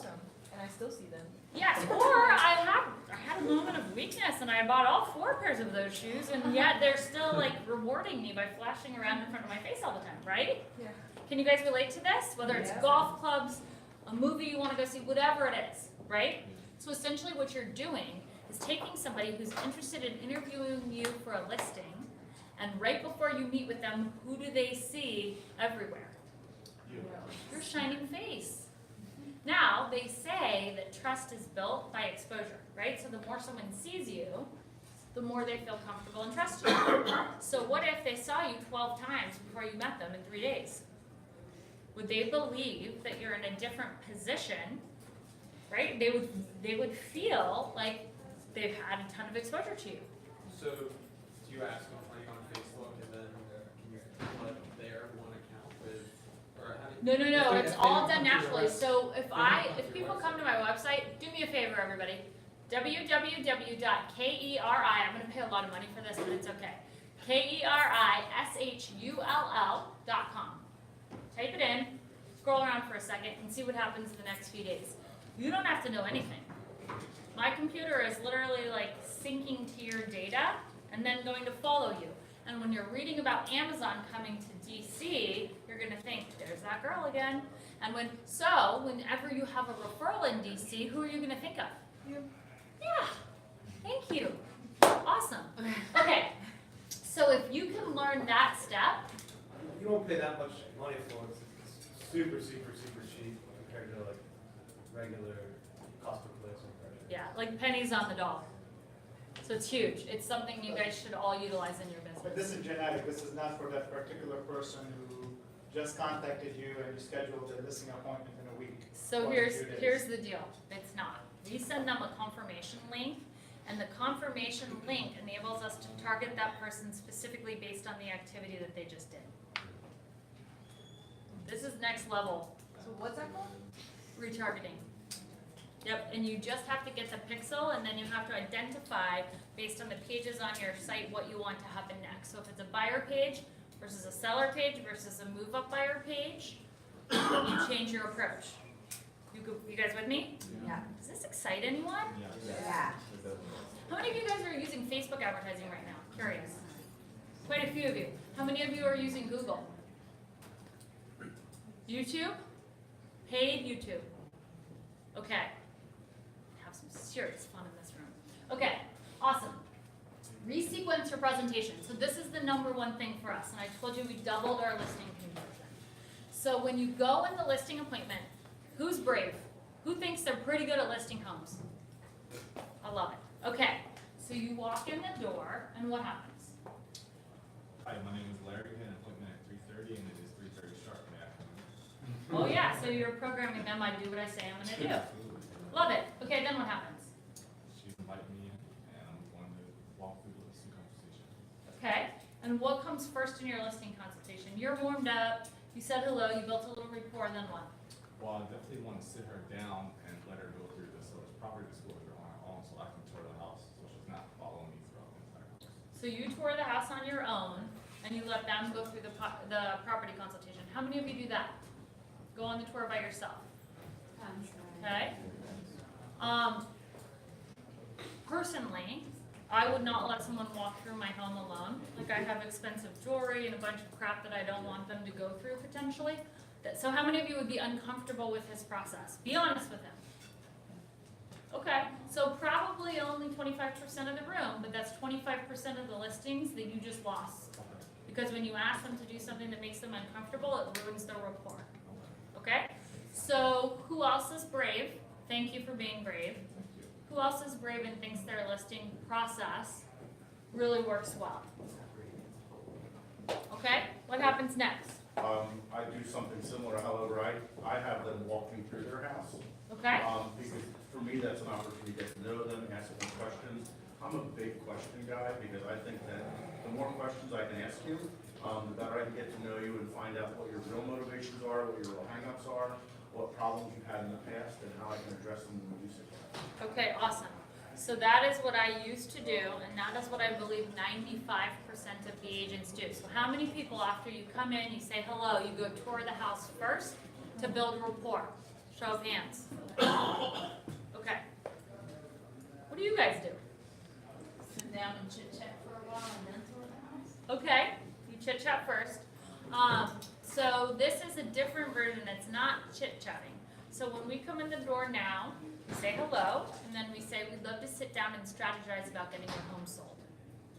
Speaker 10: And I still see them.
Speaker 5: Yes, or I had a moment of weakness and I bought all 4 pairs of those shoes, and yet they're still like rewarding me by flashing around in front of my face all the time, right?
Speaker 10: Yeah.
Speaker 5: Can you guys relate to this? Whether it's golf clubs, a movie you want to go see, whatever it is, right? So essentially what you're doing is taking somebody who's interested in interviewing you for a listing, and right before you meet with them, who do they see everywhere? Your shining face. Now, they say that trust is built by exposure, right? So the more someone sees you, the more they feel comfortable and trust you. So what if they saw you 12 times before you met them in 3 days? Would they believe that you're in a different position, right? They would feel like they've had a ton of exposure to you.
Speaker 3: So do you ask them like on Facebook, and then can you put their one account with, or how do you?
Speaker 5: No, it's all done naturally. So if people come to my website, do me a favor, everybody. www.keri, I'm going to pay a lot of money for this, but it's okay. KERISHULL.com. Type it in, scroll around for a second, and see what happens the next few days. You don't have to know anything. My computer is literally like syncing to your data and then going to follow you. And when you're reading about Amazon coming to DC, you're going to think, there's that girl again. And whenever you have a referral in DC, who are you going to think of? You. Yeah. Thank you. Awesome. Okay. So if you can learn that step,
Speaker 2: You won't pay that much money for it. It's super, super, super cheap compared to like regular cost per click.
Speaker 5: yeah, like pennies on the dollar. So it's huge. It's something you guys should all utilize in your business.
Speaker 12: But this is generic, this is not for that particular person who just contacted you and you scheduled a listing appointment in a week.
Speaker 5: So
Speaker 12: or
Speaker 5: here's
Speaker 12: 2 days.
Speaker 5: here's the deal. It's not. We send them a confirmation link, and the confirmation link enables us to target that person specifically based on the activity that they just did. This is next level.
Speaker 10: So what's that called?
Speaker 5: Retargeting. Yep, and you just have to get the pixel, and then you have to identify based on the pages on your site what you want to happen next. So if it's a buyer page versus a seller page versus a move up buyer page, you change your approach. You guys with me?
Speaker 13: Yeah.
Speaker 5: Does this excite anyone?
Speaker 13: Yeah.
Speaker 5: How many of you guys are using Facebook advertising right now? Curious. Quite a few of you. How many of you are using Google? YouTube? Paid YouTube. Okay. Have some serious fun in this room. Okay, awesome. Resequence your presentation. So this is the #1 thing for us, and I told you we doubled our listing conversion. So when you go in the listing appointment, who's brave? Who thinks they're pretty good at listing homes? I love it. Okay, so you walk in the door, and what happens?
Speaker 3: Hi, my name is Larry. An appointment at 3:30, and it is 3:30 sharp in the afternoon.
Speaker 5: Oh yeah, so you're programming them, I do what I say I'm gonna do. Love it. Okay, then what happens?
Speaker 3: She's invited me in, and I'm going to walk through the listing conversation.
Speaker 5: Okay, and what comes first in your listing consultation? You're warmed up, you said hello, you built a little rapport, and then what?
Speaker 3: Well, I definitely want to sit her down and let her go through this property disclosure on her own, so I can tour the house, so she's not following me throughout the entire house.
Speaker 5: So you tour the house on your own, and you let them go through the property consultation. How many of you do that? Go on the tour by yourself. Okay? Personally, I would not let someone walk through my home alone. Like I have expensive jewelry and a bunch of crap that I don't want them to go through potentially. So how many of you would be uncomfortable with his process? Be honest with him. Okay, so probably only 25% of the room, but that's 25% of the listings that you just lost. Because when you ask them to do something that makes them uncomfortable, it ruins their rapport. Okay? So who else is brave? Thank you for being brave. Who else is brave and thinks their listing process really works well? Okay, what happens next?
Speaker 16: I do something similar, however, I have them walk me through their house.
Speaker 5: Okay.
Speaker 16: Because for me, that's an opportunity to get to know them, ask them questions. I'm a big question guy because I think that the more questions I can ask you, the better I can get to know you and find out what your real motivations are, what your real hangups are, what problems you've had in the past, and how I can address them and reduce it.
Speaker 5: Okay, awesome. So that is what I used to do, and that is what I believe 95% of the agents do. So how many people, after you come in, you say hello, you go tour the house first to build rapport? Show of hands. Okay. What do you guys do?
Speaker 10: Sit down and chit chat for a while and then tour the house.
Speaker 5: Okay, you chit chat first. So this is a different version. It's not chit chatting. So when we come in the door now, we say hello, and then we say we'd love to sit down and strategize about getting your home sold.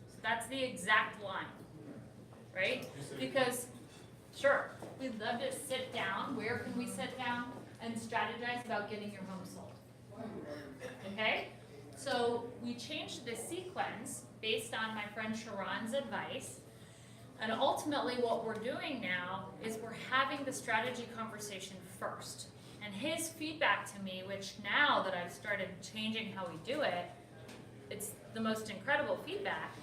Speaker 5: So that's the exact line, right? Because, sure, we'd love to sit down. Where can we sit down and strategize about getting your home sold? Okay? So we changed the sequence based on my friend Sharon's advice. And ultimately what we're doing now is we're having the strategy conversation first. And his feedback to me, which now that I've started changing how we do it, it's the most incredible feedback.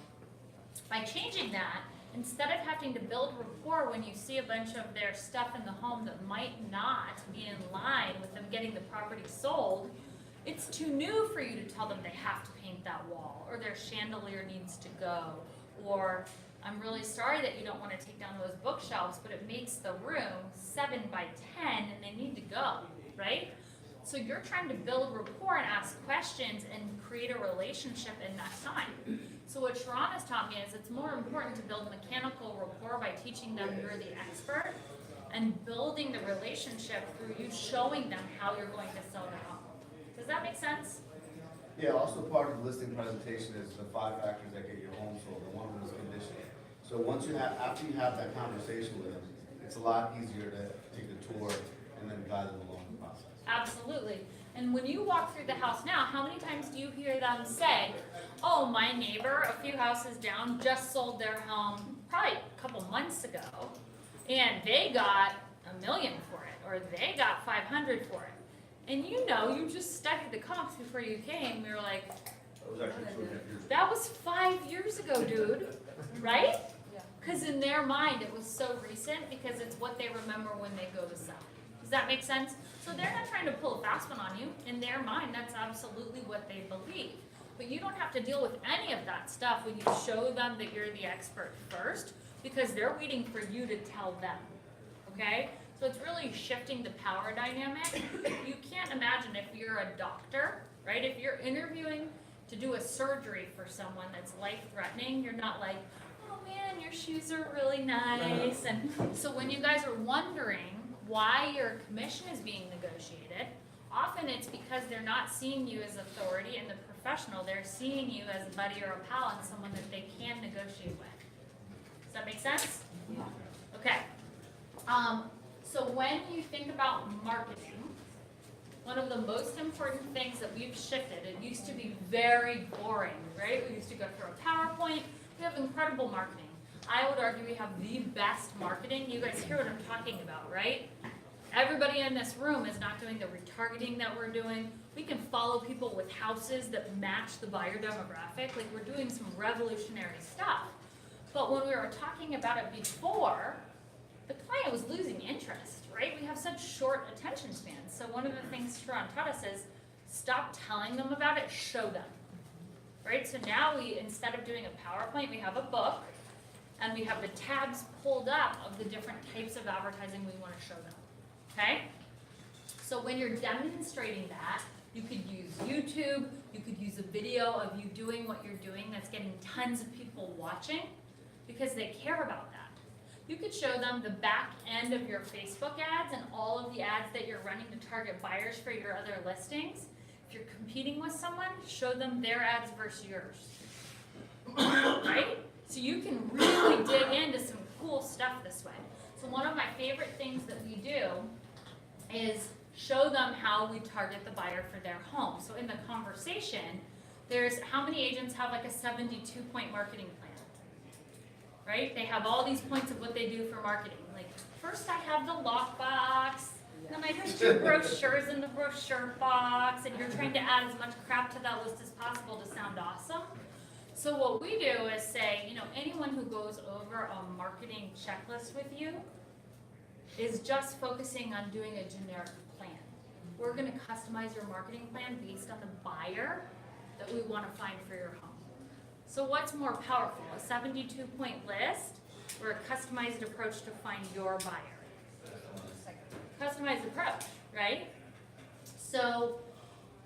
Speaker 5: By changing that, instead of having to build rapport when you see a bunch of their stuff in the home that might not be in line with them getting the property sold, it's too new for you to tell them they have to paint that wall, or their chandelier needs to go, or I'm really sorry that you don't want to take down those bookshelves, but it makes the room 7 by 10 and they need to go, right? So you're trying to build rapport and ask questions and create a relationship in that time. So what Sharon has taught me is it's more important to build mechanical rapport by teaching them you're the expert and building the relationship through you showing them how you're going to sell their home. Does that make sense?
Speaker 8: Yeah, also part of the listing presentation is the 5 factors that get your home sold, and one of them is condition. So once you have, after you have that conversation with them, it's a lot easier to take the tour and then guide them along the process.
Speaker 5: Absolutely. And when you walk through the house now, how many times do you hear them say, oh, my neighbor a few houses down just sold their home probably a couple months ago, and they got $1 million for it, or they got 500 for it. And you know, you just studied the comps before you came, we were like,
Speaker 16: That was actually 2.5 years ago.
Speaker 5: that was 5 years ago, dude, right? Because in their mind, it was so recent because it's what they remember when they go to sell. Does that make sense? So they're not trying to pull a fast one on you. In their mind, that's absolutely what they believe. But you don't have to deal with any of that stuff when you show them that you're the expert first, because they're waiting for you to tell them, okay? So it's really shifting the power dynamic. You can't imagine if you're a doctor, right? If you're interviewing to do a surgery for someone that's life-threatening, you're not like, oh man, your shoes are really nice. And so when you guys are wondering why your commission is being negotiated, often it's because they're not seeing you as authority and the professional. They're seeing you as a buddy or a pal and someone that they can negotiate with. Does that make sense? Yeah. Okay. So when you think about marketing, one of the most important things that we've shifted, it used to be very boring, right? We used to go through a PowerPoint. We have incredible marketing. I would argue we have the best marketing. You guys hear what I'm talking about, right? Everybody in this room is not doing the retargeting that we're doing. We can follow people with houses that match the buyer demographic. Like, we're doing some revolutionary stuff. But when we were talking about it before, the client was losing interest, right? We have such short attention spans. So one of the things Sharon taught us is stop telling them about it, show them, right? So now we, instead of doing a PowerPoint, we have a book, and we have the tabs pulled up of the different types of advertising we want to show them, okay? So when you're demonstrating that, you could use YouTube, you could use a video of you doing what you're doing that's getting tons of people watching because they care about that. You could show them the back end of your Facebook ads and all of the ads that you're running to target buyers for your other listings. If you're competing with someone, show them their ads versus yours, right? So you can really dig into some cool stuff this way. So one of my favorite things that we do is show them how we target the buyer for their home. So in the conversation, there's how many agents have like a 72-point marketing plan, right? They have all these points of what they do for marketing. Like, first I have the lockbox, then I put your brochures in the brochure box, and you're trying to add as much crap to that list as possible to sound awesome. So what we do is say, you know, anyone who goes over a marketing checklist with you is just focusing on doing a generic plan. We're going to customize your marketing plan based on the buyer that we want to find for your home. So what's more powerful, a 72-point list or a customized approach to find your buyer? Customized approach, right? So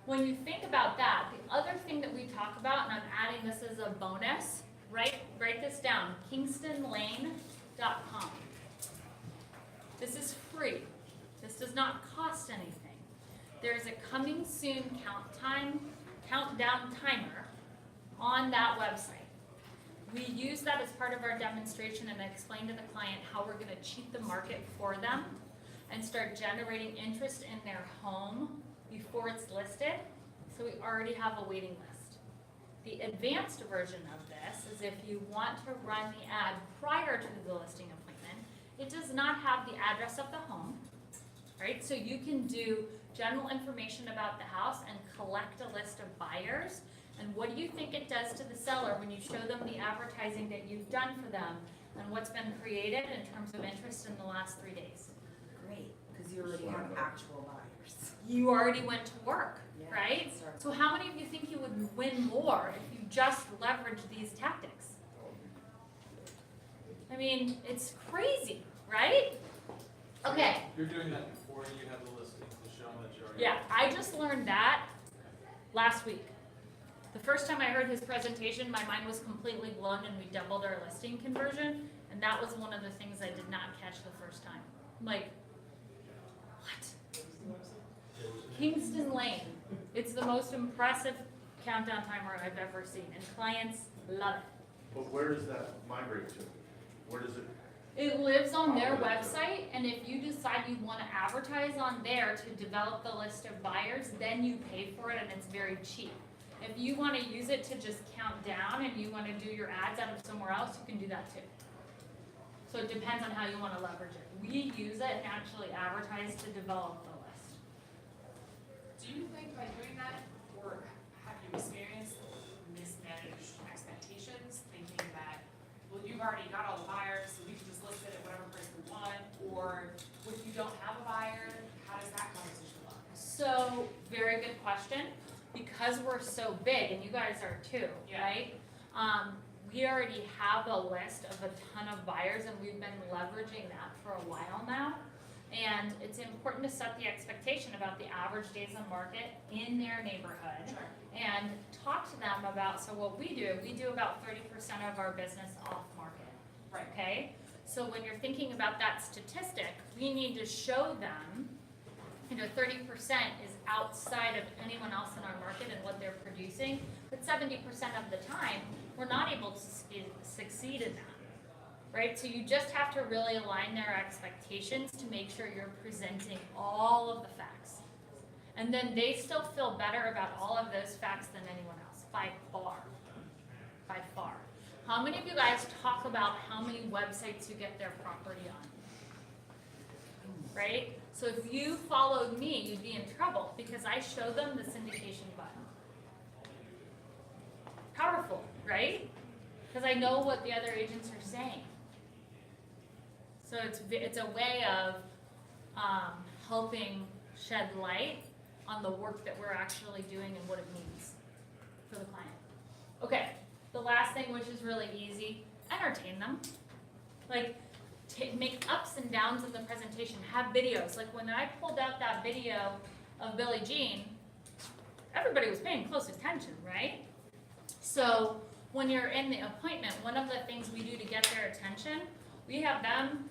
Speaker 5: when you think about that, the other thing that we talk about, and I'm adding this as a bonus, write this down, kingstonlane.com. This is free. This does not cost anything. There's a coming soon countdown timer on that website. We use that as part of our demonstration and explain to the client how we're going to cheat the market for them and start generating interest in their home before it's listed. So we already have a waiting list. The advanced version of this is if you want to run the ad prior to the listing appointment. It does not have the address of the home, right? So you can do general information about the house and collect a list of buyers. And what do you think it does to the seller when you show them the advertising that you've done for them and what's been created in terms of interest in the last 3 days?
Speaker 13: Great, because you already have actual buyers.
Speaker 5: You already went to work,
Speaker 13: Yeah,
Speaker 5: right?
Speaker 13: sorry.
Speaker 5: So how many of you think you would win more if you just leveraged these tactics? I mean, it's crazy, right? Okay.
Speaker 3: You're doing that before you have the listing to show them that you're already.
Speaker 5: Yeah, I just learned that last week. The first time I heard his presentation, my mind was completely blown and we doubled our listing conversion. And that was one of the things I did not catch the first time. I'm like, what? Kingston Lane. It's the most impressive countdown timer I've ever seen. And clients love it.
Speaker 16: But where does that migrate to? Where does it?
Speaker 5: It lives on their
Speaker 16: Oh,
Speaker 5: website, and if you decide you want to advertise on there to develop the list of buyers, then you pay for it and it's very cheap. If you want to use it to just count down and you want to do your ads out of somewhere else, you can do that too. So it depends on how you want to leverage it. We use it and actually advertise to develop the list.
Speaker 15: Do you think by doing that, or have you experienced mismanaged expectations, thinking that, well, you've already got all the buyers, so we can just list it at whatever price we want, or if you don't have a buyer, how does that conversation look?
Speaker 5: So, very good question. Because we're so big, and you guys are too, right? We already have a list of a ton of buyers, and we've been leveraging that for a while now. And it's important to set the expectation about the average days on market in their neighborhood.
Speaker 15: Sure.
Speaker 5: And talk to them about, so what we do about 30% of our business off market.
Speaker 15: Right.
Speaker 5: Okay? So when you're thinking about that statistic, we need to show them, 30% is outside of anyone else in our market and what they're producing, but 70% of the time, we're not able to succeed in that, right? So you just have to really align their expectations to make sure you're presenting all of the facts. And then they still feel better about all of those facts than anyone else, by far. By far. How many of you guys talk about how many websites you get their property on? Right? So if you followed me, you'd be in trouble because I show them the syndication button. Powerful, right? Because I know what the other agents are saying. So it's a way of helping shed light on the work that we're actually doing and what it means for the client. Okay, the last thing, which is really easy, entertain them. Like, make ups and downs in the presentation, have videos. Like when I pulled out that video of Billie Jean, everybody was paying close attention, right? So when you're in the appointment, one of the things we do to get their attention, we have them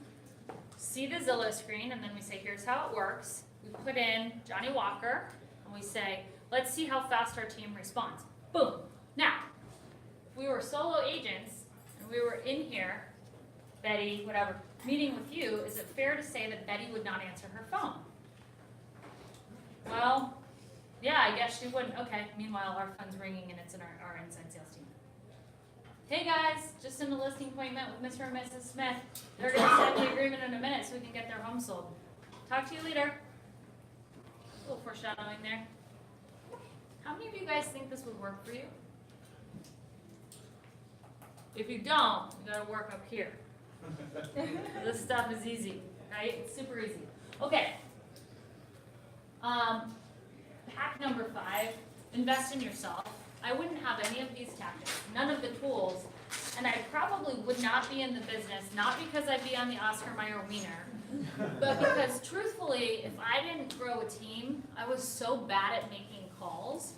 Speaker 5: see the Zillow screen and then we say, here's how it works. We put in Johnny Walker and we say, let's see how fast our team responds. Boom. Now, if we were solo agents and we were in here, Betty, whatever, meeting with you, is it fair to say that Betty would not answer her phone? Well, yeah, I guess she wouldn't. Okay, meanwhile, our phone's ringing and it's in our inside sales team. Hey guys, just in a listing appointment with Mr. and Mrs. Smith. They're going to send the agreement in a minute so we can get their home sold. Talk to you later. A little foreshadowing there. How many of you guys think this would work for you? If you don't, you gotta work up here. This stuff is easy, right? It's super easy. Okay. Hack number 5, invest in yourself. I wouldn't have any of these tactics, none of the tools, and I probably would not be in the business, not because I'd be on the Oscar Mayer wiener, but because truthfully, if I didn't grow a team, I was so bad at making calls,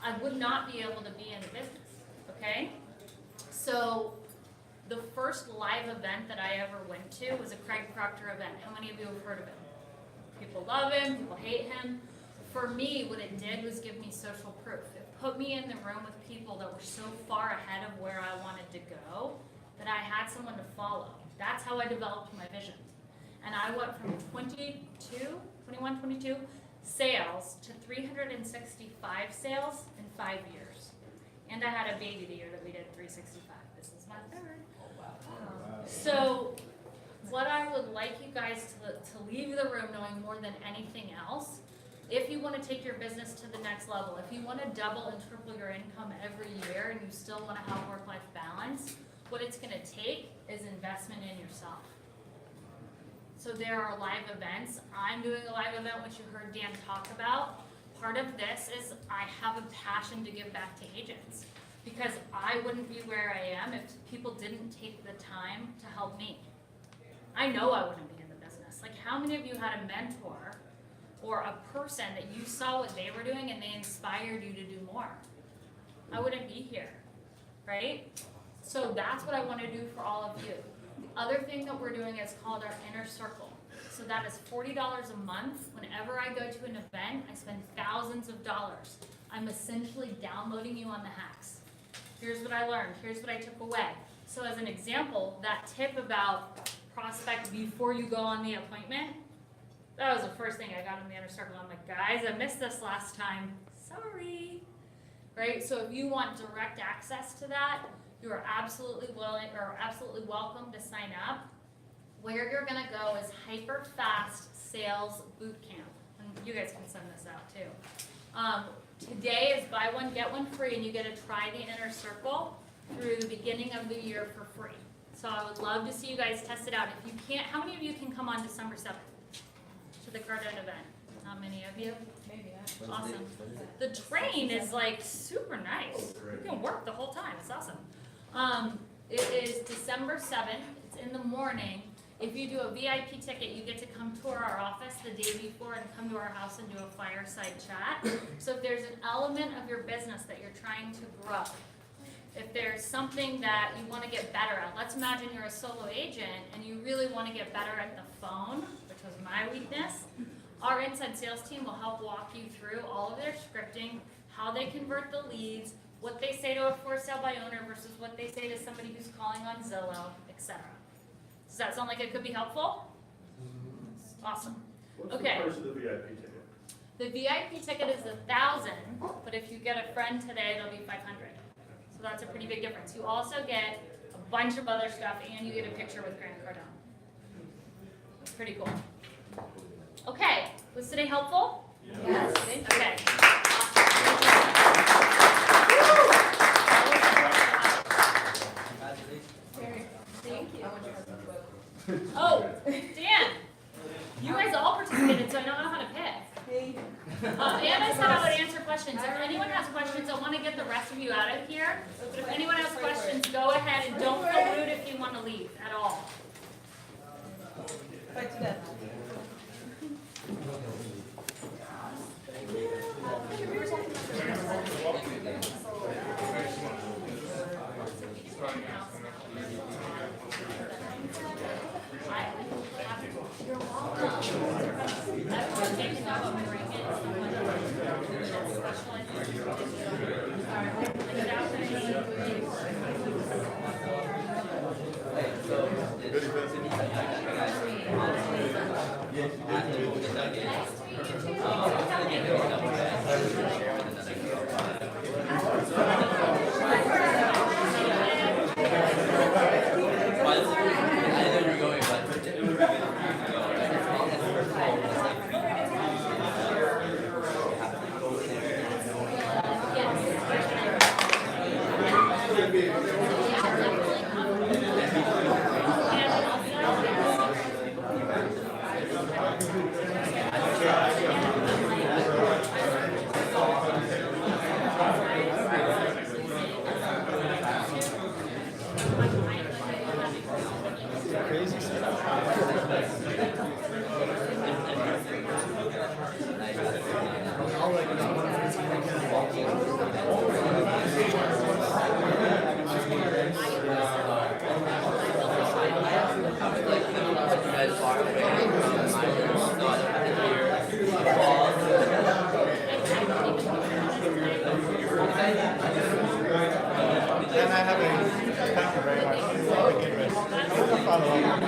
Speaker 5: I would not be able to be in the business, okay? So the first live event that I ever went to was a Craig Proctor event. How many of you have heard of him? People love him, people hate him. For me, what it did was give me social proof. It put me in the room with people that were so far ahead of where I wanted to go that I had someone to follow. That's how I developed my vision. And I went from 22 sales to 365 sales in 5 years. And I had a baby the year that we did 365. This is my third. So what I would like you guys to leave the room knowing more than anything else, if you want to take your business to the next level, if you want to double and triple your income every year and you still want to have work-life balance, what it's going to take is investment in yourself. So there are live events. I'm doing a live event, which you heard Dan talk about. Part of this is I have a passion to give back to agents because I wouldn't be where I am if people didn't take the time to help me. I know I wouldn't be in the business. Like, how many of you had a mentor or a person that you saw what they were doing and they inspired you to do more? I wouldn't be here, right? So that's what I want to do for all of you. The other thing that we're doing is called our inner circle. So that is $40 a month. Whenever I go to an event, I spend thousands of dollars. I'm essentially downloading you on the hacks. Here's what I learned. Here's what I took away. So as an example, that tip about prospect before you go on the appointment, that was the first thing I got in the inner circle. I'm like, guys, I missed this last time. Sorry. Right? So if you want direct access to that, you are absolutely willing or absolutely welcome to sign up. Where you're gonna go is Hyper Fast Sales Bootcamp. And you guys can send this out too. Today is buy one, get one free, and you get to try the inner circle through the beginning of the year for free. So I would love to see you guys test it out. If you can't, how many of you can come on December 7th to the Cardone event? Not many of you?
Speaker 10: Maybe, yeah.
Speaker 5: Awesome. The train is like super nice. You can work the whole time. It's awesome. It is December 7th. It's in the morning. If you do a VIP ticket, you get to come tour our office the day before and come to our house and do a fireside chat. So if there's an element of your business that you're trying to grow, if there's something that you want to get better at, let's imagine you're a solo agent and you really want to get better at the phone, which was my weakness. Our inside sales team will help walk you through all of their scripting, how they convert the leads, what they say to a for sale by owner versus what they say to somebody who's calling on Zillow, etc. Does that sound like it could be helpful? Awesome.
Speaker 16: What's
Speaker 5: Okay.
Speaker 16: the price of the VIP ticket?
Speaker 5: The VIP ticket is $1,000, but if you get a friend today, it'll be $500. So that's a pretty big difference. You also get a bunch of other stuff, and you get a picture with Grant Cardone. That's pretty cool. Okay, was today helpful?
Speaker 10: Yes.
Speaker 5: Okay.
Speaker 10: Thank you.
Speaker 5: Oh, Dan, you guys all participated, so I don't know how to pick. And I said I would answer questions. If anyone has questions, I want to get the rest of you out of here. But if anyone has questions, go ahead and don't feel rude if you want to leave at all.
Speaker 10: Fight to death.
Speaker 5: You're welcome. I would take it out and bring it to someone that specializes
Speaker 12: And I have a thank you very much. I want to follow up.